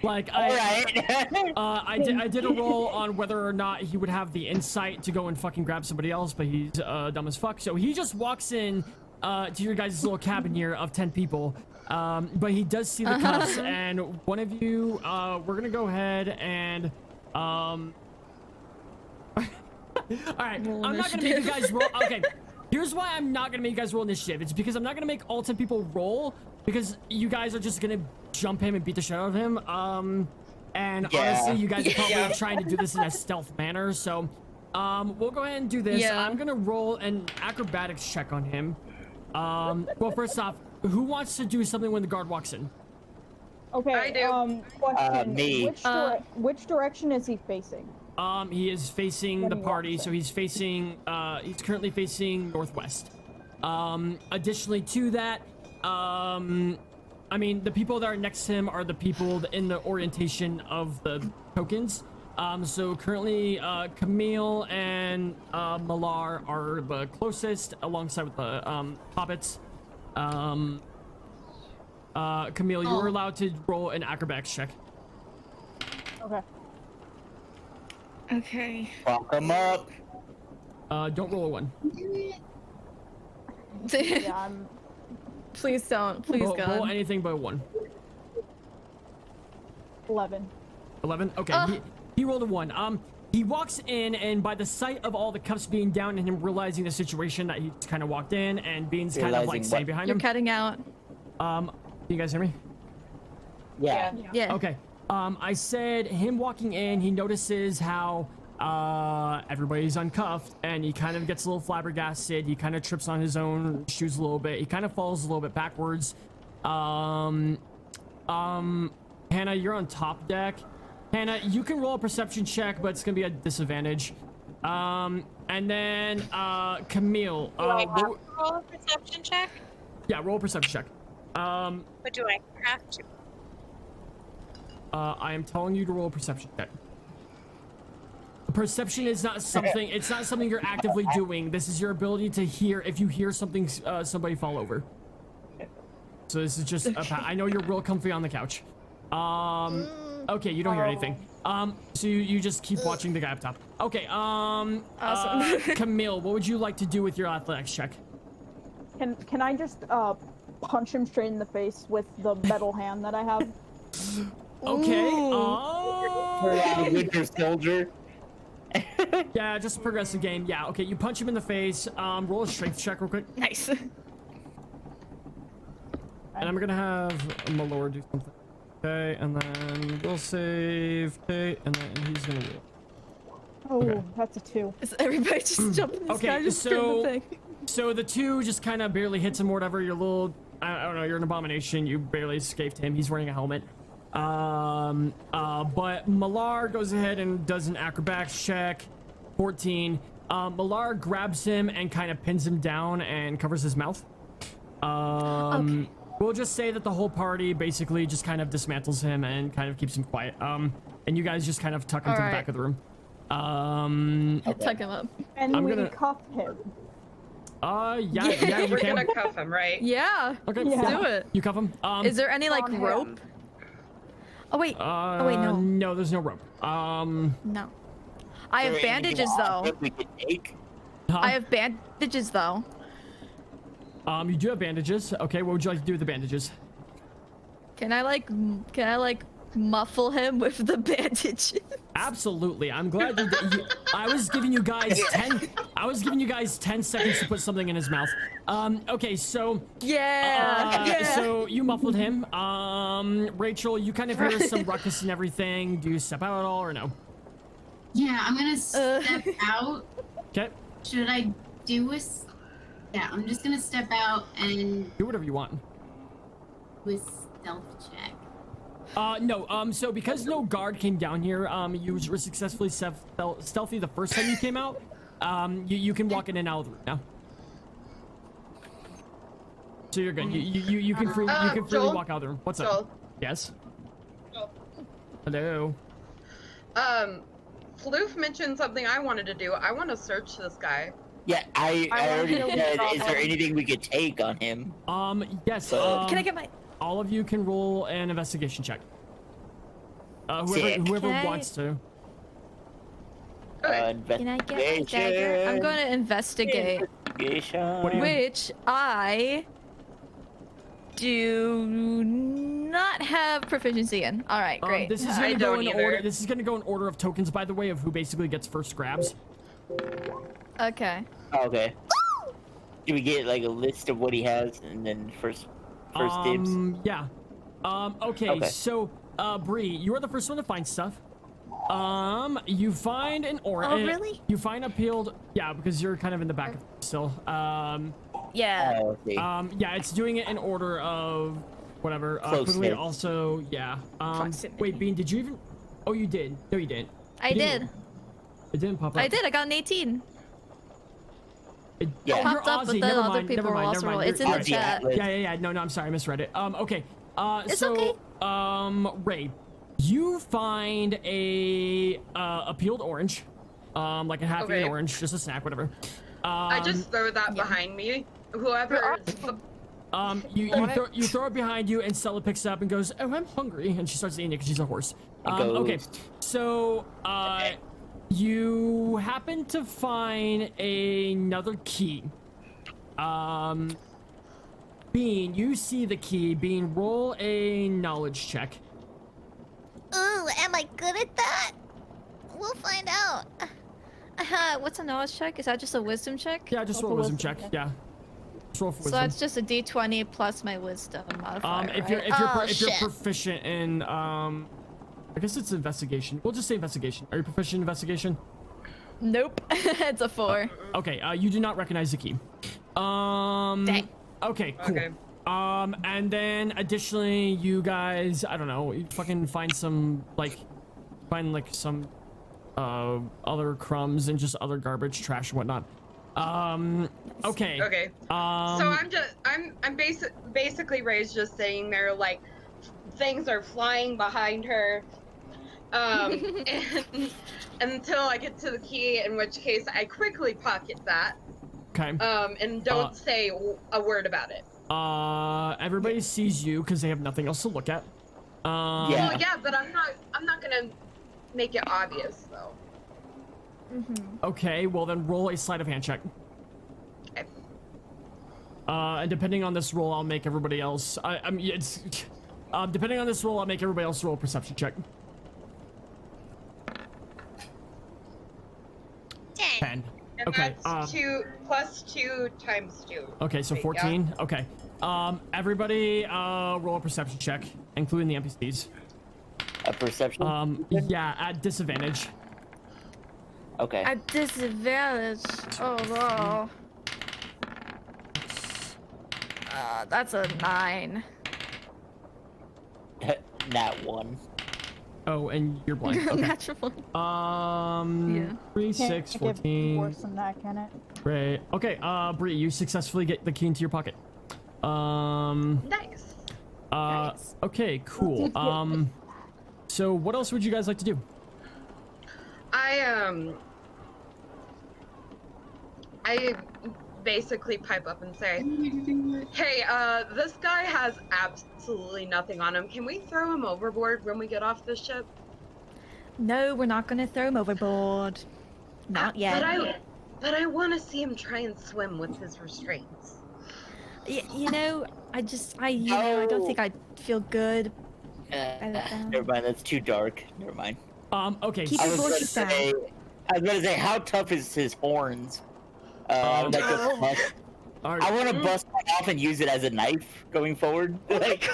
Like I did a roll on whether or not he would have the insight to go and fucking grab somebody else, but he's dumb as fuck. So he just walks in to your guys' little cabin here of 10 people. But he does see the cuffs, and one of you, we're gonna go ahead and all right, I'm not gonna make you guys roll. Okay, here's why I'm not gonna make you guys roll initiative. It's because I'm not gonna make all 10 people roll, because you guys are just gonna jump him and beat the shit out of him. And honestly, you guys are probably trying to do this in a stealth manner, so we'll go ahead and do this. I'm gonna roll an acrobatics check on him. Well, first off, who wants to do something when the guard walks in? Okay, I do. Question. Me. Which direction is he facing? He is facing When the he party, walks so in. he's currently facing northwest. Additionally to that, I mean, the people that are next to him are the people in the orientation of the tokens. So currently, Camille and Malar are the closest, alongside with the hobbits. Camille, you're allowed to roll an acrobatics check. Okay. Okay. Fuck him up. Don't roll a 1. Yeah, I'm... Please don't. Please, Roll God. anything but 1. 11. 11? Okay, he rolled a 1. He walks in, and by the sight of all the cuffs being down and him realizing the situation that he kind of walked in, and Bean's kind of like Realizing staying what? behind You're him. cutting out. Can you guys hear me? Yeah. Yeah. Okay. I said him walking in, he notices how everybody's uncuffed, and he kind of gets a little flabbergasted. He kind of trips on his own shoes a little bit. He kind of falls a little bit backwards. Hannah, you're on top deck. Hannah, you can roll a perception check, but it's gonna be a disadvantage. And then Camille. Do I have to roll a perception check? Yeah, roll a perception check. But do I have to? I am telling you to roll a perception check. Perception is not something. It's not something you're actively doing. This is your ability to hear if you hear something, somebody fall over. So this is just. I know you're real comfy on the couch. Okay, you don't hear anything. So you just keep watching the guy up top. Okay. Awesome. Camille, what would you like to do with your athletics check? Can I just punch him straight in the face with the metal hand that I have? Okay. Winter Soldier. Yeah, just a progressive game. Yeah. Okay, you punch him in the face. Roll a strength check real quick. Nice. And I'm gonna have Malor do something. Okay, and then we'll save. Okay, and then he's gonna roll. Oh, Okay. that's a 2. Is everybody just jumping this guy Okay, just doing the thing? so the 2 just kind of barely hits him or whatever. You're a little, I don't know, you're an abomination. You barely escaped him. He's wearing a helmet. But Malar goes ahead and does an acrobatics check. 14. Malar grabs him and kind of pins him down and covers his mouth. Okay. We'll just say that the whole party basically just kind of dismantles him and kind of keeps him quiet. And you guys just kind of tuck him to the back of the room. Tuck him up. And I'm we gonna- cuff him. Yeah, you We're can. gonna cuff him, right? Yeah. Okay, Yeah. Let's do it. you cuff him. Is there any like on him. rope? Oh wait. Oh wait, no. No, there's no rope. No. I have Is there anything bandages though. that we could take? Huh? I have bandages though. You do have bandages. Okay, what would you like to do with the bandages? Can I like muffle him with the bandages? Absolutely. I'm glad you, I was giving you guys 10. I was giving you guys 10 seconds to put something in his mouth. Okay, so Yeah. so you muffled him. Rachel, you kind of hear some ruckus and everything. Do you step out at all or no? Yeah, I'm gonna step out. Okay. Should I do a... Yeah, I'm just gonna step out and Do whatever you want. do a stealth check. No, so because no guard came down here, you were successfully stealthy the first time you came out. You can walk in and out of the room now. So you're good. You can freely Joel? walk out of the room. What's Joel? up? Yes. Joel. Hello. Floof mentioned something I wanted to do. I want to search this guy. Yeah, I already to said, look is up. there anything we could take on him? Yes. Can I get my? All of you can roll an investigation check. Sick. Whoever Okay. wants to. Can I get my dagger? I'm going to investigate, Investigation. What do you- which I do not have proficiency in. All right, great. This is I gonna go don't in either. order. This is gonna go in order of tokens, by the way, of who basically gets first grabs. Okay. Okay. Do we get like a list of what he has and then first dibs? Yeah. Okay. So, Bree, you are the first one to find stuff. You find an aura. Oh, really? You find a peeled. Yeah, because you're kind of in the back still. Yeah. Oh, okay. Yeah, it's doing it in order of whatever. Closeness. Quickly also, yeah. Proximity. Wait, Bean, did you even? Oh, you did. No, you didn't. I You didn't. did. It didn't pop up. I did. I got an 18. It, Yeah. oh, you're Popped up, but Aussie. then Never other mind. people Never will mind. also Never roll. mind. It's in You're- the Aussie chat. Atlas. Yeah. No, I'm sorry. I misread it. Okay. It's so, okay. Ray, you find a peeled orange, like a half Okay. an orange, just a snack, whatever. I just throw that behind me. Whoever. You throw it behind you, and Stella picks it up and goes, "Oh, I'm hungry," and she starts eating it because she's a horse. Okay, so you happen to find another key. Bean, you see the key. Bean, roll a knowledge check. Ooh, am I good at that? We'll find out. What's a knowledge check? Is that just a wisdom check? Yeah, just roll a wisdom check. Yeah. Just roll for So wisdom. that's just a d20 plus my wisdom modifier, if you're right? if you're proficient in I guess it's investigation. We'll just say investigation. Are you proficient in investigation? Nope. It's a 4. Okay, you do not recognize the key. Dang. Okay, cool. Okay. And then additionally, you guys, I don't know, you fucking find some some other crumbs and just other garbage, trash and whatnot. Okay. Okay. So I'm basically Ray's just sitting there like things are flying behind her. And until I get to the key, in which case I quickly pocket that. Okay. And don't say a word about it. Everybody sees you because they have nothing else to look at. Well, yeah, but I'm not gonna make it obvious though. Okay, well then roll a sleight of hand check. Okay. And depending on this roll, I'll make everybody else. I mean, it's depending on this roll, I'll make everybody else roll a perception check. 10. And Okay. that's 2 plus 2 times 2. Okay, so 14. Yeah. Okay. Everybody, roll a perception check, including the NPCs. A perception? Yeah, at disadvantage. Okay. At disadvantage. Oh no. That's a 9. Nat 1. Oh, and you're blind. Okay. Natural. Yeah. 3, 6, 14. Worse than that, can it? Great. Okay, Bree, you successfully get the key into your pocket. Nice. Nice. Okay, cool. So what else would you guys like to do? I basically pipe up and say, hey, this guy has absolutely nothing on him. Can we throw him overboard when we get off this ship? No, we're not gonna throw him overboard. Not yet. But I want to see him try and swim with his restraints. You know, I don't think I'd feel good. Never mind, that's too dark. Never mind. Okay. Keep your voices down. I was gonna say, how tough is his horns? I want to bust one off and use it as a knife going forward. Like,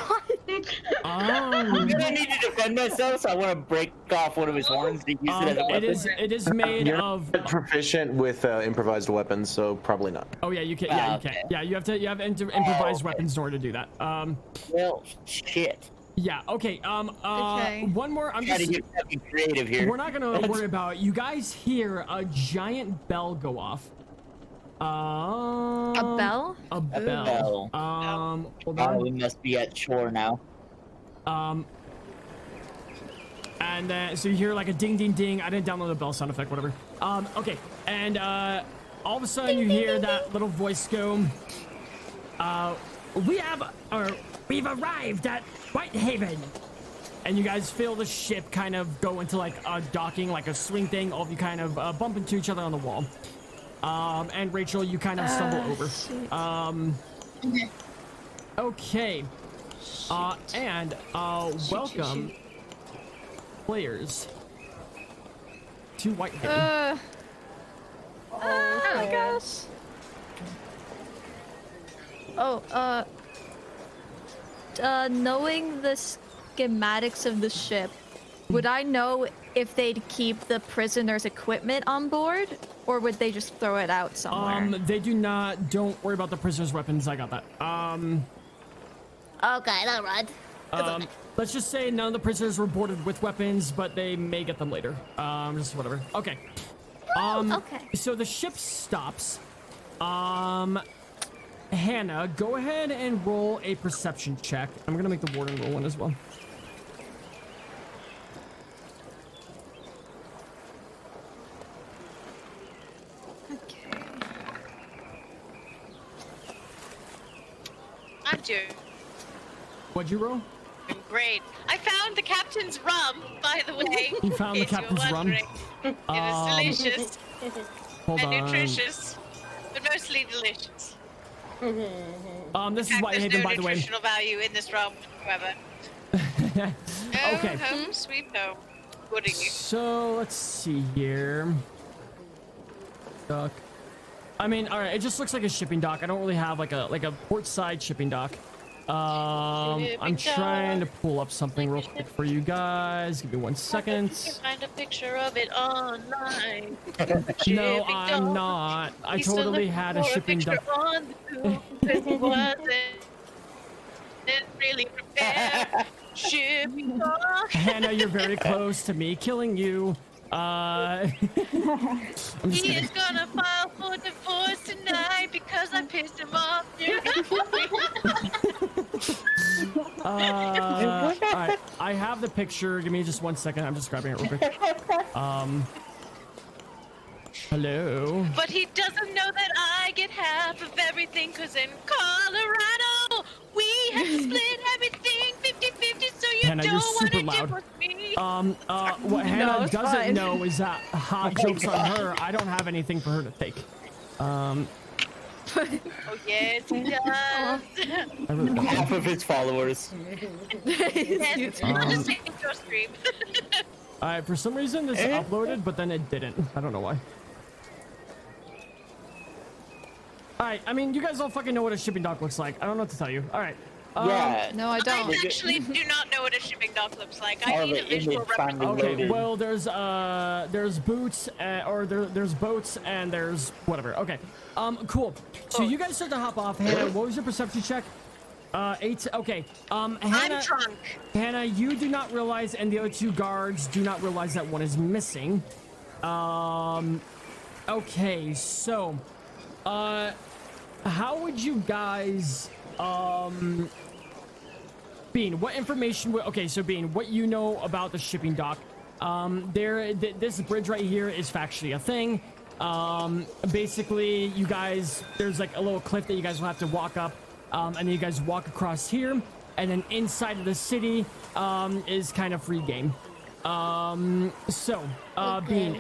I'm gonna need to defend myself, so I want to break off one of his horns to use it as a weapon. It is made You're of not proficient with improvised weapons, so probably not. Oh yeah, you can. Yeah, you can. Yeah, you have improvised weapons in order to do that. Well, shit. Yeah. Okay. Okay. One more. I'm just get creative here. We're not gonna worry about it. You guys hear a giant bell go off. A bell? A bell. Hold on. We must be at shore now. And then so you hear like a ding, ding, ding. I didn't download the bell sound effect, whatever. Okay. And all of a sudden you hear that little voice go. We've arrived at Whitehaven. And you guys feel the ship kind of go into like a docking, like a swing thing. All of you kind of bump into each other on the wall. And Rachel, you kind of stumble over. Okay. And welcome players to Whitehaven. Oh my gosh. Knowing the schematics of the ship, would I know if they'd keep the prisoner's equipment on board, or would they just throw it out somewhere? They do not. Don't worry about the prisoner's weapons. I got that. Okay, all right. Let's just say none of the prisoners were boarded with weapons, but they may get them later. Just whatever. Okay. Okay. So the ship stops. Hannah, go ahead and roll a perception check. I'm gonna make the warden roll one as well. Okay. I'm doing What'd you roll? great. I found the captain's rum, by the way. You found the in case you were captain's rum? wondering. It is delicious Hold and on. nutritious, but mostly delicious. This is There's Whitehaven, no by the way. nutritional value in this rum whatsoever. Okay. Oh, home sweet home. Pudding. So let's see here. Dock. I mean, all right. It just looks like a shipping dock. I don't really have like a port side shipping dock. I'm trying to pull up something real quick for you guys. Give me 1 second. You can find a picture of it online. No, I'm not. I totally had a shipping dock. On the wasn't really prepared. Shipping dock. Hannah, you're very close to me killing you. I'm just He kidding. is gonna file for divorce tonight because I pissed him off. Alright, I have the picture. Give me just 1 second. I'm just grabbing it real quick. Hello. But he doesn't know that I get half of everything, cause in Colorado, we have to split everything 50-50, so you Hannah, you're don't want super to loud. deal with me. What Hannah it's doesn't fine. know is that hot jokes on her. I don't have anything for her to take. Oh yes, he does. I really don't. Half of his followers. Yes, I'll just take it to a stream. Alright, for some reason this uploaded, but then it didn't. I don't know why. Alright, I mean, you guys all fucking know what a shipping dock looks like. I don't know what to tell you. Alright. Yeah. No, I don't. I actually do not know what a shipping dock looks like. I All need the a visual image finally representation. Okay, well, there's boots, or there's boats, and there's whatever. Okay, cool. So you guys start to hop off. Hannah, what was your perception check? 8. Okay. Hannah, I'm drunk. Hannah, you do not realize, and the other two guards do not realize that one is missing. Okay, so, how would you guys, Bean, what information okay, so Bean, what you know about the shipping dock? This bridge right here is factually a thing. Basically, you guys, there's like a little cliff that you guys will have to walk up, and then you guys walk across here, and then inside of the city, is kind of free game. Bean,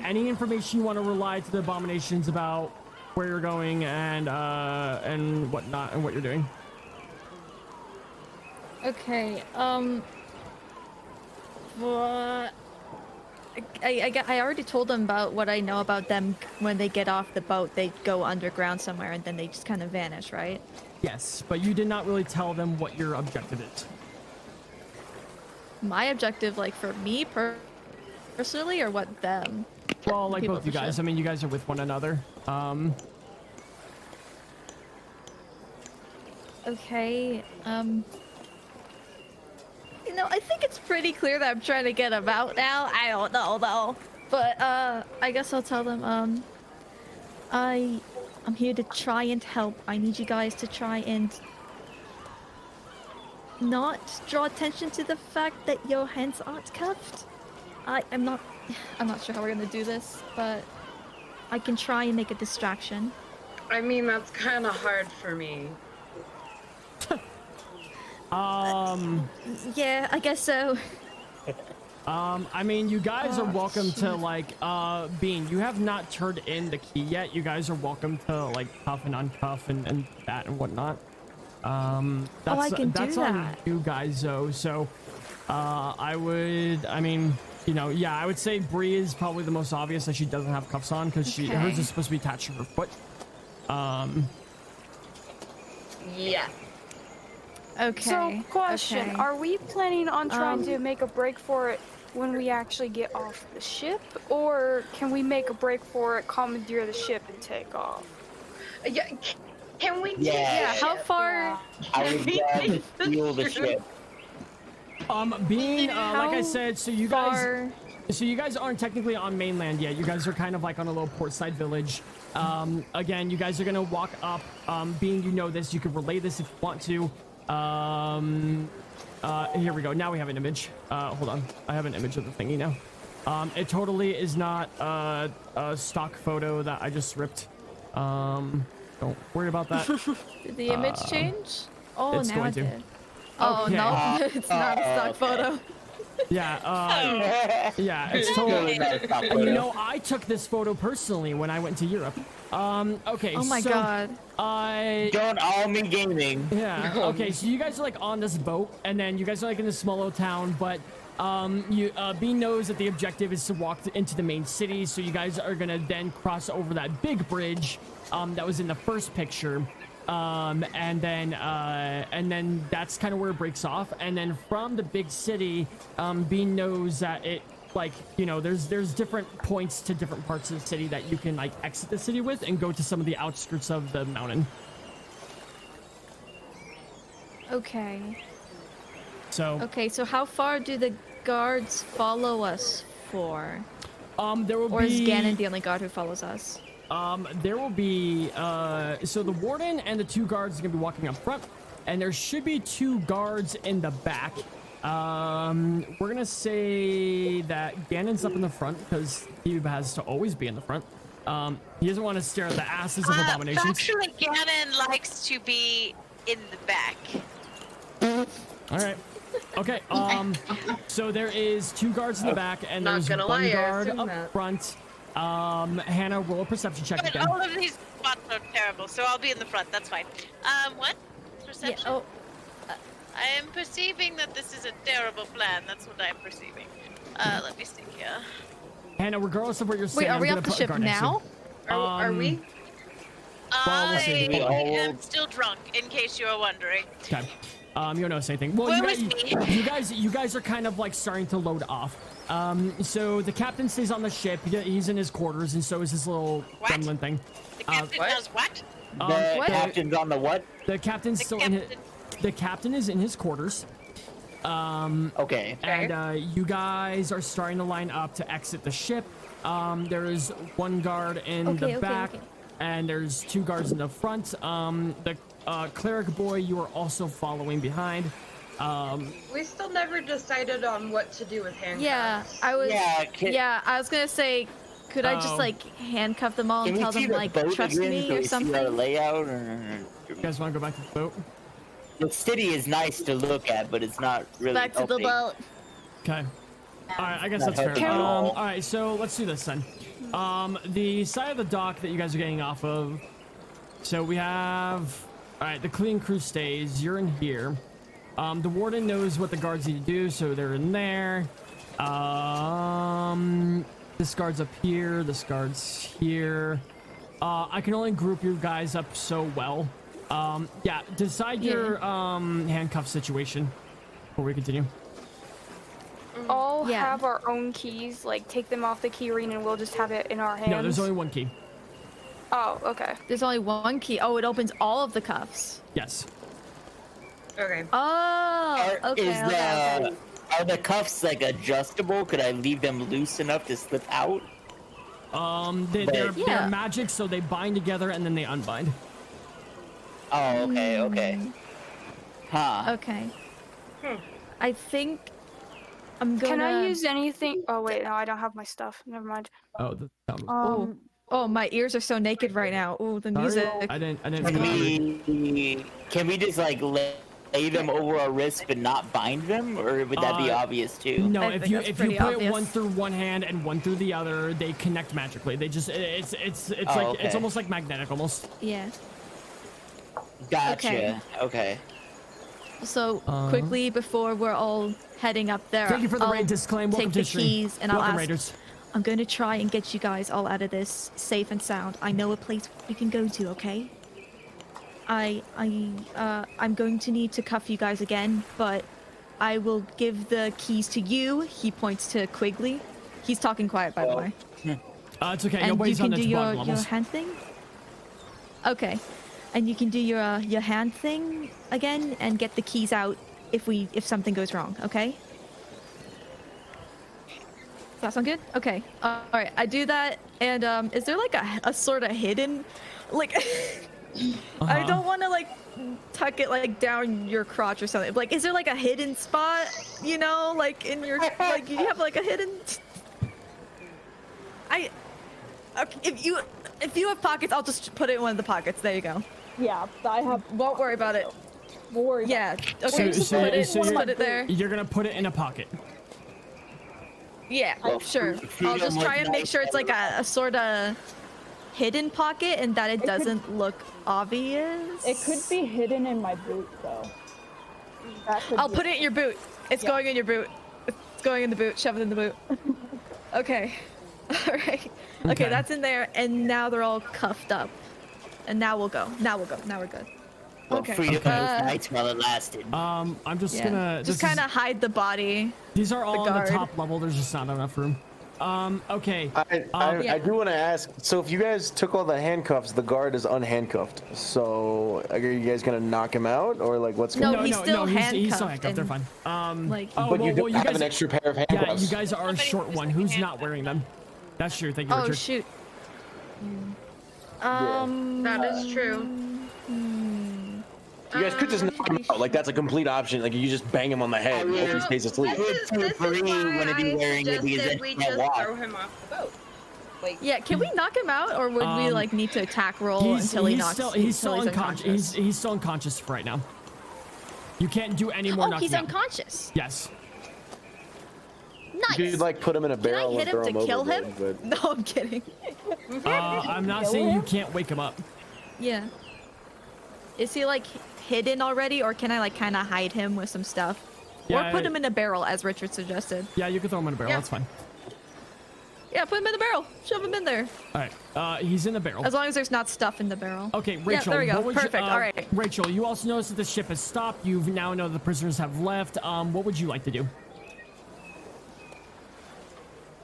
any information you want to rely to the abominations about where you're going and whatnot and what you're doing? Okay, what? I already told them about what I know about them. When they get off the boat, they go underground somewhere and then they just kind of vanish, right? Yes, but you did not really tell them what your objective is. My objective, like for me personally, or what them? Well, like People both you for guys. sure. I mean, you guys are with one another. Okay, you know, I think it's pretty clear that I'm trying to get them out now. I don't know though. But I guess I'll tell them, I'm here to try and help. I need you guys to try and not draw attention to the fact that your hands aren't cuffed. I'm not sure how we're gonna do this, but I can try and make a distraction. I mean, that's kind of hard for me. Yeah, I guess so. I mean, you guys are welcome to like, Bean, you have not turned in the key yet. You guys are welcome to like cuff and uncuff and that and whatnot. I can that's do on that. you guys though. So, I mean, you know, yeah, I would say Bree is probably the most obvious that she doesn't have cuffs on because hers is supposed to be attached to her foot. Yeah. Okay. So, question: okay. Are we planning on trying to make a break for it when we actually get off the ship, or can we make a break for it, commandeer the ship, and take off? Yeah. Can we? Yeah. How far? I would steal the ship. Being like I said, so you guys. Far? So you guys aren't technically on mainland yet. You guys are kind of like on a little portside village. Again, you guys are gonna walk up. Being you know this, you can relay this if you want to. Here we go. Now we have an image. Hold on. I have an image of the thingy now. It totally is not a stock photo that I just ripped. Don't worry about that. Did the image change? Oh, it's now going it to. did. Oh Okay. no, it's not a stock photo. Yeah, yeah, it's totally. You know, I took this photo personally when I went to Europe. Okay. Oh my god. DontRollMeGaming. Yeah. Okay. So you guys are like on this boat, and then you guys are like in this small little town, but Bean knows that the objective is to walk into the main city. So you guys are gonna then cross over that big bridge, that was in the first picture, and then that's kind of where it breaks off. And then from the big city, Bean knows that it. Like, you know, there's different points to different parts of the city that you can like exit the city with and go to some of the outskirts of the mountain. Okay. So Okay, so how far do the guards follow us for? There will Or is be. Ganon the only guard who follows us? There will be. So the warden and the 2 guards are gonna be walking up front, and there should be 2 guards in the back. We're gonna say that Ganon's up in the front because he has to always be in the front. He doesn't want to stare at the asses of abominations. Actually, Ganon likes to be in the back. All right. Okay. So there is 2 guards in the back, and Not there's gonna 1 lie, I guard assumed up that. front. Hannah, roll a perception check But again. all of these spots are terrible, so I'll be in the front. That's fine. What? Perception? Yeah, oh, I am perceiving that this is a terrible plan. That's what I'm perceiving. Let me see here. Hannah, regardless of what you're saying, wait, are I'm we gonna off the put a ship guard next to you. now? Are we? Well, we'll see. I am still drunk, in case you are wondering. Okay. You don't notice anything. Well, Where you guys are kind of like starting to load off. So the captain stays on the ship. He's in his quarters, and so is his little gremlin thing. The captain does what? The captain's on the what? The captain's still in his. The captain is in his quarters. Okay. And you guys are starting to line up to exit the ship. There is 1 guard in the back, and there's 2 guards in the front. The cleric boy, you are also following behind. We still never decided on what to do with handcuffs. Yeah, I was. Yeah, I was gonna say, could I just like handcuff them all and tell them like trust me or something? Our layout, or you guys want to go back to the boat? The city is nice to look at, but it's not really. Back to the boat. Okay. All right, I guess Not that's fair. helping at all. All right, so let's do this then. The side of the dock that you guys are getting off of. So we have. All right, the clean crew stays. You're in here. The warden knows what the guards need to do, so they're in there. This guard's up here. This guard's here. I can only group you guys up so well. Yeah, decide your handcuff situation before we continue. All have our own keys. Like, take them off the key ring, and we'll just have it in our hands. No, there's only 1 key. Oh, okay. There's only 1 key. Oh, it opens all of the cuffs. Yes. Okay. Oh, okay. Are the cuffs like adjustable? Could I leave them loose enough to slip out? They're magic, so they bind together and then they unbind. Oh, okay. Huh. Okay. I think I'm gonna. Can I use anything? Oh wait, no, I don't have my stuff. Never mind. Oh, Oh, my ears are so naked right now. Oh, the music. I didn't. Can we just like lay them over our wrists but not bind them, or would that be obvious too? No, I if think you that's put pretty it obvious. 1 through 1 hand and 1 through the other, they connect magically. They just it's like it's almost like magnetic almost. Yeah. Gotcha. Okay. So quickly before we're all heading up there, Thank you for the I'll raid disclaim. Welcome take to the the stream. keys and Welcome, I'll ask. Raiders. I'm gonna try and get you guys all out of this safe and sound. I know a place we can go to. Okay. I'm going to need to cuff you guys again, but I will give the keys to you. He points to Quigley. He's talking quiet, by the way. It's okay. And you Nobody's can on do the your bottom levels. hand thing. Okay, and you can do your hand thing again and get the keys out if something goes wrong. Okay. Does that sound good? Okay. All right. I do that, and is there like a sort of hidden, like, I don't want to like tuck it like down your crotch or something. Like, is there like a hidden spot? You know, like in your like you have like a hidden. Okay, if you have pockets, I'll just put it in one of the pockets. There you go. Yeah, I have. Won't worry about it. Won't worry. Yeah. Okay. Just put it there. You're gonna put it in a pocket. Yeah, sure. I'll just try and make sure it's like a sort of hidden pocket and that it doesn't look obvious. It could be hidden in my boot, though. I'll put it in your boot. It's going in your boot. It's going in the boot. Shove it in the boot. Okay. All right. Okay, that's in there, and now they're all cuffed up. And now we'll go. Now we're good. Okay. Freedom of nights while it lasted. I'm just gonna just kind of hide the body. These are all on guard. the top level. There's just not enough room. Okay. I do want to ask. So if you guys took all the handcuffs, the guard is unhandcuffed. So are you guys gonna knock him out, or like what's going on? He's still handcuffed. They're fine. But you don't have an extra pair of handcuffs. Yeah, you guys are a short one. Who's not wearing them? That's true. Thank you, Oh Richard. shoot. That is true. You guys could just knock him out. Like, that's a complete option. Like, you just bang him on the head and hope he stays asleep. This is why I suggested we just walk. throw him off the boat. Like, Yeah, can we knock him out, or would we like need to attack roll until he knocks? He's still until unconscious. He's still unconscious for right now. You can't do any more. Oh, he's knocking out. unconscious. Yes. Nice. You could, like, put him in a Can I barrel hit and throw him to him kill him? overboard, but... No, I'm kidding. I'm not saying you can't wake him up. Yeah. Is he like hidden already, or can I like kind of hide him with some stuff? Yeah, Or put him in a barrel, as Richard suggested. Yeah, you can throw him in a barrel. Yeah. That's fine. Yeah, put him in the barrel. Shove him in there. All right. He's in the barrel. As long as there's not stuff in the barrel. Okay, Rachel. Yeah, there we go. what would you- Perfect. All right. Rachel, you also notice that the ship has stopped. You now know the prisoners have left. What would you like to do?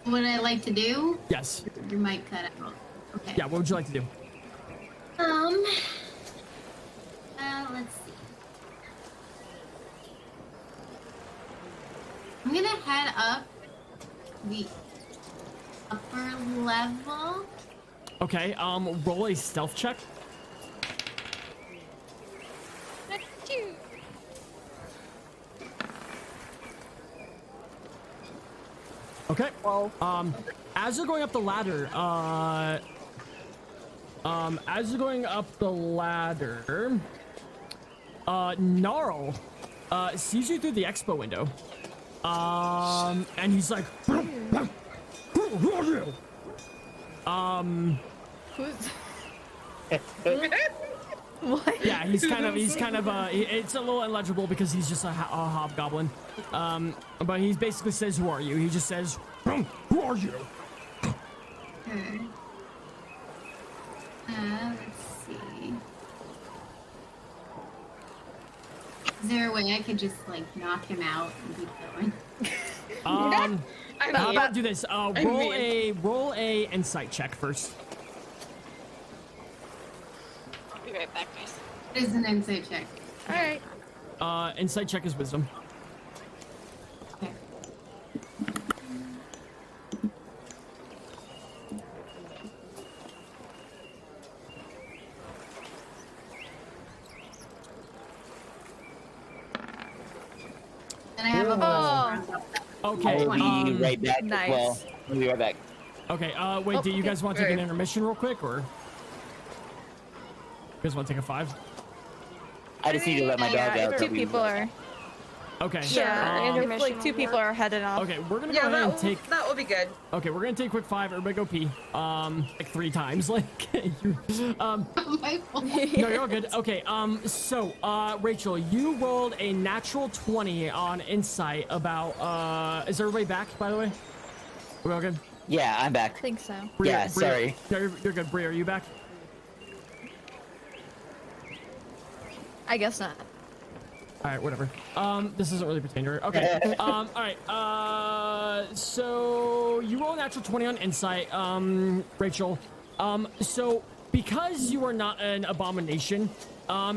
What would I like to do? Yes. Your mic cut out. Okay. Yeah. What would you like to do? Let's see. I'm gonna head up the upper level. Okay. Roll a stealth check. Okay. Well, as you're going up the ladder, Gnarl, sees you through the expo window. And he's like, who are you? What? Yeah, he's kind of, it's a little illegible because he's just a hobgoblin. But he basically says, who are you? He just says, who are you? Okay. Let's see. Is there a way I could just like knock him out and keep going? How about do this? Roll a insight check first. I'll be right back, guys. It is an insight check. All right. Insight check is wisdom. Okay. And I have a plus. Okay. I'll be right back. Nice. Well, I'll be right back. Okay. Wait. Do you guys want to take an intermission real quick, or you guys want to take a 5? I just need to let my dog out. If two people are. Okay. Yeah, if intermission like two will people are headed off. Okay, we're gonna go Yeah, ahead and take. that will be good. Okay, we're gonna take a quick 5. Everybody go pee. Like 3 times. Like you. No, you're all good. Okay. So, Rachel, you rolled a natural 20 on insight. About. Is everybody back? By the way. We all good? Yeah, I'm back. I think so. Bria, Yeah, sorry. You're good. Bria, are you back? I guess not. All right, whatever. This doesn't really pertain to her. Okay. All right. So you roll a natural 20 on insight, Rachel. So because you are not an abomination,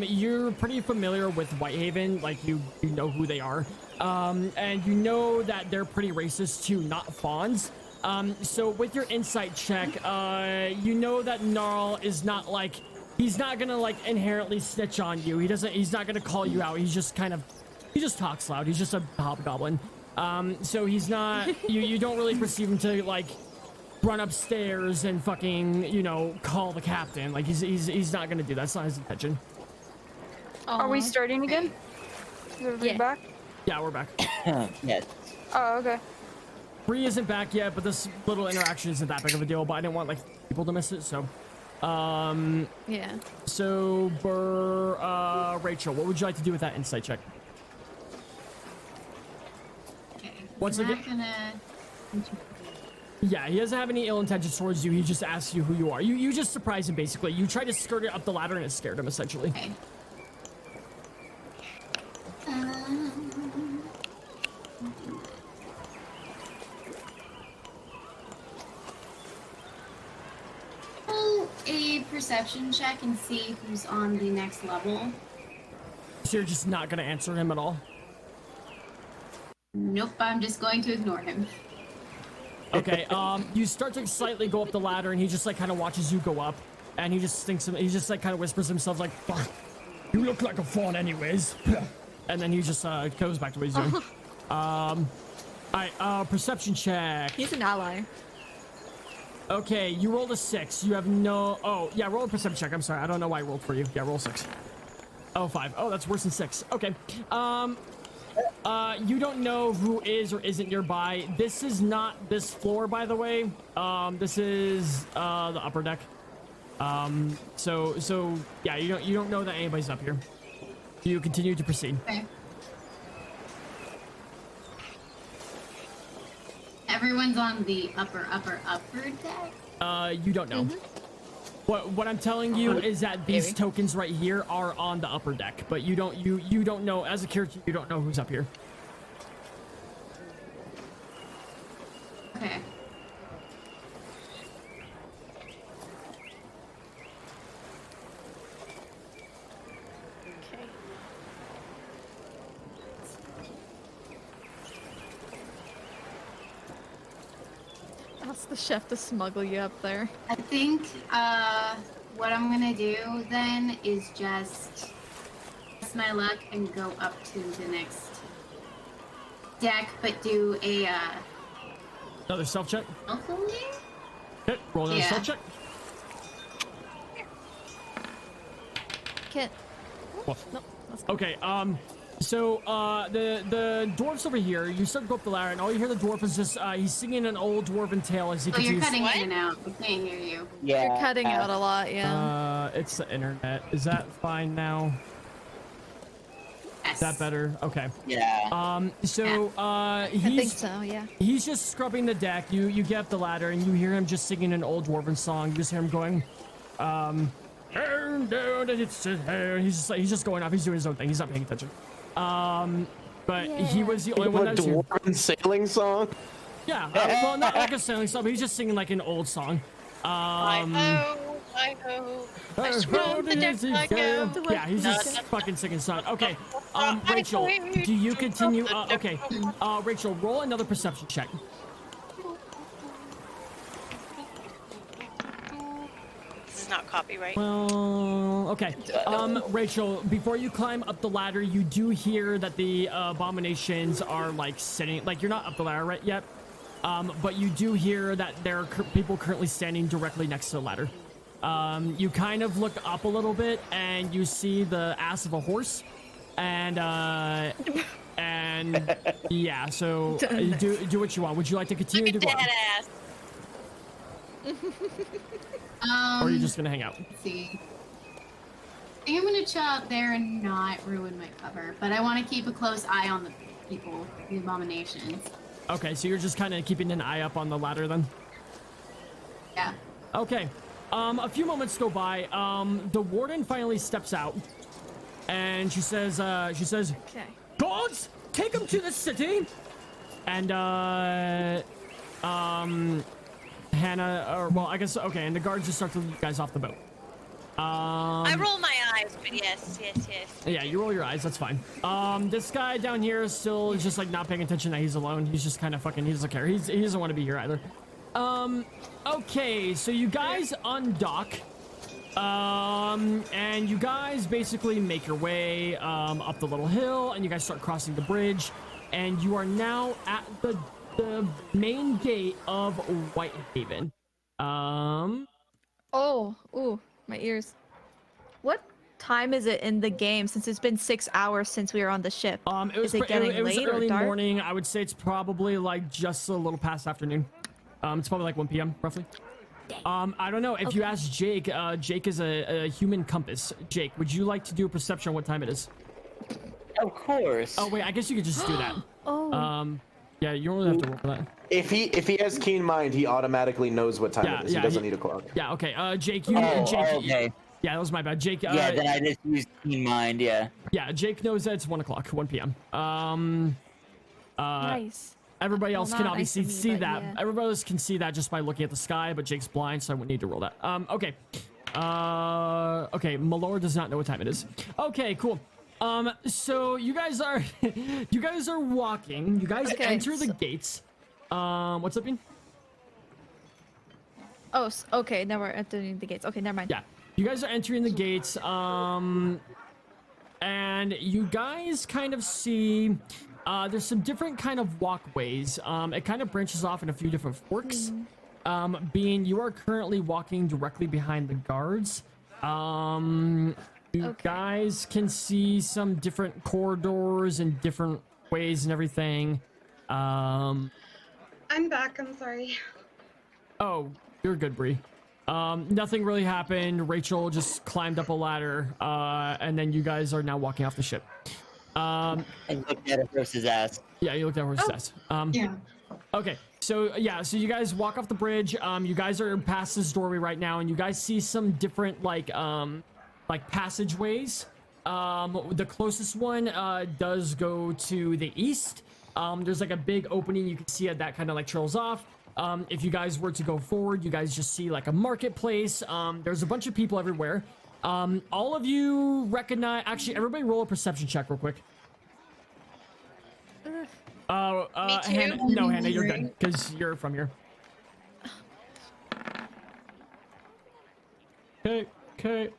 you're pretty familiar with Whitehaven. Like you know who they are, and you know that they're pretty racist to not fawns. So with your insight check, you know that Gnarl is not like. He's not gonna like inherently snitch on you. He's not gonna call you out. He just talks loud. He's just a hobgoblin. So he's not, you don't really perceive him to like run upstairs and fucking, call the captain. Like he's not gonna do that. That's not his intention. Are we starting again? Is everybody back? Yeah, we're back. Yes. Oh, okay. Bree isn't back yet, but this little interaction isn't that big of a deal, but I didn't want like people to miss it, so. Yeah. So, Rachel, what would you like to do with that insight check? Okay. Once I'm again, not gonna. yeah, he doesn't have any ill intentions towards you. He just asks you who you are. You just surprise him, basically. You try to skirt it up the ladder, and it scared him, essentially. Okay. Roll a perception check and see who's on the next level. So you're just not gonna answer him at all? Nope, I'm just going to ignore him. Okay, you start to slightly go up the ladder, and he just like kind of watches you go up, and he just thinks, he just like kind of whispers to himself like, "Fuck, you look like a fawn anyways," and then he just goes back to what he's doing. Alright, perception check. He's an ally. Okay, you rolled a 6. You have no. Oh, yeah, roll a perception check. I'm sorry, I don't know why I rolled for you. Yeah, roll 6. Oh, 5. Oh, that's worse than 6. Okay. You don't know who is or isn't nearby. This is not this floor, by the way. This is the upper deck. So yeah, you don't know that anybody's up here. You continue to proceed. Okay. Everyone's on the upper deck? You don't know. What I'm telling you is that these tokens right here are on the upper deck, but you don't know, as a character, you don't know who's up here. Okay. Ask the chef to smuggle you up there. I think what I'm gonna do then is just test my luck and go up to the next deck, but do a Another self check. Hopefully? Okay, roll another self check. Kit. Well, no. Okay, so the dwarf's over here. You start to go up the ladder, and all you hear the dwarf is just he's singing an old dwarven tale as he you're continues. cutting in and out. I can't hear you. Yeah. You're cutting out a lot, yeah. It's the internet. Is that fine now? Yes. Is that better? Okay. Yeah. So I think so, yeah. He's just scrubbing the deck. You get up the ladder, and you hear him just singing an old dwarven song. You just hear him going, he's just going off. He's doing his own thing. He's not paying attention. But he was the only one that was here. Dwarven sailing song. Yeah, well, not like a sailing song, but he's just singing like an old song. I ho, I scroll the deck like a... Yeah, he's just fucking singing song. Okay, Rachel, do you continue? Okay, Rachel, roll another perception check. This is not copyright. Well, okay. Rachel, before you climb up the ladder, you do hear that the abominations are like sitting, like you're not up the ladder right yet, but you do hear that there are people currently standing directly next to the ladder. You kind of look up a little bit and you see the ass of a horse, and yeah, so do what you want. Would you like to continue to go? Ass. Or are you just gonna hang out? Let's see. I think I'm gonna chill out there and not ruin my cover, but I want to keep a close eye on the people, the abominations. Okay, so you're just kind of keeping an eye up on the ladder then? Yeah. Okay. A few moments go by. The warden finally steps out, and she says, Okay. "Guards, take him to the city." And Hannah, or well, I guess okay. And the guards just start to lead you guys off the boat. I roll my eyes, but yes. Yeah, you roll your eyes. That's fine. This guy down here is still just like not paying attention that he's alone. He's just kind of fucking. He doesn't care. He doesn't want to be here either. Okay, so you guys undock, and you guys basically make your way up the little hill, and you guys start crossing the bridge, and you are now at the main gate of Whitehaven. Oh, ooh, my ears. What time is it in the game? Since it's been 6 hours since we were on the ship. Is it getting it was late or early dark? morning. I would say it's probably like just a little past afternoon. It's probably like 1 p.m. roughly. I don't know. If you ask Jake, Jake is a human compass. Jake, would you like to do a perception on what time it is? Of course. Oh wait, I guess you could just do that. Oh. Yeah, you don't really have to roll for that. If he has keen mind, he automatically knows what time it is. He doesn't need a clock. Yeah. Okay. Jake, Okay. Yeah, that was my bad. Jake. Yeah, then I just used keen mind. Yeah. Yeah, Jake knows that it's 1 o'clock, 1 p.m. Nice. Everybody else can not obviously nice of me, see but that. yeah. Everybody else can see that just by looking at the sky, but Jake's blind, so I wouldn't need to roll that. Okay. Okay, Malor does not know what time it is. Okay, cool. So you guys are walking. You guys enter the gates. What's up, Bean? Oh, okay. Now we're entering the gates. Okay, never mind. Yeah, you guys are entering the gates. And you guys kind of see there's some different kind of walkways. It kind of branches off in a few different forks. Being you are currently walking directly behind the guards. You guys can see some different corridors and different ways and everything. I'm back. I'm sorry. Oh, you're good, Bree. Nothing really happened. Rachel just climbed up a ladder, and then you guys are now walking off the ship. I looked at a horse's ass. Yeah, you looked at a horse's ass. Yeah. Okay, so yeah, so you guys walk off the bridge. You guys are past this doorway right now, and you guys see some different like passageways. The closest one does go to the east. There's like a big opening. You can see it that kind of like trails off. If you guys were to go forward, you guys just see like a marketplace. There's a bunch of people everywhere. All of you recognize. Actually, everybody roll a perception check real quick. Me too? Hannah, no, Hannah, you're good because you're from here. Okay.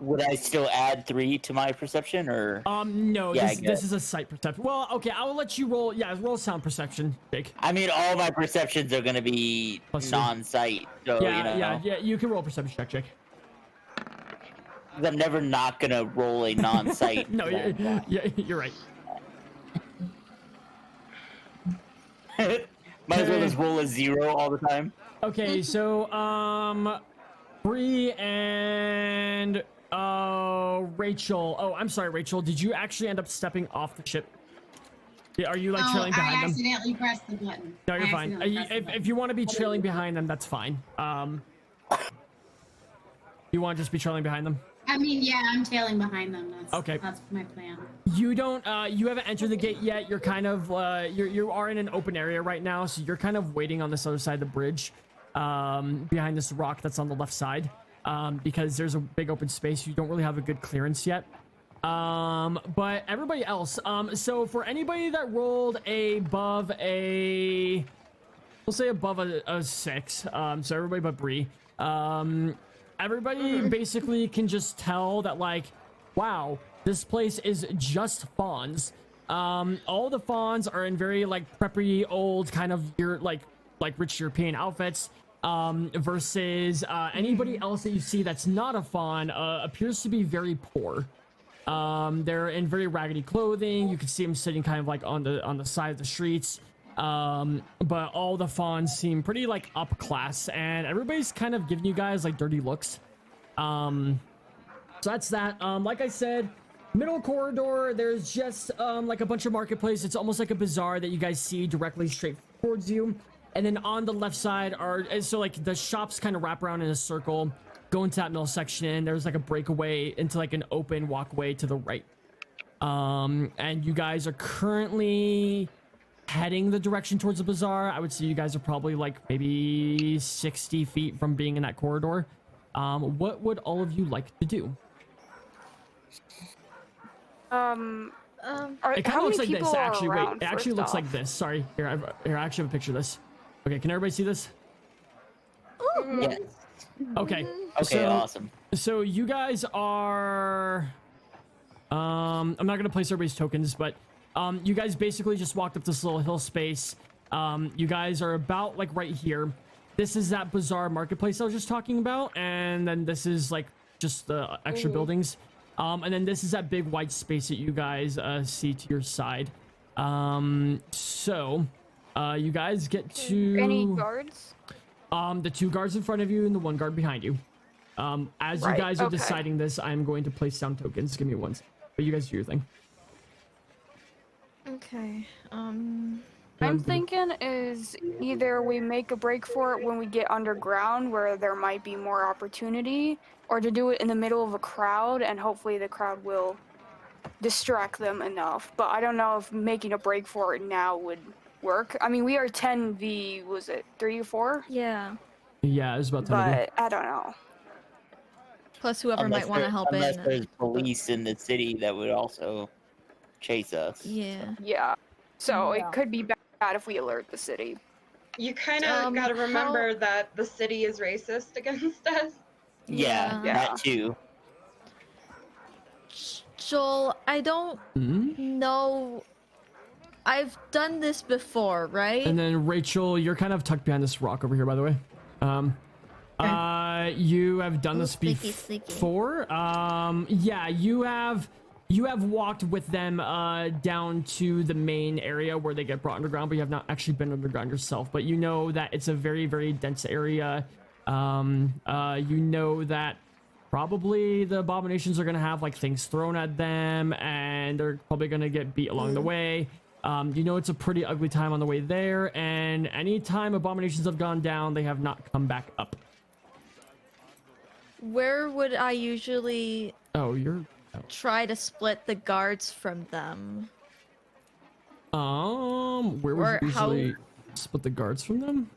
Would I still add 3 to my perception, or? No, Yeah, this is a sight perception. Well, okay, I will let you roll. Yeah, roll sound perception, Jake. I mean, all my perceptions are gonna be non-sight, so Yeah, you know. yeah. You can roll a perception check, Jake. I'm never not gonna roll a non-sight. No, yeah, you're right. Might as well just roll a 0 all the time. Okay, so Bree and Rachel. Oh, I'm sorry, Rachel. Did you actually end up stepping off the ship? Are you like trailing behind them? I accidentally pressed the button. No, you're fine. If you want to be trailing behind them, that's fine. You want to just be trailing behind them? I mean, yeah, I'm tailing behind them. Okay. That's my plan. You don't. You haven't entered the gate yet. You're kind of. You are in an open area right now, so you're kind of waiting on this other side of the bridge, behind this rock that's on the left side, because there's a big open space. You don't really have a good clearance yet. But everybody else. So for anybody that rolled above a, we'll say above a 6. So everybody but Bree. Everybody basically can just tell that, like, wow, this place is just fawns. All the fawns are in very like preppy old kind of like rich European outfits. Versus anybody else that you see that's not a fawn appears to be very poor. They're in very raggedy clothing. You can see them sitting kind of like on the side of the streets. But all the fawns seem pretty like up class, and everybody's kind of giving you guys like dirty looks. So that's that. Like I said, middle corridor, there's just like a bunch of marketplace. It's almost like a bazaar that you guys see directly straight towards you. And then on the left side are, so like the shops kind of wrap around in a circle, go into that middle section. There's like a breakaway into like an open walkway to the right. And you guys are currently heading the direction towards the bazaar. I would say you guys are probably like maybe 60 feet from being in that corridor. What would all of you like to do? It kind of looks like this, actually. Wait, it actually looks like this. Sorry. Here, I actually have a picture of this. Okay, can everybody see this? Yes. Okay. Okay, so, awesome. So you guys are... I'm not going to place everybody's tokens, but you guys basically just walked up this little hill space. You guys are about like right here. This is that bazaar marketplace I was just talking about, and then this is like just the extra buildings. And then this is that big white space that you guys see to your side. So you guys get to... Any guards? The 2 guards in front of you and the 1 guard behind you. As you guys are deciding this, I'm going to place down tokens. Give me 1 second. But you guys do your thing. Okay. I'm thinking is either we make a break for it when we get underground where there might be more opportunity, or to do it in the middle of a crowd and hopefully the crowd will distract them enough. But I don't know if making a break for it now would work. I mean, we are 10v, was it 3 or 4? Yeah. Yeah, it was about 10 But I don't know. Plus whoever might want to help unless in. there's police in the city that would also chase us. Yeah. Yeah. So it could be better bad if we alert the city. You kind of got to remember that the city is racist against us. Yeah, that too. Joel, I don't know. I've done this before, right? And then Rachel, you're kind of tucked behind this rock over here, by the way. You have done this before. Yeah, you have walked with them down to the main area where they get brought underground, but you have not actually been underground yourself. But you know that it's a very, very dense area. You know that probably the abominations are gonna have like things thrown at them, and they're probably gonna get beat along the way. You know it's a pretty ugly time on the way there, and anytime abominations have gone down, they have not come back up. Where would I usually try to split the guards from them? Where would you usually split the guards from them?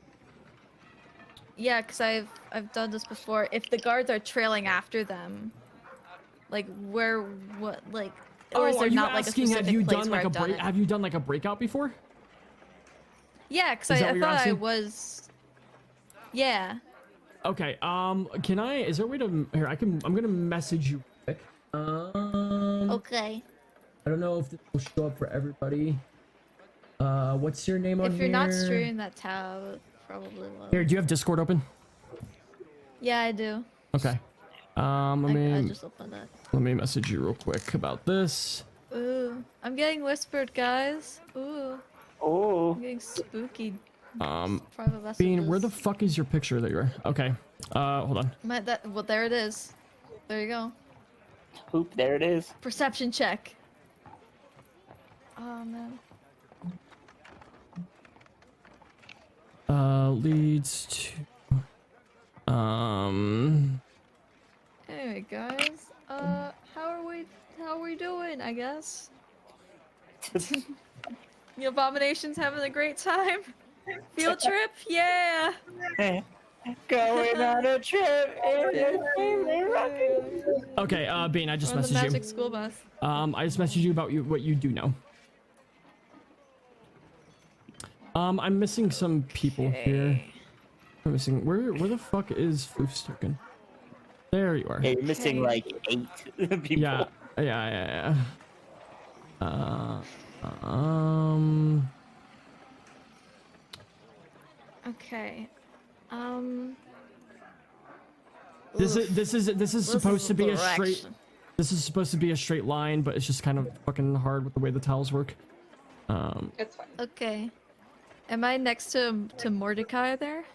Yeah, because I've done this before. If the guards are trailing after them, like or is there not like a specific place where I've done it? Have you done like a breakout before? Yeah, because I thought I was. Yeah. Okay. Can I? Is there a way to? Here, I'm gonna message you quick. Okay. I don't know if this will show up for everybody. What's your name on here? If you're not streaming that tab, it probably will. Here, do you have Discord open? Yeah, I do. Okay. I just opened it. Let me message you real quick about this. Ooh, I'm getting whispered, guys. Ooh. Oh. I'm getting spooky. Private messages. Bean, where the fuck is your picture that you were? Okay. Hold on. Well, there it is. There you go. Oop, there it is. Perception check. Oh man. Leads to. Anyway, guys. How are we doing? I guess. The Abomination's having a great time. Field trip? Yeah. Going on a trip. Okay, Bean, I just On the messaged magic you. school bus. I just messaged you about what you do know. I'm missing some people here. I'm missing. Where the fuck is Floof's token? There you are. Yeah, you're missing like 8 people. Yeah. Okay. This is supposed to be a straight. direction. This is supposed to be a straight line, but it's just kind of fucking hard with the way the tiles work. It's fine. Okay. Am I next to Mordecai there?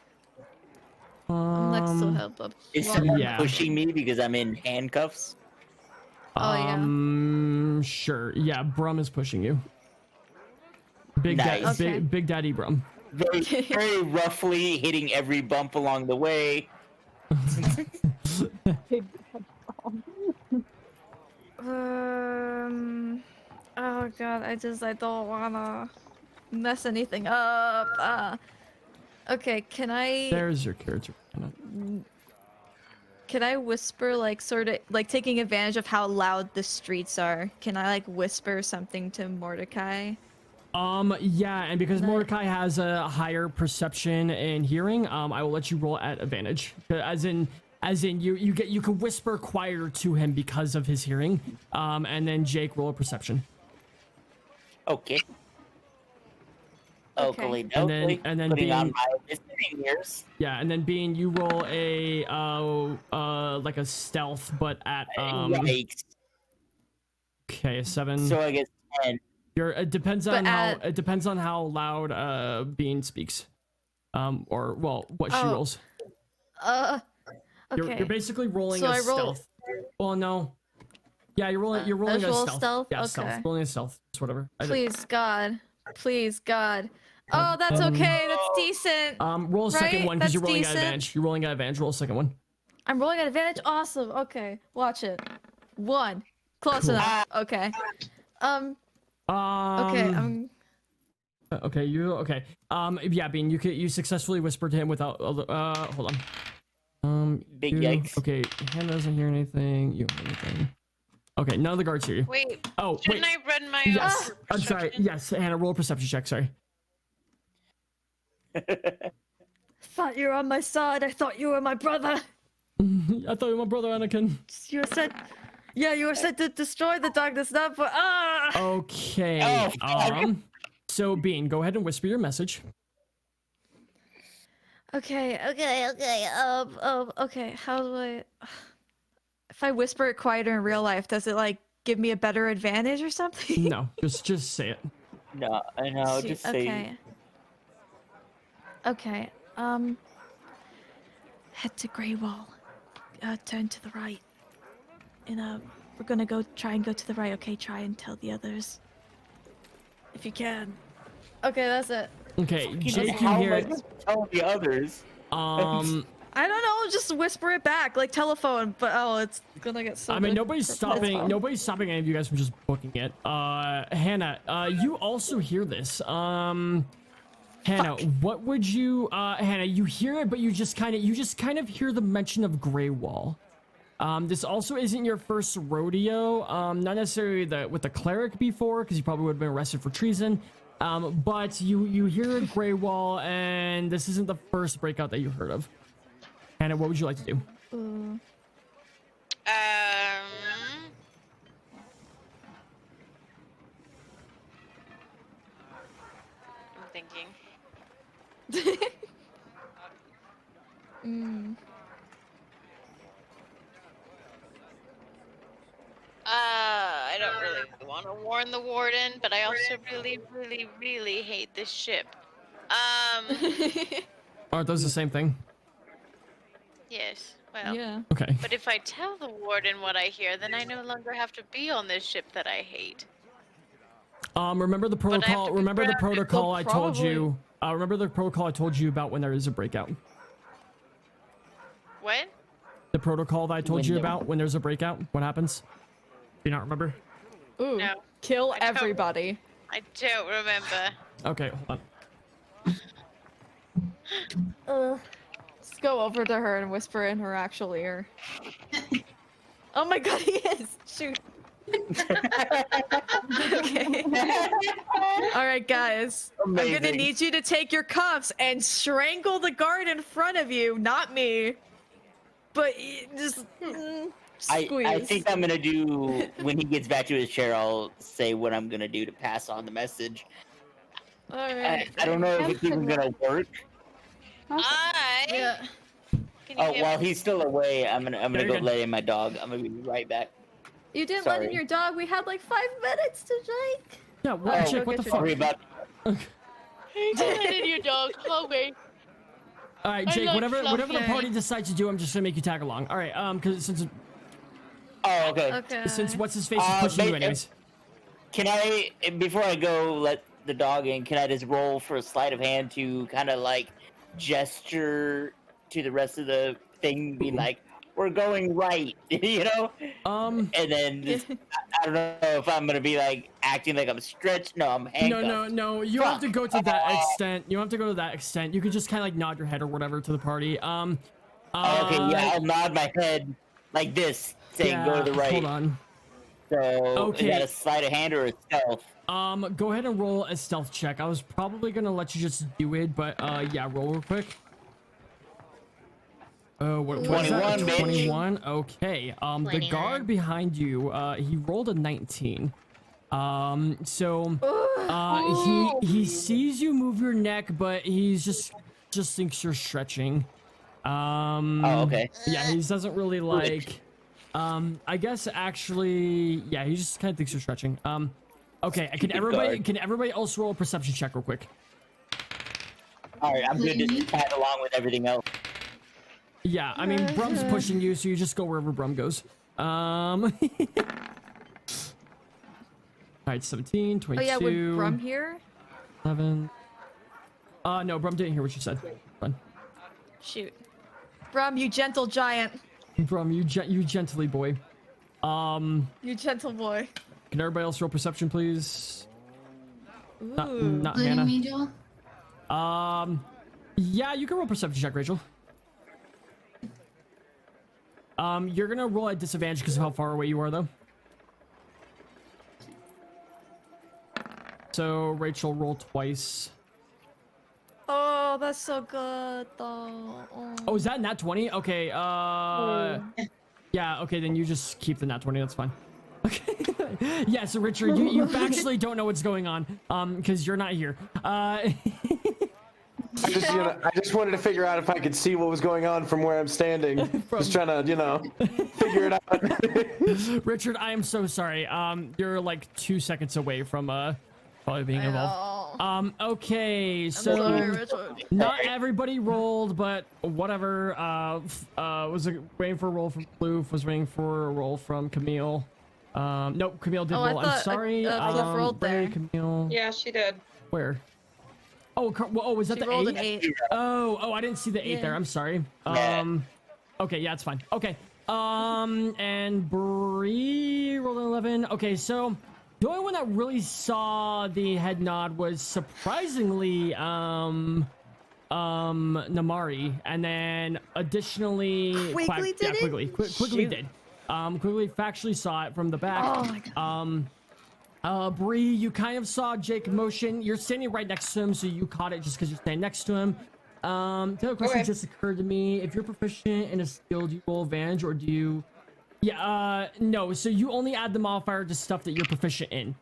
I'm next to help up. Is someone pushing me because I'm in handcuffs? Oh yeah. Sure. Yeah, Brum is pushing you. Big Nice. Big Daddy Brum. Very, very roughly hitting every bump along the way. Oh god, I don't wanna mess anything up. Okay, can I? There's your character. Can I whisper, like, sort of, like, taking advantage of how loud the streets are? Can I, like, whisper something to Mordecai? Yeah, and because Mordecai has a higher perception and hearing, I will let you roll at advantage. As in you can whisper quieter to him because of his hearing. And then Jake, roll a perception. Okay. Okay. And then putting Bean, on my listening ears. yeah, and then Bean, you roll a like a stealth, but at Yikes. okay, 7. So I guess 10. It depends on how loud Bean speaks, or well, what she rolls. Okay. You're basically rolling So a I roll- stealth. Well, no. Yeah, you're rolling a roll stealth. stealth? Yeah, Okay. stealth. Rolling a stealth. It's whatever. Please, God. Please, God. Oh, that's okay. That's decent. Roll a second Right? one because That's you're rolling at decent. advantage. You're rolling at advantage. Roll a second one. I'm rolling at advantage. Awesome. Okay. Watch it. 1. Close enough. Okay. Okay. Okay. Okay. Yeah, Bean. You successfully whispered to him without. Hold on. Big yikes. Okay. Hannah doesn't hear anything. You don't hear anything. Okay. None of the guards hear you. Wait. Oh, Shouldn't wait. I run my? Yes. I'm sorry. Yes, Hannah. Roll a perception check. Sorry. Thought you were on my side. I thought you were my brother. I thought you were my brother, Anakin. You were sent. Yeah, you were sent to destroy the darkness, not for. Okay. So Bean, go ahead and whisper your message. Okay. Okay. How do I? If I whisper it quieter in real life, does it like give me a better advantage or something? No, just say it. No, I know. Just say. Okay. Head to Grey Wall. Turn to the right. And we're gonna try and go to the right. Okay, try and tell the others. If you can. Okay, that's it. Okay, Jake, you hear it. Tell the others. I don't know, just whisper it back, like telephone, but it's gonna get so I mean, good nobody's for stopping telephone. nobody's stopping any of you guys from just booking it. Hannah, you also hear this. Hannah, what would you Hannah, you hear it, but you just kind of hear the mention of Grey Wall. This also isn't your first rodeo, not necessarily with the cleric before, because you probably would have been arrested for treason. But you hear Grey Wall, and this isn't the first breakout that you heard of. Hannah, what would you like to do? I'm thinking. I don't really want to warn the warden, but I also really hate this ship. Aren't those the same thing? Yes. Well. Yeah. Okay. But if I tell the warden what I hear, then I no longer have to be on this ship that I hate. Remember the protocol. Remember the protocol I told probably. you. Remember the protocol I told you about when there is a breakout. What? The protocol that I told you about when there's a breakout. What happens? Do you not remember? Ooh. No. Kill I don't- everybody. I don't remember. Okay, hold on. Let's go over to her and whisper in her actual ear. Oh my god, he is! Shoot. Okay. Alright, guys. Amazing. I'm gonna need you to take your cuffs and strangle the guard in front of you, not me. But just squeeze. I think I'm gonna do when he gets back to his chair. I'll say what I'm gonna do to pass on the message. Alright. I don't know if it's even gonna work. Yeah. Can you Oh, hear while me? he's still away, I'm gonna Very go good. let in my dog. I'm gonna be right back. You didn't let in Sorry. your dog. We had like 5 minutes to Jake. Yeah, what, Oh, Jake, what the okay, fuck? Sorry about. Hey, don't let in your dog. Okay. All right, I Jake. like Whatever the fluffy. party decides to do, I'm just gonna make you tag along. All right, because Oh, okay. Okay. since what's his face is pushing you anyways. Can I, before I go let the dog in, can I just roll for a sleight of hand to kind of like gesture to the rest of the thing, being like, "We're going right," you know? And then just, I don't know if I'm gonna be like acting like I'm stretched. No, I'm handcuffed. No. You don't have to go to that extent. You don't have to go to that extent. You could just kind of like nod your head or whatever to the party. Okay, yeah, I'll nod my head like this, saying go to the right. Hold on. So Okay. is that a sleight of hand or a stealth? Go ahead and roll a stealth check. I was probably gonna let you just do it, but yeah, roll real quick. What is that? 21, bitch. 21. Okay. The guard behind you, he rolled a 19. So he sees you move your neck, but he's just thinks you're stretching. Oh, okay. Yeah, he doesn't really like. I guess actually, yeah, he just kind of thinks you're stretching. Okay. Can everybody else roll a perception check real quick? All right, I'm good to tag along with everything else. Yeah, I mean, Brum's pushing you, so you just go wherever Brum goes. All right, 17, 22. Oh yeah, would Brum here? 11. No, Brum didn't hear what you said. Fine. Shoot. Brum, you gentle giant. Brum, you gently boy. You gentle boy. Can everybody else roll perception, please? Not Including Hannah. me, Joel? Yeah, you can roll perception check, Rachel. You're gonna roll at disadvantage because of how far away you are, though. So Rachel, roll twice. Oh, that's so good though. Oh, is that nat 20? Okay, yeah, okay, then you just keep the nat 20, that's fine. Okay. Yeah, so Richard, you actually don't know what's going on, because you're not here. I just wanted to figure out if I could see what was going on from where I'm standing. Just trying to, figure it out. Richard, I am so sorry. You're like 2 seconds away from probably being involved. Okay, so sorry, not everybody rolled, but whatever. Was waiting for a roll from Floof. Was waiting for a roll from Camille. Nope, Camille did roll. I'm sorry. Floof rolled there. Camille. Yeah, she did. Where? Oh, was that She the rolled 8? an 8. Oh, I didn't see the 8 there. I'm sorry. Okay, yeah, it's fine. Okay. And Bree rolled an 11. Okay, so the only one that really saw the head nod was surprisingly Namari, and then additionally Quigley did it? Quigley did. Quigley factually saw it from the back. Oh my god. Bree, you kind of saw Jake motion. You're standing right next to him, so you caught it just because you're standing next to him. The other question just occurred to me. If you're proficient in a skill, do you roll advantage, or do you... Yeah, no. So you only add the modifier to stuff that you're proficient in.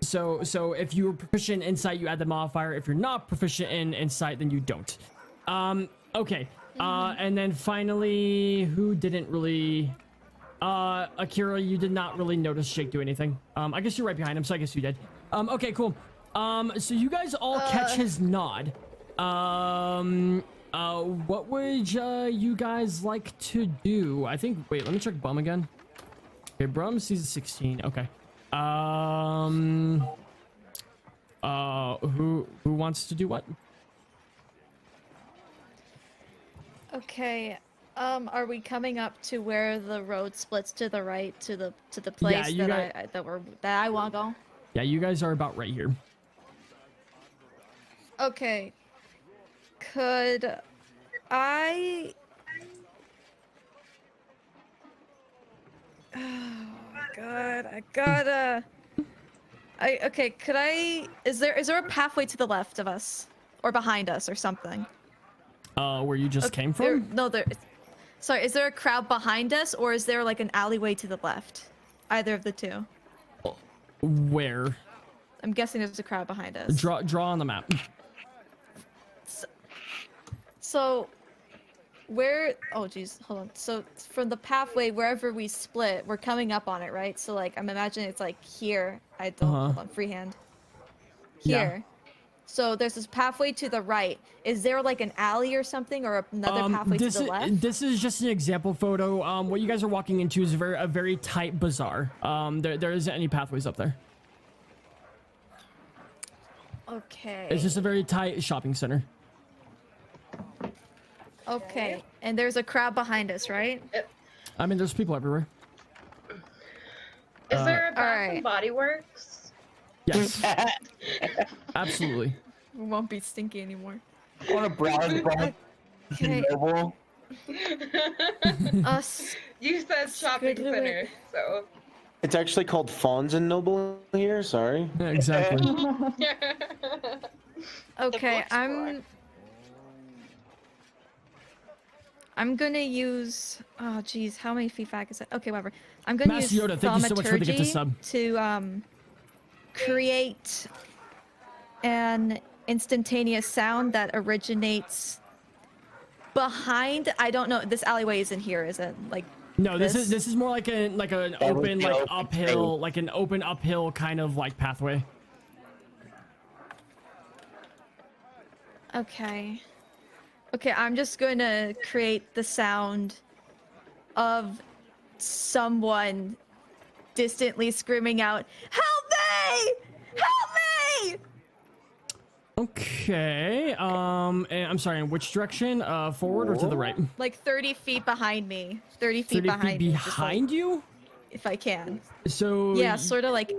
So if you're proficient in insight, you add the modifier. If you're not proficient in insight, then you don't. Okay. And then finally, who didn't really... Akira, you did not really notice Jake do anything. I guess you're right behind him, so I guess you did. Okay, cool. So you guys all catch his nod. What would you guys like to do? I think, wait, let me check Bum again. Okay, Brum sees a 16. Okay. Who wants to do what? Okay. Are we coming up to where the road splits to the right to the place that I want to go? Yeah, you guys are about right here. Okay. Could I... Oh god, I gotta... Okay, could I... Is there a pathway to the left of us? Or behind us or something? Where you just came from? Sorry, is there a crowd behind us, or is there like an alleyway to the left? Either of the two. Where? I'm guessing there's a crowd behind us. Draw on the map. So, where... Oh, geez, hold on. So, from the pathway, wherever we split, we're coming up on it, right? So, like, I'm imagining it's like here. I don't... Hold on, freehand. Here. Yeah. So, there's this pathway to the right. Is there, like, an alley or something, or another pathway to the left? This is just an example photo. What you guys are walking into is a very tight bazaar. There isn't any pathways up there. Okay. It's just a very tight shopping center. Okay, and there's a crowd behind us, right? I mean, there's people everywhere. Is there a Bath and Body Works? Yes. Absolutely. We won't be stinky anymore. I want to browse Okay. Noble. You said shopping center, so... It's actually called Fawns and Noble here, sorry. Yeah, exactly. Okay, I'm gonna use... Oh, geez, how many feedback is that? Okay, whatever. I'm gonna Master use Yoda, thank you so much for the gift of sub. to create an instantaneous sound that originates behind... I don't know, this alleyway isn't here, is it? Like... No, this is more like an open uphill, like an open uphill kind of like pathway. Okay. Okay, I'm just going to create the sound of someone distantly screaming out, "Help me! Help me!" Okay. And I'm sorry, in which direction? Forward or to the right? Like 30 feet behind me. 30 feet behind me. Behind you? If I can. So... Yeah, sort of like...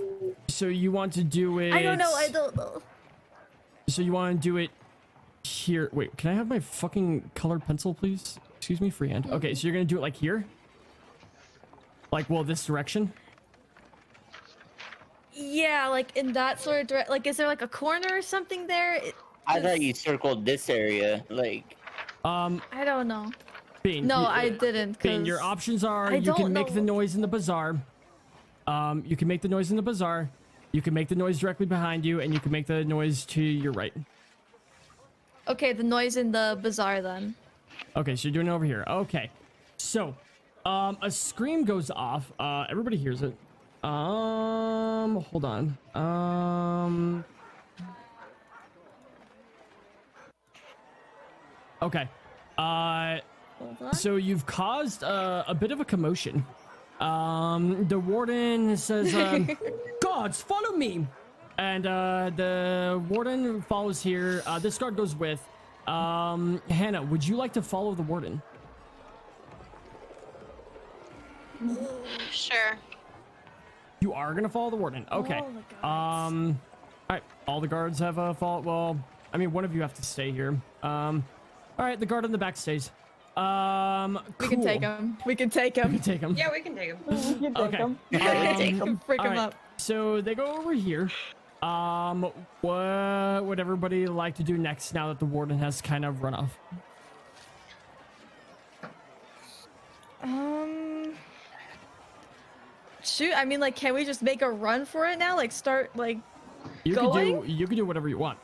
So you want to do it... I don't know. So you want to do it here... Wait, can I have my fucking colored pencil, please? Excuse me, freehand. Okay, so you're going to do it like here? Like, well, this direction? Yeah, like in that sort of direct. Like, is there like a corner or something there? I thought you circled this area, like. I don't know. Bean, No, I didn't. Bean, your options are I you can don't make the know. noise in the bazaar. You can make the noise in the bazaar. You can make the noise directly behind you, and you can make the noise to your right. Okay, the noise in the bazaar then. Okay, so you're doing it over here. Okay, so a scream goes off. Everybody hears it. Hold on. Okay. Hold on. So you've caused a bit of a commotion. The warden says, "Gods, follow me!" And the warden follows here. This guard goes with. Hannah, would you like to follow the warden? Sure. You are gonna follow the warden. Okay. All right. All the guards have a follow. Well, I mean, one of you have to stay here. All right. The guard in the back stays. We can take him. We can take We him. can take him. Yeah, we can take him. You take Okay. them. Take him. Freak him Alright, up. So they go over here. What would everybody like to do next now that the warden has kind of run off? Shoot, I mean, like, can we just make a run for it now? Like, start, like, You going? can do whatever you want.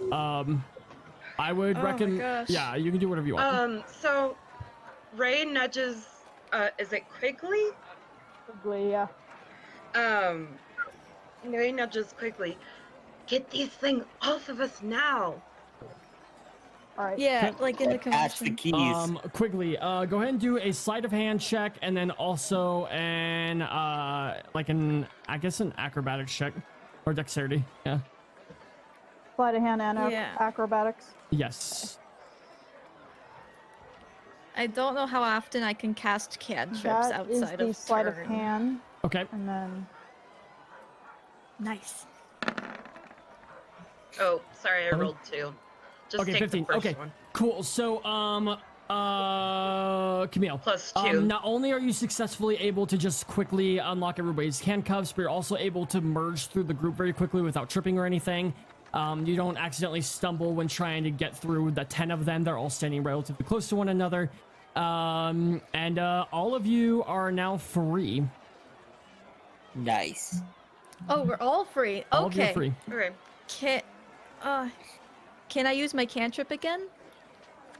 I would Oh my recommend. gosh. Yeah, you can do whatever you want. So Ray nudges, is it Quigley? Probably, yeah. Ray nudges Quigley. Get these things off of us now. All right. Yeah, like in the Pass the commotion. keys. Quigley, go ahead and do a sleight of hand check, and then also an like an acrobatics check or dexterity. Yeah. Sleight of hand and Yeah. acrobatics. Yes. I don't know how often I can cast cantrips That is outside the of sleight of turn. hand, Okay. and then Nice. Oh, sorry, I Oh. rolled 2. Just Okay, take 15. the first Okay. one. Cool. So, Camille. Plus 2. Not only are you successfully able to just quickly unlock everybody's handcuffs, but you're also able to merge through the group very quickly without tripping or anything. You don't accidentally stumble when trying to get through the 10 of them. They're all standing relatively close to one another. And all of you are now free. Nice. Oh, we're all free. All of you are Okay. free. Okay. Can I use my cantrip again?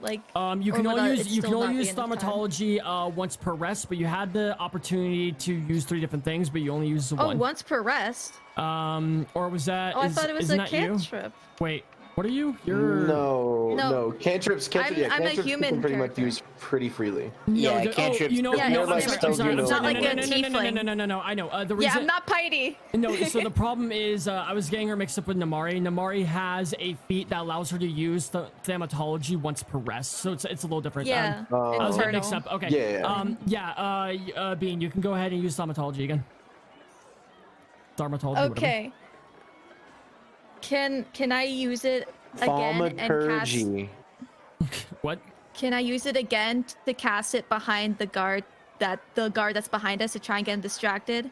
Like, You or can would only I- use it's you can still only not use be enough time? thaumatology once per rest, but you had the opportunity to use 3 different things, but you only used the Oh, one. once per rest. Or was that? Oh, I thought it was isn't a that you? cantrip. Wait, what are you? You're No. No. Cantrips, I'm a cantrips you human can pretty much character. use pretty freely. Yeah, the- cantrips. you know, Yeah, no, it's I'm like sorry, spells I'm sorry, you I'm know. sorry, Not like a no, tiefling. I know. The Yeah, reason, I'm not Piety. No, so the problem is I was getting her mixed up with Namari. Namari has a feat that allows her to use the thaumatology once per rest, so it's a little different. Yeah. I was getting Infernal. mixed up. Okay. Yeah. Bean, you can go ahead and use thaumatology again. Thaumatology. Okay. Can I use it again and cast? Thaumaturgy. What? Can I use it again to cast it behind the guard that's behind us to try and get him distracted?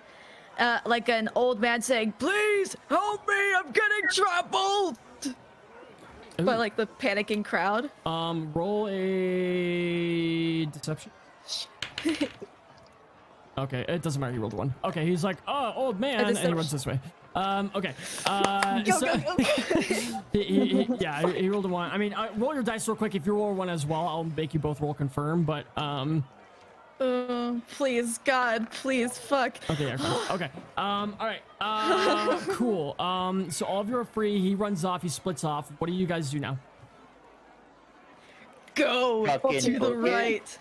Like an old man saying, "Please help me! I'm getting trampled!" But like the panicking crowd. Roll a deception. Okay, it doesn't matter. You rolled a 1. Okay, he's like, "Oh, old man," and he runs this way. Okay. He rolled a 1. I mean, roll your dice real quick. If you roll a 1 as well, I'll make you both roll confirm. But Please, God, please, fuck. Okay, yeah, fine. Okay. All right. Cool. So all of you are free. He runs off. He splits off. What do you guys do now? Go Fucking to the book it. right.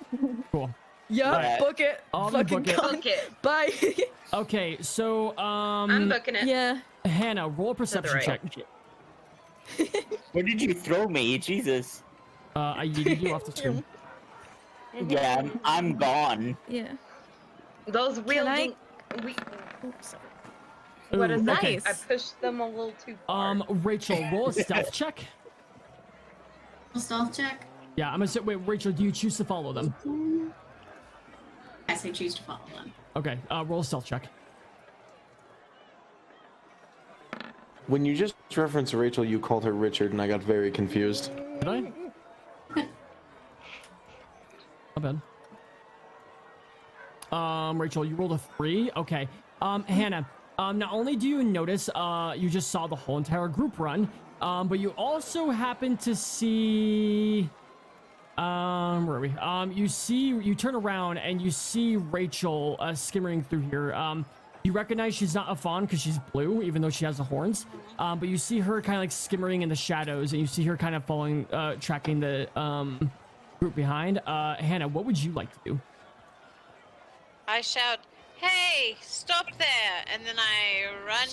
Cool. Yeah, Alright. book it. All of you Fucking book it. con- Book it. Bye. Okay. So I'm booking it. Yeah. Hannah, roll a perception right. check. Where did you throw me? Jesus. I yeeted you off the screen. Yeah, I'm gone. Yeah. Those wheels. I- We, Oops. what is Ooh, that? okay. Nice. I pushed them a little too far. Rachel, roll a stealth check. Stealth check. Yeah, I'm gonna say. Wait, Rachel, do you choose to follow them? Yes, I choose to follow them. Okay. Roll a stealth check. When you just referenced Rachel, you called her Richard, and I got very confused. Did I? Not bad. Rachel, you rolled a 3. Okay. Hannah, not only do you notice, you just saw the whole entire group run, but you also happen to see, where are we? You turn around and you see Rachel, skimmering through here. You recognize she's not a fawn because she's blue, even though she has the horns. But you see her kind of like skimmering in the shadows, and you see her kind of following, tracking the, group behind. Hannah, what would you like to do? I shout, "Hey, stop there!" And then I run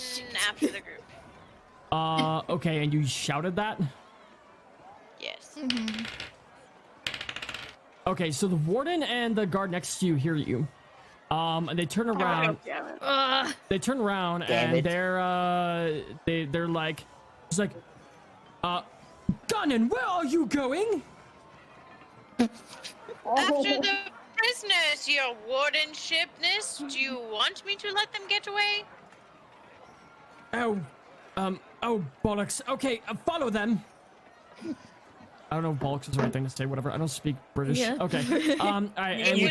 after the group. Okay, and you shouted that? Yes. Okay, so the warden and the guard next to you hear you. And they turn around. They turn around and they're like, it's like, Gunnan, where are you going? After the prisoners, your wardenshipness, do you want me to let them get away? Oh, bollocks. Okay, follow them. I don't know if bollocks is the right thing to say, whatever. I don't speak British. Yeah. Okay. All right, and You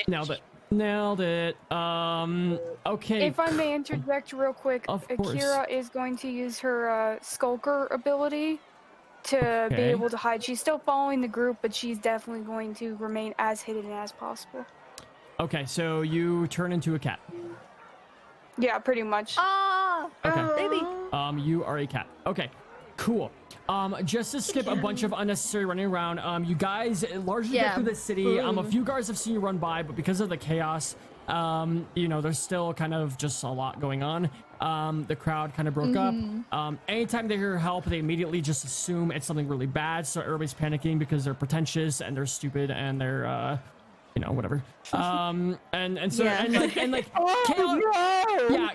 nailed it. Nailed it. Okay. If I may interject real quick, Of course. Akira is going to use her skulker ability to be Okay. able to hide. She's still following the group, but she's definitely going to remain as hidden as possible. Okay, so you turn into a cat. Yeah, pretty much. Okay. Baby. You are a cat. Okay, cool. Just to skip a bunch of unnecessary running around, you guys largely get through the city. A few guards have seen you run by, but because of the chaos, you know, there's still kind of just a lot going on. The crowd kind of broke up. Anytime they hear help, they immediately just assume it's something really bad, so everybody's panicking because they're pretentious and they're stupid and they're, you know, whatever. And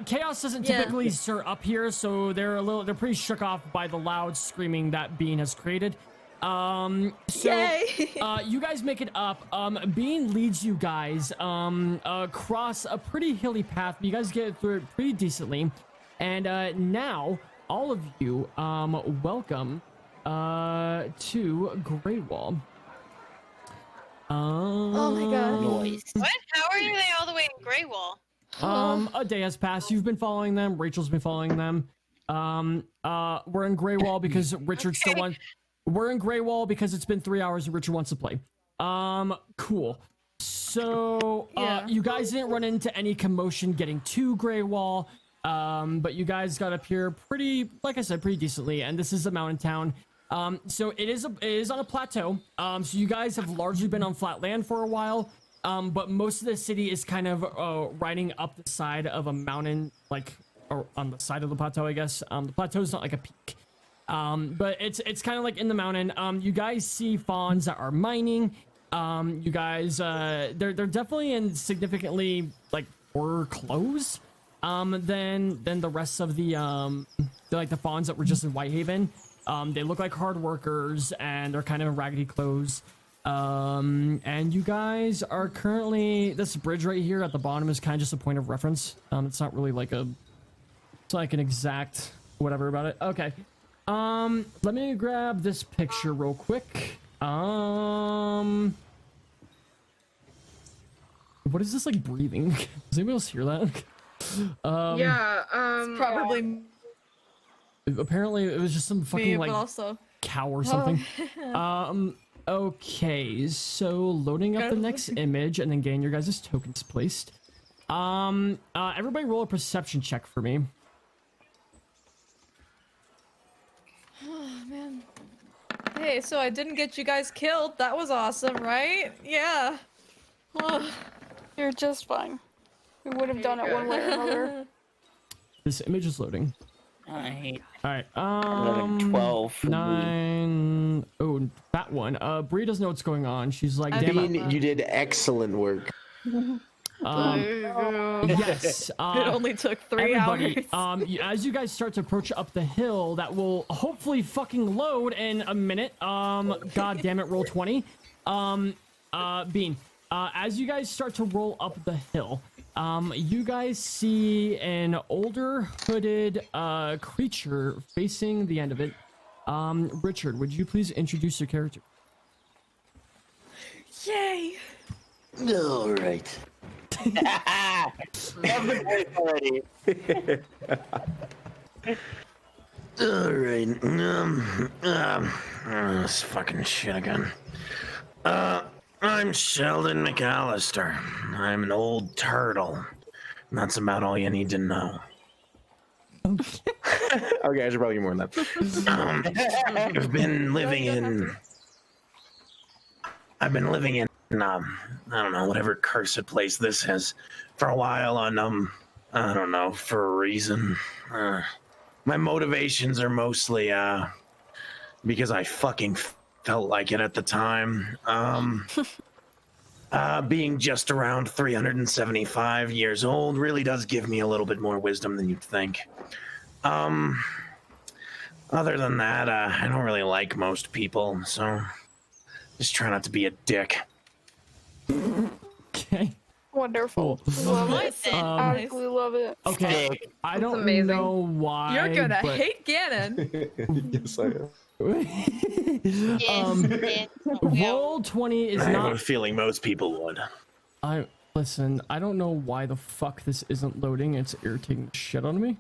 chaos doesn't typically stir up here, so they're pretty shook off by the loud screaming that Bean has created. You guys make it up. Bean leads you guys across a pretty hilly path. You guys get through it pretty decently, and now all of you welcome to Grey Wall. Oh my god. Noise. What? How are they all the way in Grey Wall? A day has passed. You've been following them. Rachel's been following them. We're in Grey Wall because Richard still wants. We're in Grey Wall because it's been 3 hours and Richard wants to play. Cool. So, you guys didn't run into any commotion getting to Grey Wall, but you guys got up here pretty, like I said, pretty decently, and this is a mountain town. So it is on a plateau. So you guys have largely been on flat land for a while, but most of the city is kind of riding up the side of a mountain, like, or on the side of the plateau, I guess. The plateau is not like a peak. But it's kind of like in the mountain. You guys see fawns that are mining. You guys, they're definitely in significantly like poorer clothes, than the rest of the fawns that were just in Whitehaven. They look like hard workers and they're kind of in raggedy clothes. And you guys are currently, this bridge right here at the bottom is kind of just a point of reference. It's not really like it's like an exact whatever about it. Okay. Let me grab this picture real quick. What is this like breathing? Does anybody else hear that? It's probably apparently it was just some fucking me, like but also cow or something. Okay, so loading up the next image and then getting your guys' tokens placed. Everybody roll a perception check for me. Oh man. Hey, so I didn't get you guys killed. That was awesome, right? Yeah. Oh. You're just fine. We would have done it one way or another. This image is loading. Alright. Alright, 11, 12 for me. 9. Oh, that one. Bree doesn't know what's going on. She's like, damn it. Bean, you did excellent work. Yes. It only took 3 everybody, hours. As you guys start to approach up the hill, that will hopefully fucking load in a minute. God damn it, roll 20. Bean, as you guys start to roll up the hill, you guys see an older hooded creature facing the end of it. Richard, would you please introduce your character? Yay! All right. already. All right. This fucking shit again. I'm Sheldon McAllister. I'm an old turtle. And that's about all you need to know. Okay, I should probably get more than that. I've been living in, I don't know, whatever cursed place this is, for a while on, I don't know, for a reason. My motivations are mostly, because I fucking felt like it at the time. Being just around 375 years old really does give me a little bit more wisdom than you'd think. Other than that, I don't really like most people, so just try not to be a dick. Okay. Wonderful. Love it. Absolutely love it. Okay. I don't amazing. know why. You're gonna but... hate Ganon. Yes, I am. Roll 20 is I have not. a feeling most people would. Listen. I don't know why the fuck this isn't loading. It's irritating the shit out of me.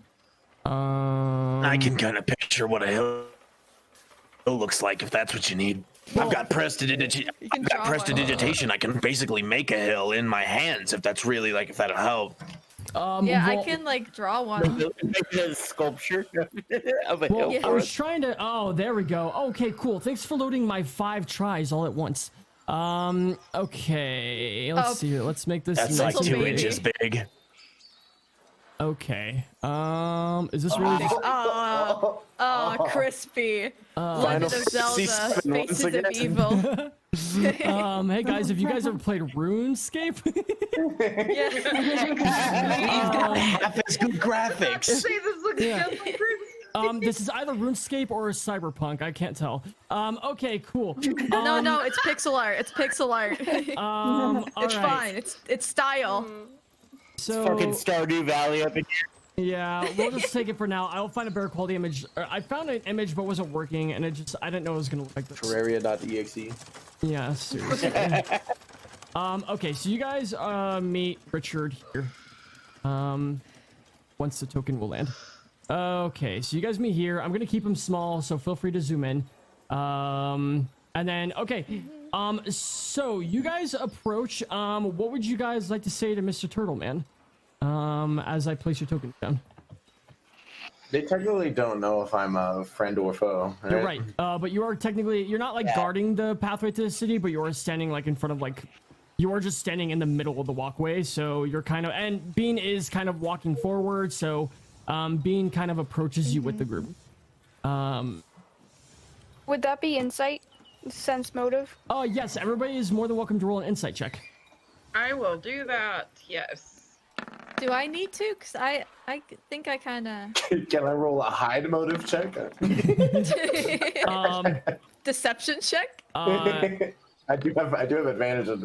I can kind of picture what a hill looks like if that's what you need. I've got prestidigitation. I can basically make a hill in my hands if that's really like if that'll help. Yeah, I can like draw one. The sculpture of a Well, hill. I was trying to. Oh, there we go. Okay, cool. Thanks for loading my 5 tries all at once. Okay. Let's see here. Let's make this. That's nice like and 2 big. inches big. Okay. Is this really? Oh, crispy. Legend of Zelda, Faces of Evil. Hey guys, have you guys ever played RuneScape? Half as good graphics. This is either RuneScape or Cyberpunk. I can't tell. Okay, cool. No, it's pixel art. It's pixel art. It's fine. It's style. So Fucking Stardew Valley up in here. Yeah, we'll just take it for now. I'll find a better quality image. I found an image but wasn't working, and I didn't know it was gonna look like this. Terraria.exe. Yeah, seriously. Okay, so you guys meet Richard here. Once the token will land. Okay, so you guys meet here. I'm gonna keep him small, so feel free to zoom in. And then so you guys approach. What would you guys like to say to Mr. Turtle Man? As I place your token down. They technically don't know if I'm a friend or foe. Right? You're right. But you are technically, you're not like guarding the pathway to the city, but you are standing like in front of like, you are just standing in the middle of the walkway. So you're kind of, and Bean is kind of walking forward. So Bean kind of approaches you with the group. Would that be insight? Sense motive? Oh, yes. Everybody is more than welcome to roll an insight check. I will do that. Yes. Do I need to? Cause I think I kind of. Can I roll a hide motive check? Deception check. I do have advantage on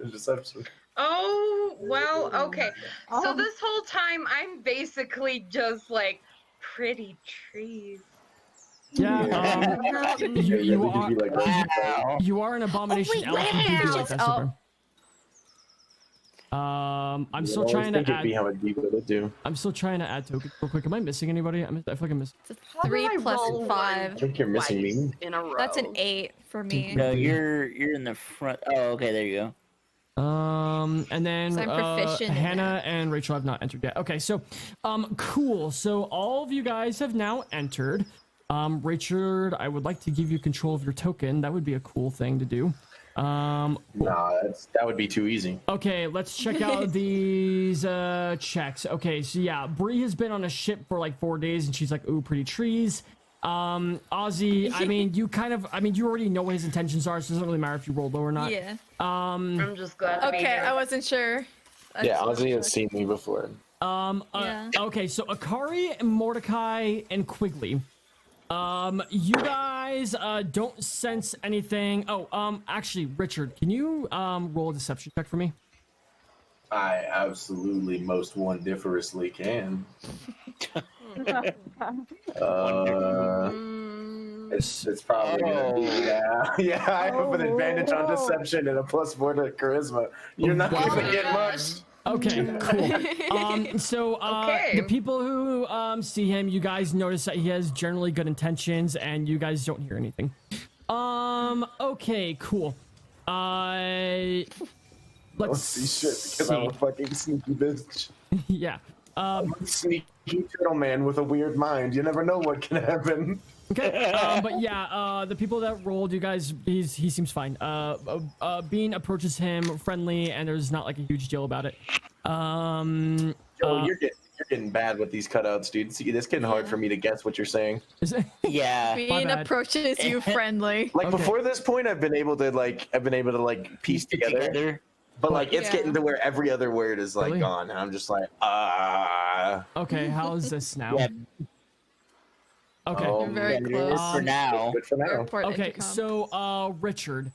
deception. Oh well, okay. So this whole time I'm basically just like pretty trees. Yeah. You are an abomination elf. You can be like that, so I'm still trying to add. I'm still trying to add tokens real quick. Am I missing anybody? I feel like I'm missing. It's a 3 plus 5. I think you're missing me. In a row. That's an 8 for me. No, you're in the front. Oh, okay, there you go. And then So I'm proficient in Hannah and Rachel have not entered yet. Okay, so cool. So all of you guys have now entered. Richard, I would like to give you control of your token. That would be a cool thing to do. Nah, that would be too easy. Okay, let's check out these checks. Okay, so yeah, Bree has been on a ship for like 4 days, and she's like, ooh, pretty trees. Ozzy, I mean, you already know what his intentions are, so it doesn't really matter if you roll low or not. Yeah. I'm just glad. Okay, I wasn't sure. Yeah, Ozzy has seen me before. Okay, so Akari, Mordecai, and Quigley. You guys don't sense anything. Oh, actually, Richard, can you roll a deception check for me? I absolutely most wondiferously can. It's probably gonna be yeah. I have an advantage on deception and a +4 to charisma. You're not gonna get much. Okay, cool. So the people who see him, you guys notice that he has generally good intentions, and you guys don't hear anything. Okay, cool. Let's see shit because I'm a fucking sneaky bitch. Yeah. I'm a sneaky turtle man with a weird mind. You never know what can happen. Okay, but yeah, the people that rolled, you guys, he seems fine. Bean approaches him friendly, and there's not like a huge deal about it. Joe, you're getting bad with these cutouts, dude. See, it's getting hard for me to guess what you're saying. Yeah. Bean approaches you friendly. Like before this point, I've been able to piece together. But like it's getting to where every other word is like gone, and I'm just like, Okay, how is this now? Yeah. Okay. You're very close. For now. Good for now. Airport Okay, intercom. so Richard,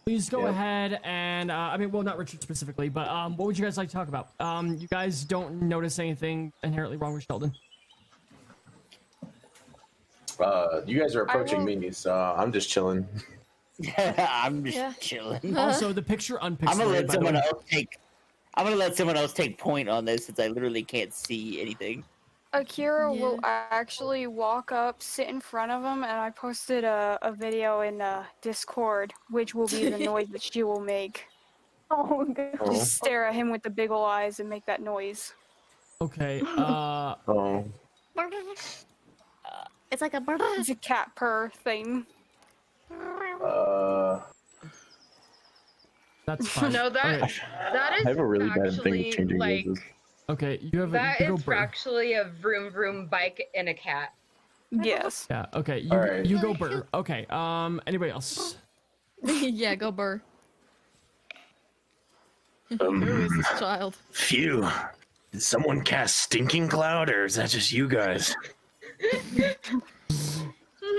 please go ahead and I mean, well, not Richard specifically, but what would you guys like to talk about? You guys don't notice anything inherently wrong with Sheldon? You guys are approaching me, so I'm just chilling. I'm just chilling. Also, the picture unpixelated. I'm gonna let by the someone way. else take. I'm gonna let someone else take point on this since I literally can't see anything. Akira will actually walk up, sit in front of him, and I posted a video in Discord, which will be the noise that she will make. Oh, good. Just stare at him with the big ol' eyes and make that noise. Okay. It's like a bird. It's a cat purr thing. That's fine. No, that Okay. that is I have a really bad thing actually with changing like voices. Okay, you have that a you go is bird. actually a vroom vroom bike and a cat. Yes. Yeah. Okay. You Alright. you go bird. Okay. Anybody else? Yeah, go Burr. Who is this child? Phew. Did someone cast Stinking Cloud, or is that just you guys?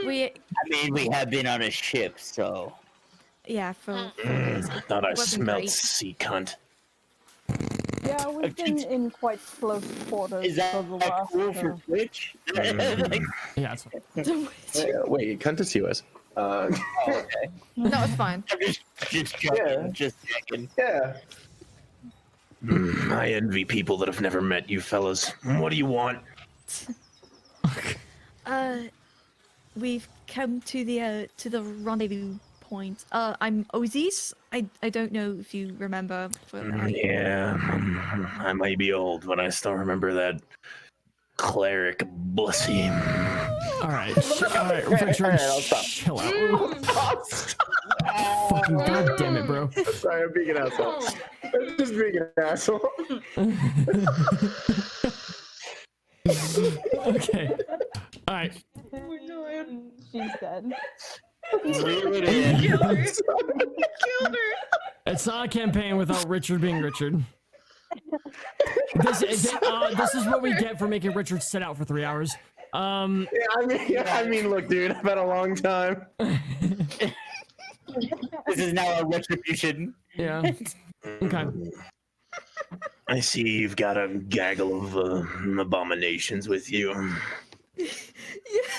We I mean, we have been on a ship, so. Yeah, for Thought I Wasn't smelled great. sea cunt. Yeah, we've been in quite close quarters Is that for the last. cool for Twitch? Like, Yeah. It's fine. Wait, cunt is US. okay. No, it's fine. I'm just checking. Just checking. Yeah. I envy people that have never met you fellas. What do you want? We've come to the rendezvous point. I'm Ozis. I don't know if you remember. But Yeah, I might be old, but I still remember that cleric bussy. All right. Richard, chill out. Fucking goddamn it, bro. Sorry, I'm being an asshole. I'm just being an asshole. Okay. All right. She's dead. Killed her. It's not a campaign without Richard being Richard. This is what we get for making Richard sit out for 3 hours. I mean, look, dude, I've had a long time. This is now a retribution. Yeah. Okay. I see you've got a gaggle of abominations with you.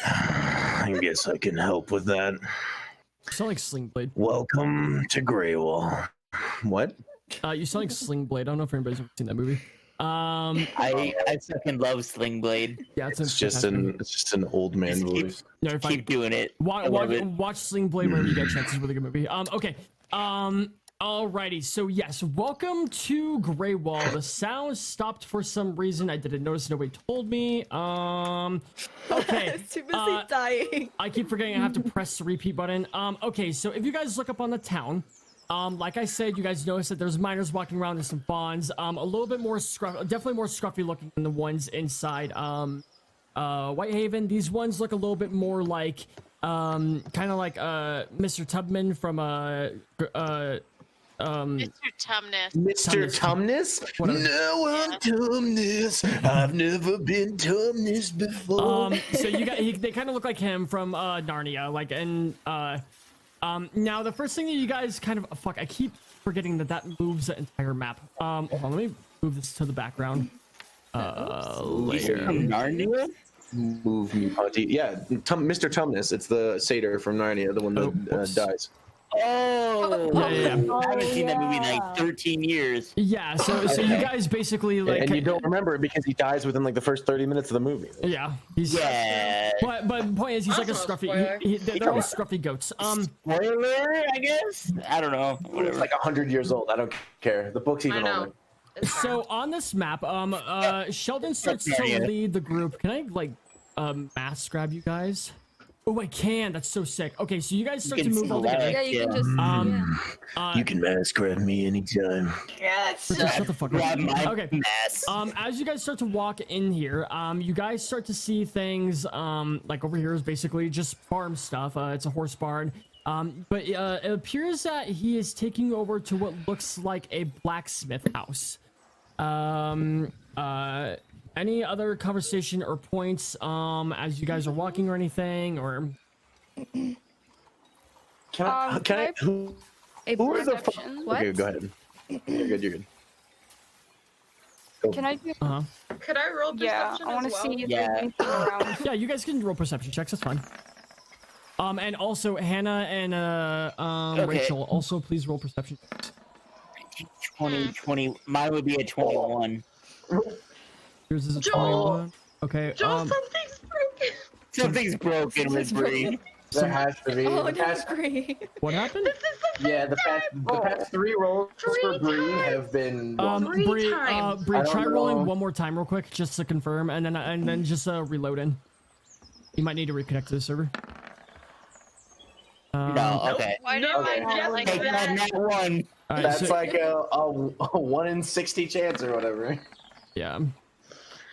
I guess I can help with that. You sound like Sling Blade. Welcome to Greywall. What? You sound like Sling Blade. I don't know if anybody's ever seen that movie. I fucking love Sling Blade. Yeah, It's just an old man voice. No, you're fine. Keep doing it. Watch Sling Blade whenever you get a chance. It's a really good movie. Okay. Alrighty. So yes, welcome to Greywall. The sound stopped for some reason. I didn't notice. Nobody told me. Okay. Too busy dying. I keep forgetting I have to press the repeat button. Okay. So if you guys look up on the town, like I said, you guys notice that there's miners walking around. There's some bonds. A little bit more definitely more scruffy looking than the ones inside Whitehaven. These ones look a little bit more like kind of like Mr. Tubman from Mr. Tumnus. Mr. Tumnus? Whatever. No, I'm Tumnus. I've never been Tumnus before. So you got they kind of look like him from Narnia, like, and now the first thing that you guys kind of I keep forgetting that moves the entire map. Hold on, let me move this to the background. Layer. Narnia? Move me, Ponty. Yeah, Mr. Tumnus. It's the satyr from Narnia, the one that dies. Oh, yeah. I haven't seen that movie in like 13 years. Yeah, so you guys basically like, and you don't remember it because he dies within like the first 30 minutes of the movie. Yeah, but the point is he's like a scruffy. They're all scruffy goats. Spoiler, I guess. I don't know. Whatever. It's like 100 years old. I don't care. The book's even older. So on this map, Sheldon starts to lead the group. Can I like mass grab you guys? Oh, I can. That's so sick. Okay, so you guys start to move all together. Yeah, you can just. You can mass grab me anytime. Yes. Shut the fuck up. Okay. Mess. As you guys start to walk in here, you guys start to see things. Like over here is basically just farm stuff. It's a horse barn. But it appears that he is taking over to what looks like a blacksmith house. Any other conversation or points as you guys are walking or anything, or can I who is the what? Okay, go ahead. You're good. Can I do? Could I roll perception Yeah, I want to as well? see if there's anything around. Yeah, you guys can roll perception checks. That's fine. And also Hannah and Rachel, also please roll perception checks. 20. Mine would be a 21. Yours is a 21. Okay. Joel, something's broken. Something's broken with Bree. There has to be. Oh, The no, past- Bree. What happened? Yeah, the past 3 rolls for Bree have been. Bree, times. Bree, I don't try rolling know. one more time real quick just to confirm, and then just reload in. You might need to reconnect to the server. No, okay. Why did Okay. I like Take that? that one. All right, That's so- like a 1 in 60 chance or whatever. yeah.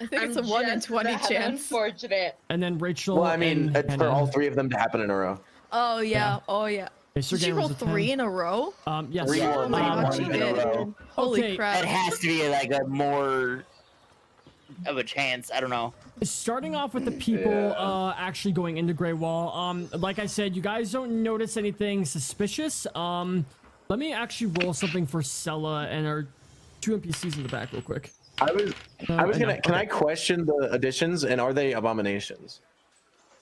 I think it's a 1 in 20 chance. Unfortunate. And then Rachel. Well, I mean, and it's for Hannah. all 3 of them to happen in a row. Oh yeah. Oh yeah. Okay, Sir Did she Gamer roll was a 10. 3 in a row? Yes. 3 Oh my one god, she in a did. row. Holy Okay. crap. It has to be like a more of a chance. I don't know. Starting off with the people actually going into Grey Wall. Like I said, you guys don't notice anything suspicious. Let me actually roll something for Sella and our 2 NPCs in the back real quick. I was gonna. Can I question the additions, and are they abominations?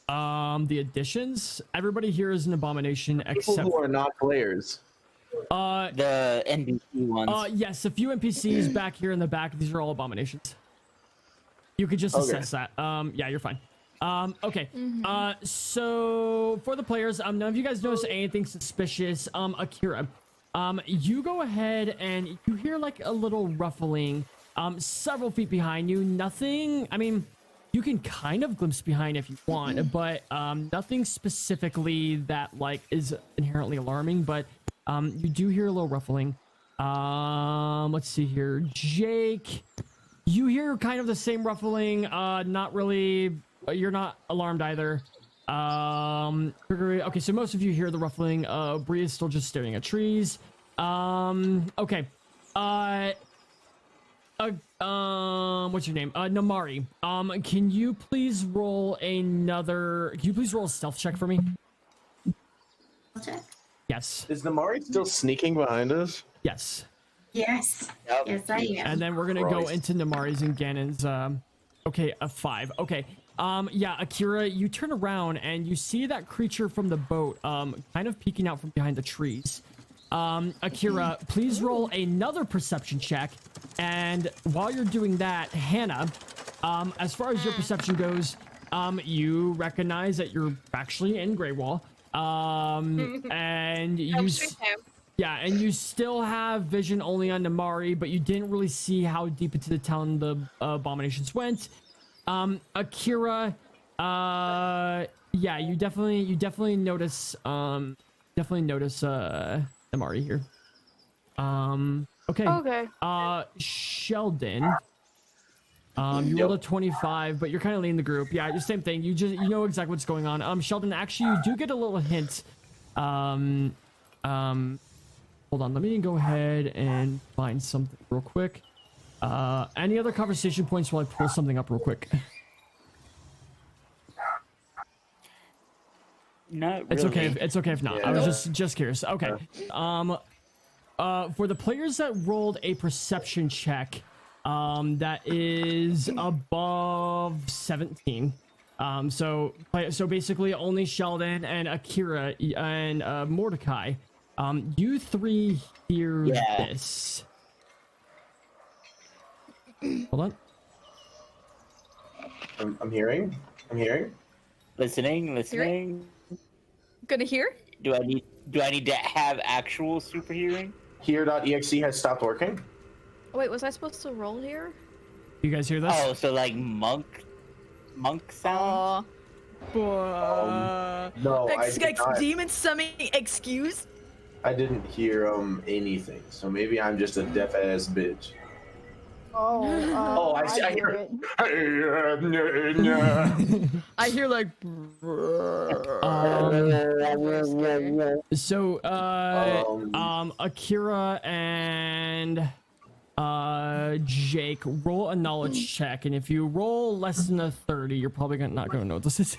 The additions. Everybody here is an abomination People except who are not players. The NPC ones. yes, a few NPCs back here in the back. These are all abominations. You could just assess that. Yeah, you're fine. Okay. So for the players, none of you guys notice anything suspicious. Akira, you go ahead and you hear like a little ruffling, several feet behind you. Nothing. I mean, you can kind of glimpse behind if you want, but nothing specifically that like is inherently alarming. But you do hear a little ruffling. Let's see here, Jake. You hear kind of the same ruffling. Not really. You're not alarmed either. Okay, so most of you hear the ruffling. Bree is still just staring at trees. Okay. What's your name? Namari. Can you please roll another? Can you please roll a stealth check for me? Check. Yes. Is Namari still sneaking behind us? Yes. Yes. Yes, I am. And then we're gonna go Christ. into Namari's and Ganon's. Okay, a 5. Okay. Yeah, Akira, you turn around and you see that creature from the boat, kind of peeking out from behind the trees. Akira, please roll another perception check. And while you're doing that, Hannah, as far as your perception goes, you recognize that you're actually in Grey Wall. And you, yeah, and you still have vision only on Namari, but you didn't really see how deep into the town the abominations went. Akira, yeah, you definitely notice, Namari here. Okay. Okay. Sheldon, you rolled a 25, but you're kind of leading the group. Yeah, the same thing. You know exactly what's going on. Sheldon, actually, you do get a little hint. Hold hold on. Let me go ahead and find something real quick. Any other conversation points while I pull something up real quick? Not It's really. okay. It's okay if not. I was just curious. Okay. For the players that rolled a perception check, that is above 17. So basically only Sheldon and Akira and Mordecai. You three hear this. Hold on. I'm hearing. Listening. Gonna hear? Do I need to have actual super hearing? Here.exe has stopped working. Wait, was I supposed to roll here? You guys hear this? Oh, so like monk sound? No, I did not. Demon summoning excuse? I didn't hear anything, so maybe I'm just a deaf ass bitch. Oh, I see. I hear it. I hear like. So Akira and Jake, roll a knowledge check, and if you roll less than a 30, you're probably not gonna know what this is.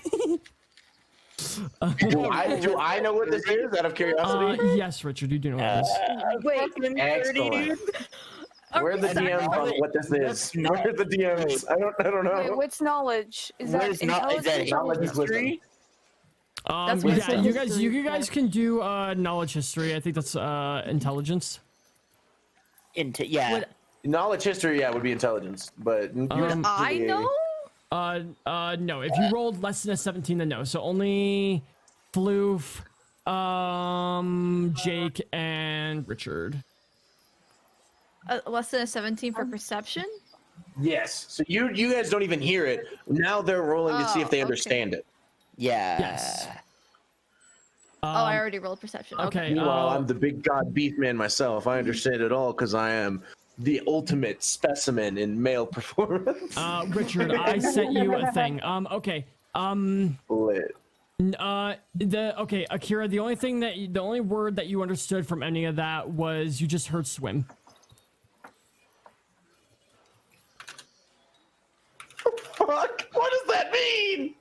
Do I know what this is out of curiosity? Yes, Richard, you do know what it is. Wait, Excellent. Where are the DMs on what this is? Where are the DMs? I don't know. Wait, what's knowledge? Is that intelligence? Knowledge history? Yeah, you guys can do knowledge history. I think that's intelligence. Knowledge history, would be intelligence, but I know. No. If you rolled less than a 17, then no. So only Floof, Jake, and Richard. Less than a 17 for perception? Yes. So you guys don't even hear it. Now they're rolling to see if they understand it. Yeah. Yes. I already rolled perception. Okay. Meanwhile, I'm the big god beef man myself. I understand it all because I am the ultimate specimen in male performance. Richard, I sent you a thing. Okay. Lit. Akira, the only word that you understood from any of that was you just heard swim. Fuck! What does that mean?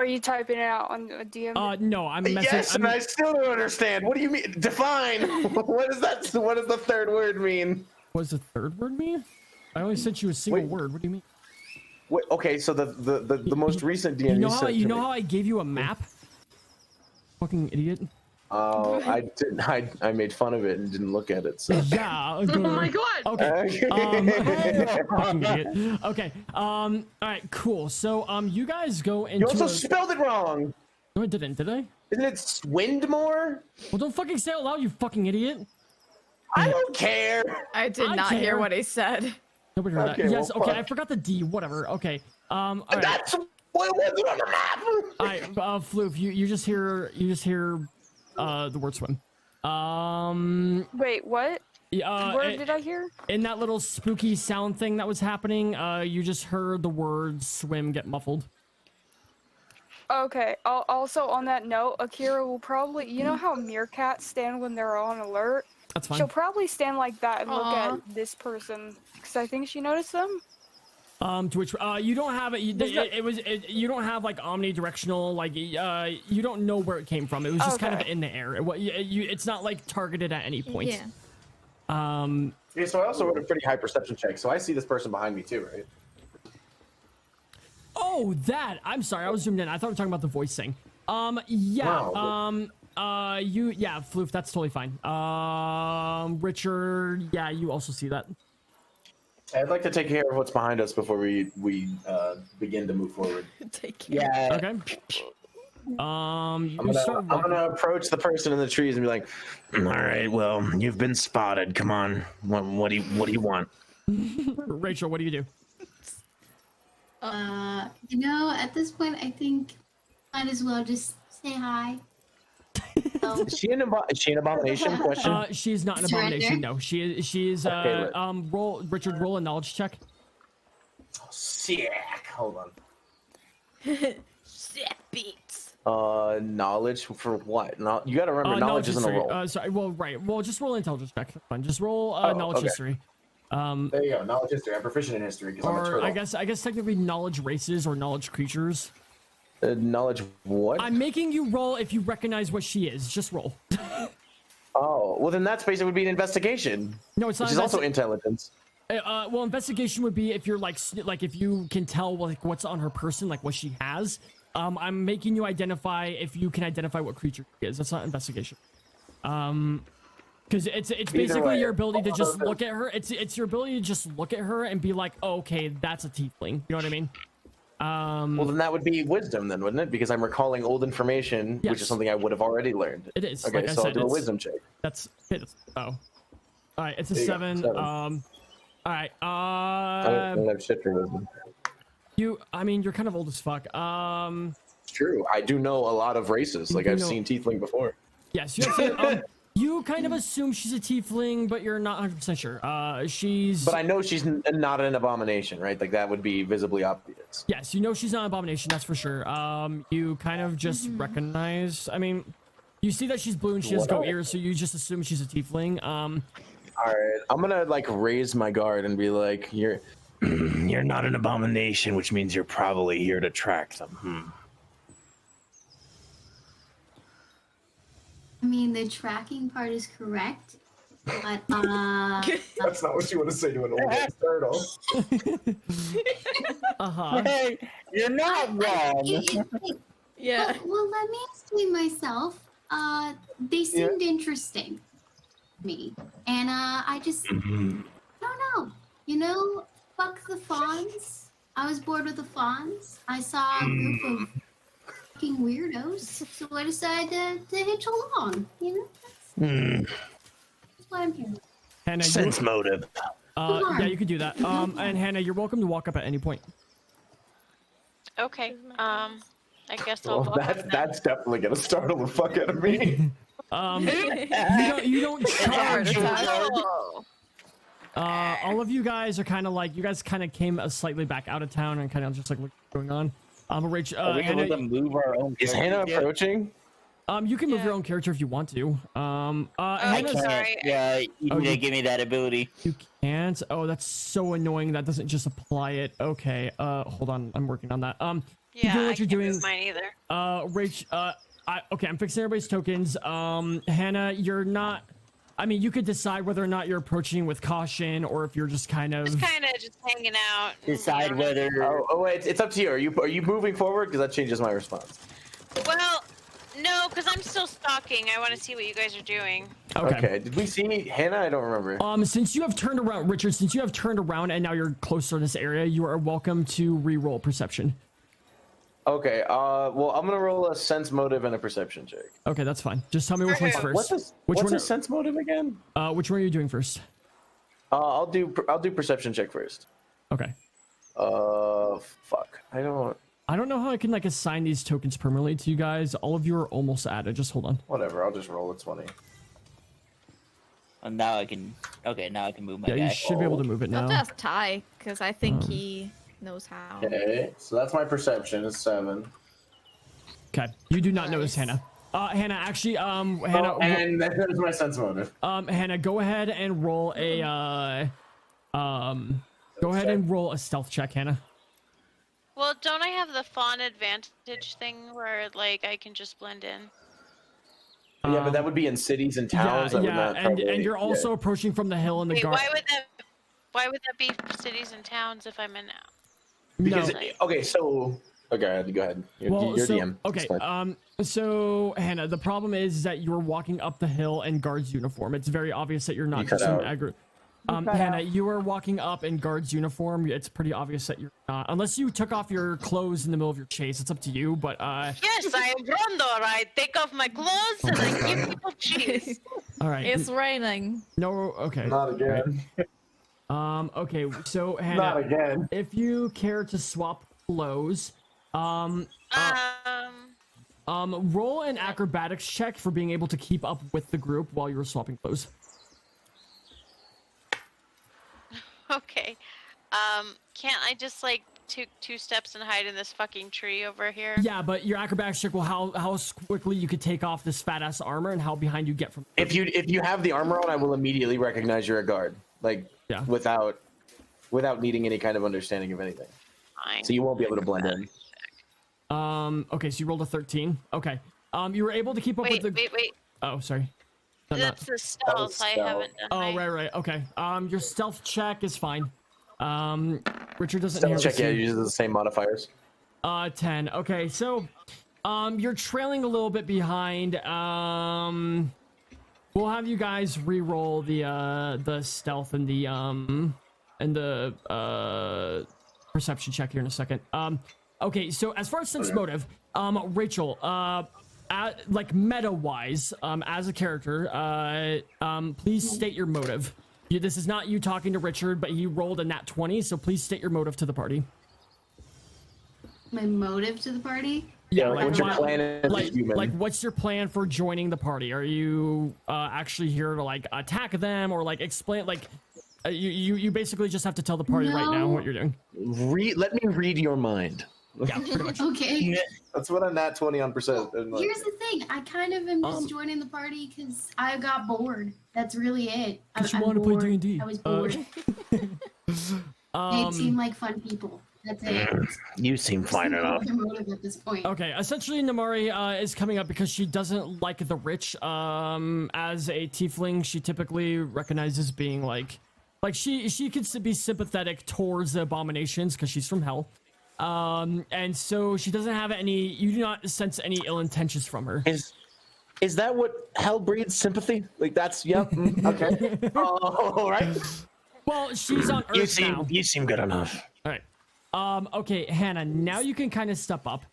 Are you typing it out on a DM? No, I'm messing. Yes, and I still don't understand. What do you mean? Define. What does that? What does the third word mean? What does the third word mean? I only sent you a single word. What do you mean? Wait, okay, so the most recent DM you know how I gave you a map? Fucking idiot. Oh, I didn't. I made fun of it and didn't look at it. So. Yeah. Oh my god. Okay. Fucking idiot. Okay. All right. Cool. So you guys go into. You also spelled it wrong. No, I didn't. Did I? Isn't it Swindmore? Well, don't fucking say it out loud, you fucking idiot. I don't care. I did not hear what he said. Nobody heard Okay, that. Yes. well, Okay. fuck. I forgot the D. Whatever. Okay. All right. That's what was it on the map. All right. Floof, you just hear the word swim. Wait, what? Word did I hear? In that little spooky sound thing that was happening, you just heard the word swim get muffled. Okay. Also, on that note, Akira will probably, you know how meerkats stand when they're on alert? That's fine. She'll probably stand like that and look at this person, because I think she noticed them. To which you don't have it. You don't have like omnidirectional. Like you don't know where it came from. It was just kind of in the air. It's not like targeted at any point. Yeah. Yeah, so I also wrote a pretty high perception check, so I see this person behind me too, right? Oh, that. I'm sorry, I was zoomed in. I thought we were talking about the voice thing. Yeah. Wow. Floof, that's totally fine. Richard, yeah, you also see that. I'd like to take care of what's behind us before we begin to move forward. Take care. Yeah. Okay. I'm gonna approach the person in the trees and be like, All right, well, you've been spotted. Come on. What do you want? Rachel, what do you do? At this point, I think might as well just say hi. Is she an abomination? Question. She's not an abomination. No, she is. Okay, Richard, roll a knowledge check. sick. Hold on. Shit beats. Knowledge for what? You got to remember, knowledge isn't a history. roll. Sorry. Well, right. Well, just roll intelligence check. That's fine. Just roll knowledge okay. history. There you go. Knowledge history. I'm proficient in history because I'm a Or turtle. I guess technically knowledge races or knowledge creatures. Knowledge what? I'm making you roll if you recognize what she is. Just roll. Oh, well then that space it would be an investigation. No, it's not. Which is also intelligence. Well, investigation would be if you're like if you can tell like what's on her person, like what she has. I'm making you identify if you can identify what creature she is. That's not investigation. Because it's basically way. your ability to just look at her. It's your ability to just look at her and be like, oh, okay, that's a tiefling. You know what I mean? Well, then that would be wisdom, then, wouldn't it? Because I'm recalling old information, which Yes. is something I would have already learned. It is. Okay, Like I so said, I'll do a it's- wisdom check. That's it. Oh, all right. It's a There you go, 7. 7. All right. I don't have shit for wisdom. I mean, you're kind of old as fuck. It's true. I do know a lot of races. Like You I've know- seen tiefling before. Yes, you have you kind of assume she's a tiefling, but you're not 100% sure. She's. But I know she's not an abomination, right? Like that would be visibly obvious. Yes, you know she's not an abomination. That's for sure. You kind of just recognize. I mean, you see that she's blue and she has goat ears, so you just assume she's a tiefling. All right, I'm gonna like raise my guard and be like, "You're not an abomination, which means you're probably here to track them." I mean, the tracking part is correct, but That's not what you want to say to an old ass turtle. Hey, you're not wrong. Yeah. Well, let me explain myself. They seemed interesting to me, and I just I don't know. You know, fuck the fawns. I was bored with the fawns. I saw a group of fucking weirdos, so I decided to hitch along. You know, that's what I'm here. Hannah, Sense motive. Yeah, you could do that. And Hannah, you're welcome to walk up at any point. Okay. I guess I'll. Well, walk up then. that's definitely gonna startle the fuck out of me. You don't charge. Oh. All of you guys are kind of like, you guys kind of came slightly back out of town and kind of just like what's going on. Rach, Are we able Hannah, to move our own? Is Hannah approaching? you can move your own character if you want to. I Hannah's, sorry. Yeah, you need to give me that ability. you can't. Oh, that's so annoying. That doesn't just apply it. Okay. Hold on. I'm working on that. Yeah, doing I what you're can't doing. move mine either. Rach, okay, I'm fixing everybody's tokens. Hannah, you're not. I mean, you could decide whether or not you're approaching with caution or if you're just kind of. Just kind of just hanging out. Decide whether. Oh wait, it's up to you. Are you moving forward? Because that changes my response. Well, no, because I'm still stalking. I want to see what you guys are doing. Okay. Did we see Hannah? I don't remember. Since you have turned around, Richard, since you have turned around and now you're closer to this area, you are welcome to re-roll perception. Okay. Well, I'm gonna roll a sense motive and a perception check. Okay, that's fine. Just tell me which one's first. What's one a sense motive again? Which one are you doing first? I'll do perception check first. Okay. Fuck. I don't know how I can like assign these tokens permanently to you guys. All of you are almost at it. Just hold on. Whatever. I'll just roll a 20. And now I can. Okay, now I can move my Yeah, guy. you should be able to move it I'll now. just Ty, because I think he knows how. Okay, so that's my perception. It's 7. Okay. You do not notice Hannah. Hannah, actually, Hannah. And there's my sense motive. Hannah, go ahead and roll a go ahead and roll a stealth check, Hannah. Well, don't I have the fawn advantage thing where like I can just blend in? Yeah, but that would be in cities and towns. Yeah, that yeah, would not and you're also approaching from the hill and the Wait, guard. why would that be cities and towns if I'm in now? Because No. okay, so okay, go ahead. You're so, DM. It's okay, fine. so Hannah, the problem is that you're walking up the hill in guard's uniform. It's very obvious that you're not You cut just an out. aggro. cut Hannah, out. you are walking up in guard's uniform. It's pretty obvious that you're not, unless you took off your clothes in the middle of your chase. It's up to you, but Yes, I am Rondor. I take off my clothes and I give people cheese. all right. It's raining. No, okay. Not again. Okay, so Hannah, Not again. if you care to swap clothes, roll an acrobatics check for being able to keep up with the group while you were swapping clothes. Okay. Can't I just like two steps and hide in this fucking tree over here? Yeah, but your acrobatics check will how quickly you could take off this fat ass armor and how behind you get from. If you have the armor on, I will immediately recognize you're a guard. Like without needing any kind of understanding of anything. Fine. So you won't be able to blend in. Okay, so you rolled a 13. Okay. You were able to keep up with the. Wait. Oh, sorry. That's the stealth. I haven't done. Oh, right. Okay. Your stealth check is fine. Richard doesn't. Stealth check, yeah, uses the same modifiers. 10. Okay, so, you're trailing a little bit behind. We'll have you guys re-roll the stealth and the perception check here in a second. Okay, so as far as sense motive, Rachel, like meta-wise, as a character, please state your motive. This is not you talking to Richard, but he rolled a nat 20, so please state your motive to the party. My motive to the party? Yeah, like what's your plan as a human? Like, what's your plan for joining the party? Are you actually here to like attack them or like explain? Like, you basically just have to tell the party right now what you're doing. Let me read your mind. Yeah, pretty much. Okay. That's what a nat 20 on percent. Here's the thing. I kind of am just joining the party because I got bored. That's really it. Because you want to play D&D. I was bored. They seem like fun people. That's it. You seem fine enough. At this point. Okay, essentially Namari is coming up because she doesn't like the rich. As a tiefling, she typically recognizes being like she could be sympathetic towards the abominations because she's from hell. And so she doesn't have any. You do not sense any ill intentions from her. Is that what hell breeds? Sympathy? Like that's okay. All right. Well, she's on Earth now. You seem good enough. All right. Okay, Hannah. Now you can kind of step up.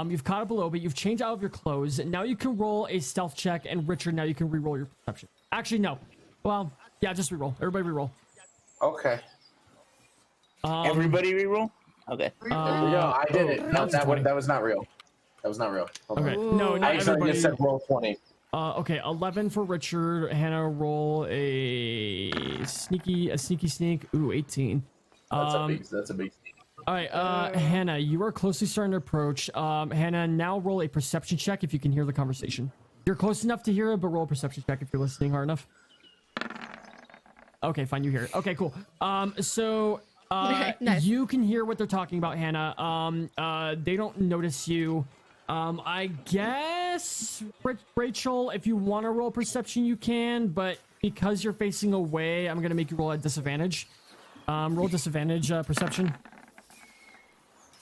You've caught up a little bit. You've changed out of your clothes. Now you can roll a stealth check, and Richard, now you can re-roll your perception. Actually, no. Well, yeah, just re-roll. Everybody re-roll. Okay. Everybody re-roll. Okay. No, I did it. No, that was not real. That was not real. Okay. No, not I actually everybody. just said roll 20. Okay, 11 for Richard. Hannah, roll a sneak. Ooh, 18. That's a big sneak. All right, Hannah, you are closely starting to approach. Hannah, now roll a perception check if you can hear the conversation. You're close enough to hear it, but roll a perception check if you're listening hard enough. Okay, fine, you hear it. Okay, cool. So nice. You can hear what they're talking about, Hannah. They don't notice you. I guess, Rachel, if you want to roll perception, you can, but because you're facing away, I'm going to make you roll at disadvantage. Roll disadvantage perception.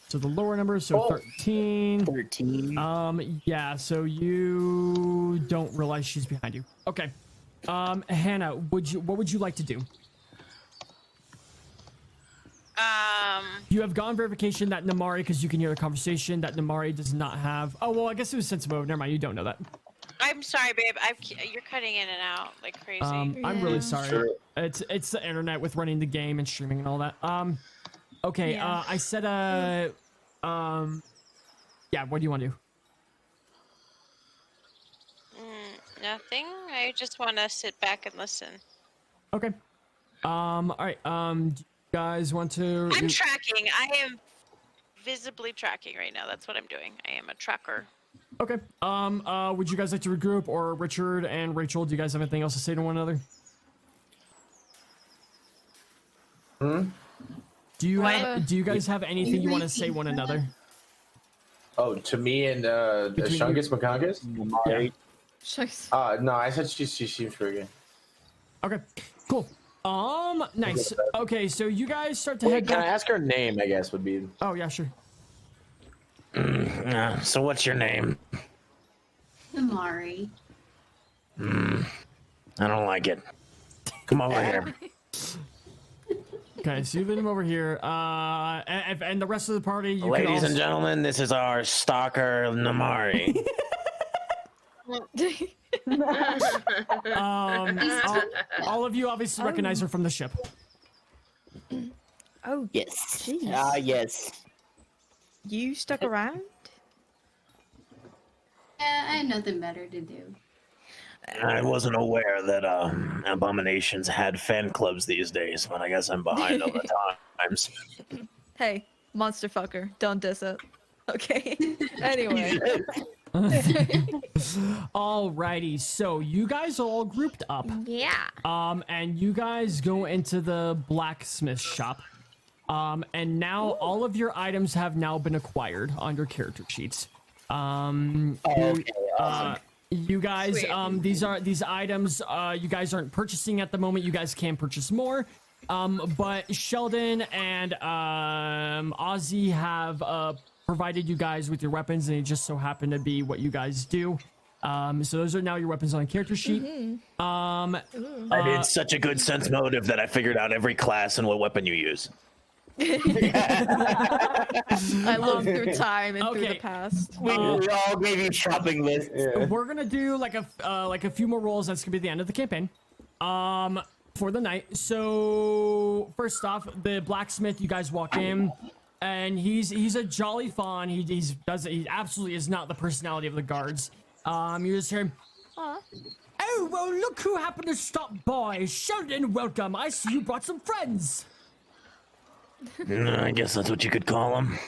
So the lower number, so 13. 13. Yeah, so you don't realize she's behind you. Okay. Hannah, what would you like to do? You have gone verification that Namari, because you can hear the conversation, that Namari does not have. Oh, well, I guess it was sense mode. Never mind, you don't know that. I'm sorry, babe. You're cutting in and out like crazy. I'm really sorry. Sure. It's the internet with running the game and streaming and all that. Okay. Yeah. I said yeah. What do you want to do? Nothing. I just want to sit back and listen. Okay. All right. Do you guys want to? I'm tracking. I am visibly tracking right now. That's what I'm doing. I am a tracker. Okay. Would you guys like to regroup, or Richard and Rachel? Do you guys have anything else to say to one another? Do you guys have anything you want to say one another? Oh, to me and Shungus Makangas? Yeah. No, I said she seems pretty good. Okay, cool. Nice. Okay, so you guys start to head back. Can I ask her name? I guess would be. Oh yeah, sure. So what's your name? Amari. I don't like it. Come over here. Okay, so you lead him over here. And the rest of the party, you Ladies and gentlemen, this is our stalker, Namari. All of you obviously recognize her from the ship. Oh, yes. Yes. You stuck around? Yeah, I had nothing better to do. I wasn't aware that Abominations had fan clubs these days, but I guess I'm behind on the times. Hey, monster fucker. Don't diss it. Okay. Anyway. Alrighty, so you guys are all grouped up. Yeah. And you guys go into the blacksmith shop. And now all of your items have now been acquired on your character sheets. You guys, these items, you guys aren't purchasing at the moment. You guys can purchase more. But Sheldon and Ozzy have provided you guys with your weapons, and it just so happened to be what you guys do. So those are now your weapons on a character sheet. I did such a good sense motive that I figured out every class and what weapon you use. I looked through time and through the past. We all gave you shopping lists. We're gonna do like a few more rolls. That's gonna be the end of the campaign. For the night. So first off, the blacksmith. You guys walk in, and he's a jolly fawn. He absolutely is not the personality of the guards. You just hear him. Oh well, look who happened to stop by. Sheldon, welcome. I see you brought some friends. I guess that's what you could call them.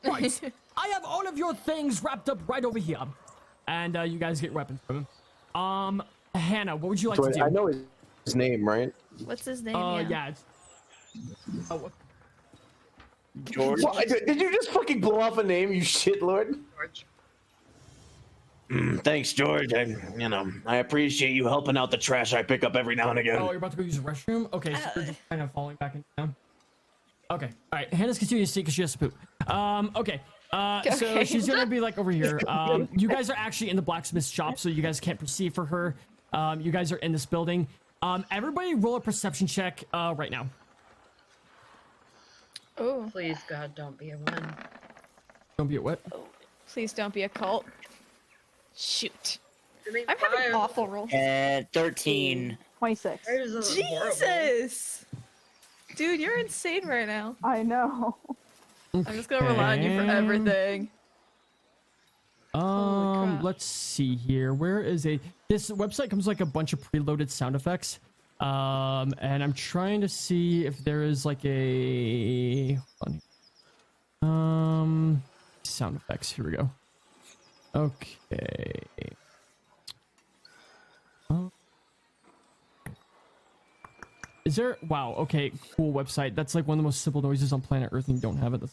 Right. I have all of your things wrapped up right over here. And you guys get weapons from him. Hannah, what would you like to do? I know his name, right? What's his name? Yeah. George? What? Did you just fucking blow off a name, you shitlord? Thanks, George. I appreciate you helping out the trash I pick up every now and again. Oh, you're about to go use the restroom? Okay, so you're just kind of falling back in down. Okay, all right. Hannah's continuing to see because she has to poop. Okay. So she's gonna be like over here. You guys are actually in the blacksmith's shop, so you guys can't perceive for her. You guys are in this building. Everybody roll a perception check right now. Oh. Please, God, don't be a 1. Don't be a what? Please don't be a cult. Shoot. I'm having awful rolls. 13. 26. Jesus! Dude, you're insane right now. I know. I'm just gonna rely on you for everything. Let's see here. Where is this website comes like a bunch of preloaded sound effects. And I'm trying to see if there is like a sound effects. Here we go. Okay. Is there? Wow. Okay. Cool website. That's like one of the most simple noises on planet Earth, and you don't have it.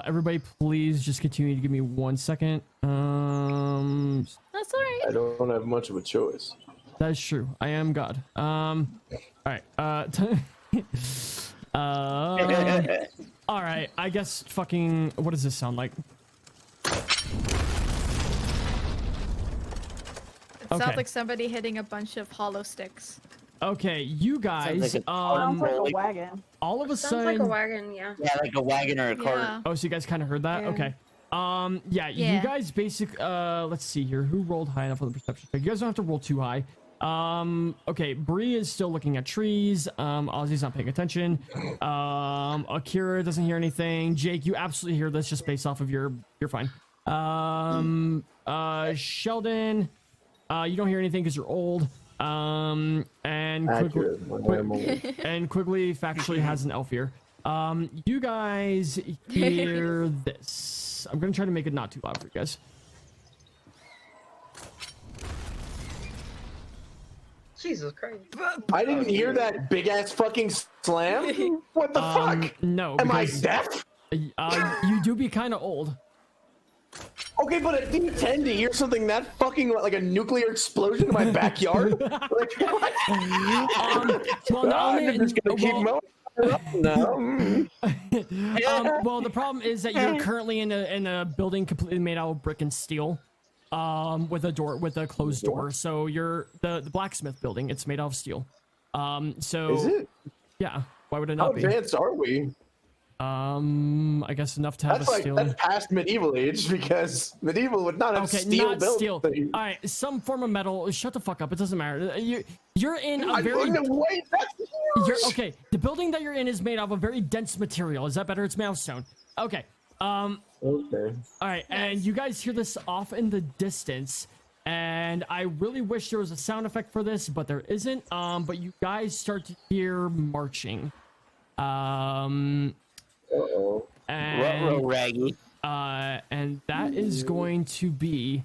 Everybody, please just continue to give me 1 second. That's all right. I don't have much of a choice. That is true. I am God. All right. All right. I guess fucking. What does this sound like? It sounds like somebody hitting a bunch of hollow sticks. Okay, you guys. Sounds like a wagon. All of a Sounds sudden. like a wagon, yeah. Yeah, like a wagon or a cart. Yeah. Oh, so you guys kind of heard that? Yeah. Okay. Yeah, you Yeah. guys let's see here. Who rolled high enough on the perception check? You guys don't have to roll too high. Okay, Bree is still looking at trees. Ozzy's not paying attention. Akira doesn't hear anything. Jake, you absolutely hear this just based off of you're fine. Sheldon, you don't hear anything because you're old. And Quigley factually has an elf ear. You guys hear this. I'm gonna try to make it not too loud for you guys. Jesus Christ. I didn't hear that big ass fucking slam. What the fuck? No. Am I because, deaf? You do be kind of old. Okay, but at D10 to hear something that fucking like a nuclear explosion in my backyard? Like, what? Well, not only, I'm just gonna keep mowing. No. Well, the problem is that you're currently in a building completely made out of brick and steel, with a closed door. So you're the blacksmith building. It's made out of steel. So Is it? Yeah. Why would it How not be? advanced are we? I guess enough to have That's a like steel. that's past medieval age because medieval would not have steel not built. steel. Thing. All right, some form of metal. Shut the fuck up. It doesn't matter. You're in a very. Wait, that's huge. Okay, the building that you're in is made of a very dense material. Is that better? It's made of stone. Okay. Okay. All right, and you guys hear this off in the distance, and I really wish there was a sound effect for this, but there isn't. But you guys start to hear marching. Uh-oh. Ruh-roh, Raggy. And that is going to be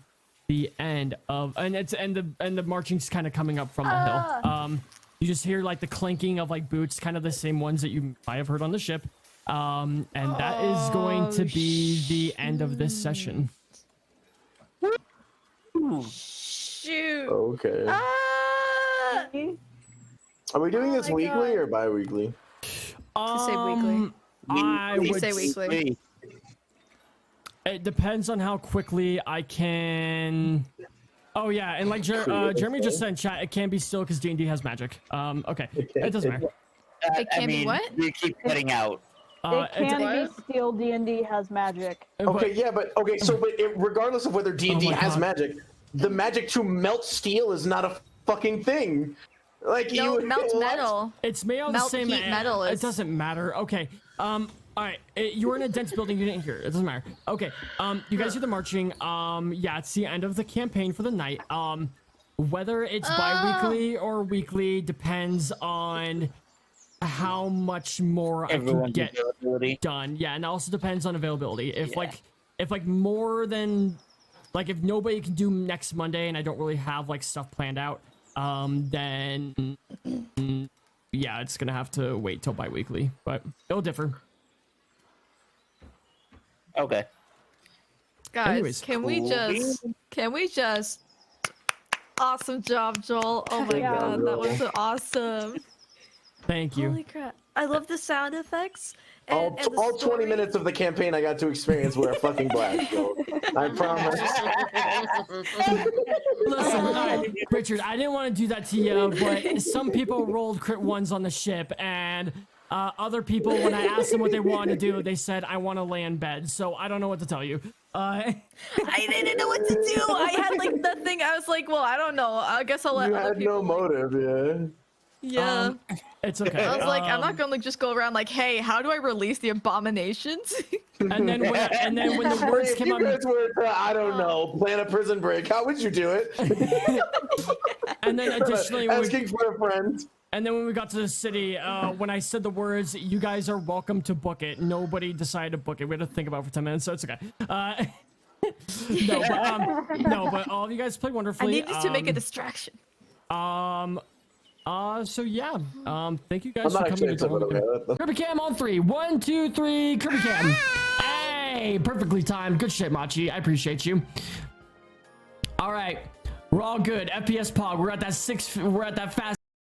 the end of, and the marching's kind of coming up from the hill. You just hear like the clanking of like boots, kind of the same ones that you might have heard on the ship. And that is going to be the end of this session. Shoot. Okay. Ah! Are we doing this my weekly God. or bi-weekly? Say weekly. I We would say weekly. It depends on how quickly I can. Oh yeah, and like Jeremy just said in chat, it can be still because D&D has magic. Okay, it doesn't matter. It can be what? We keep cutting out. It can be steel. D&D has magic. Okay, yeah, but okay, so regardless of whether D&D Oh my has God. magic, the magic to melt steel is not a fucking thing. Like No, you melt what? metal. It's made out of the Melt same heat metal It is- doesn't matter. Okay. All right. You were in a dense building. You didn't hear it. It doesn't matter. Okay. You guys hear the marching. Yeah, it's the end of the campaign for the night. Whether it's bi-weekly or weekly depends on how much more I can Everyone's get availability. done. Yeah, and it also depends on availability. If like more than like if nobody can do next Monday and I don't really have like stuff planned out, then yeah, it's gonna have to wait till bi-weekly, but it'll differ. Okay. Guys, Anyways, can we just awesome job, Joel. Oh my Yeah. god, that was so awesome. Thank you. Holy crap. I love the sound effects. All, And the all 20 story. minutes of the campaign I got to experience were a fucking blast. So I promise. Listen, Richard, I didn't want to do that to you, but some people rolled crit ones on the ship, and other people, when I asked them what they wanted to do, they said, I want to lay in bed, so I don't know what to tell you. I didn't know what to do. I had like nothing. I was like, well, I don't know. I guess I'll let You other had people. no motive, yeah. Yeah. It's okay. I was like, I'm not gonna just go around like, hey, how do I release the abominations? And then when the words If came you on, guys were to, I don't know, plan a prison break, how would you do it? and then additionally, when we, Asking for a friend. and then when we got to the city, when I said the words, you guys are welcome to book it. Nobody decided to book it. We had to think about it for 10 minutes, so it's okay. No, but all of you guys played I wonderfully. need this to make a distraction. So yeah, thank you guys I'm for not coming actually to upset, but okay. Kirby Cam on 3. 1, 2, 3, Kirby Cam. Hey, perfectly timed. Good shit, Machi. I appreciate you. All right, we're all good. FPS Pog. We're at that fast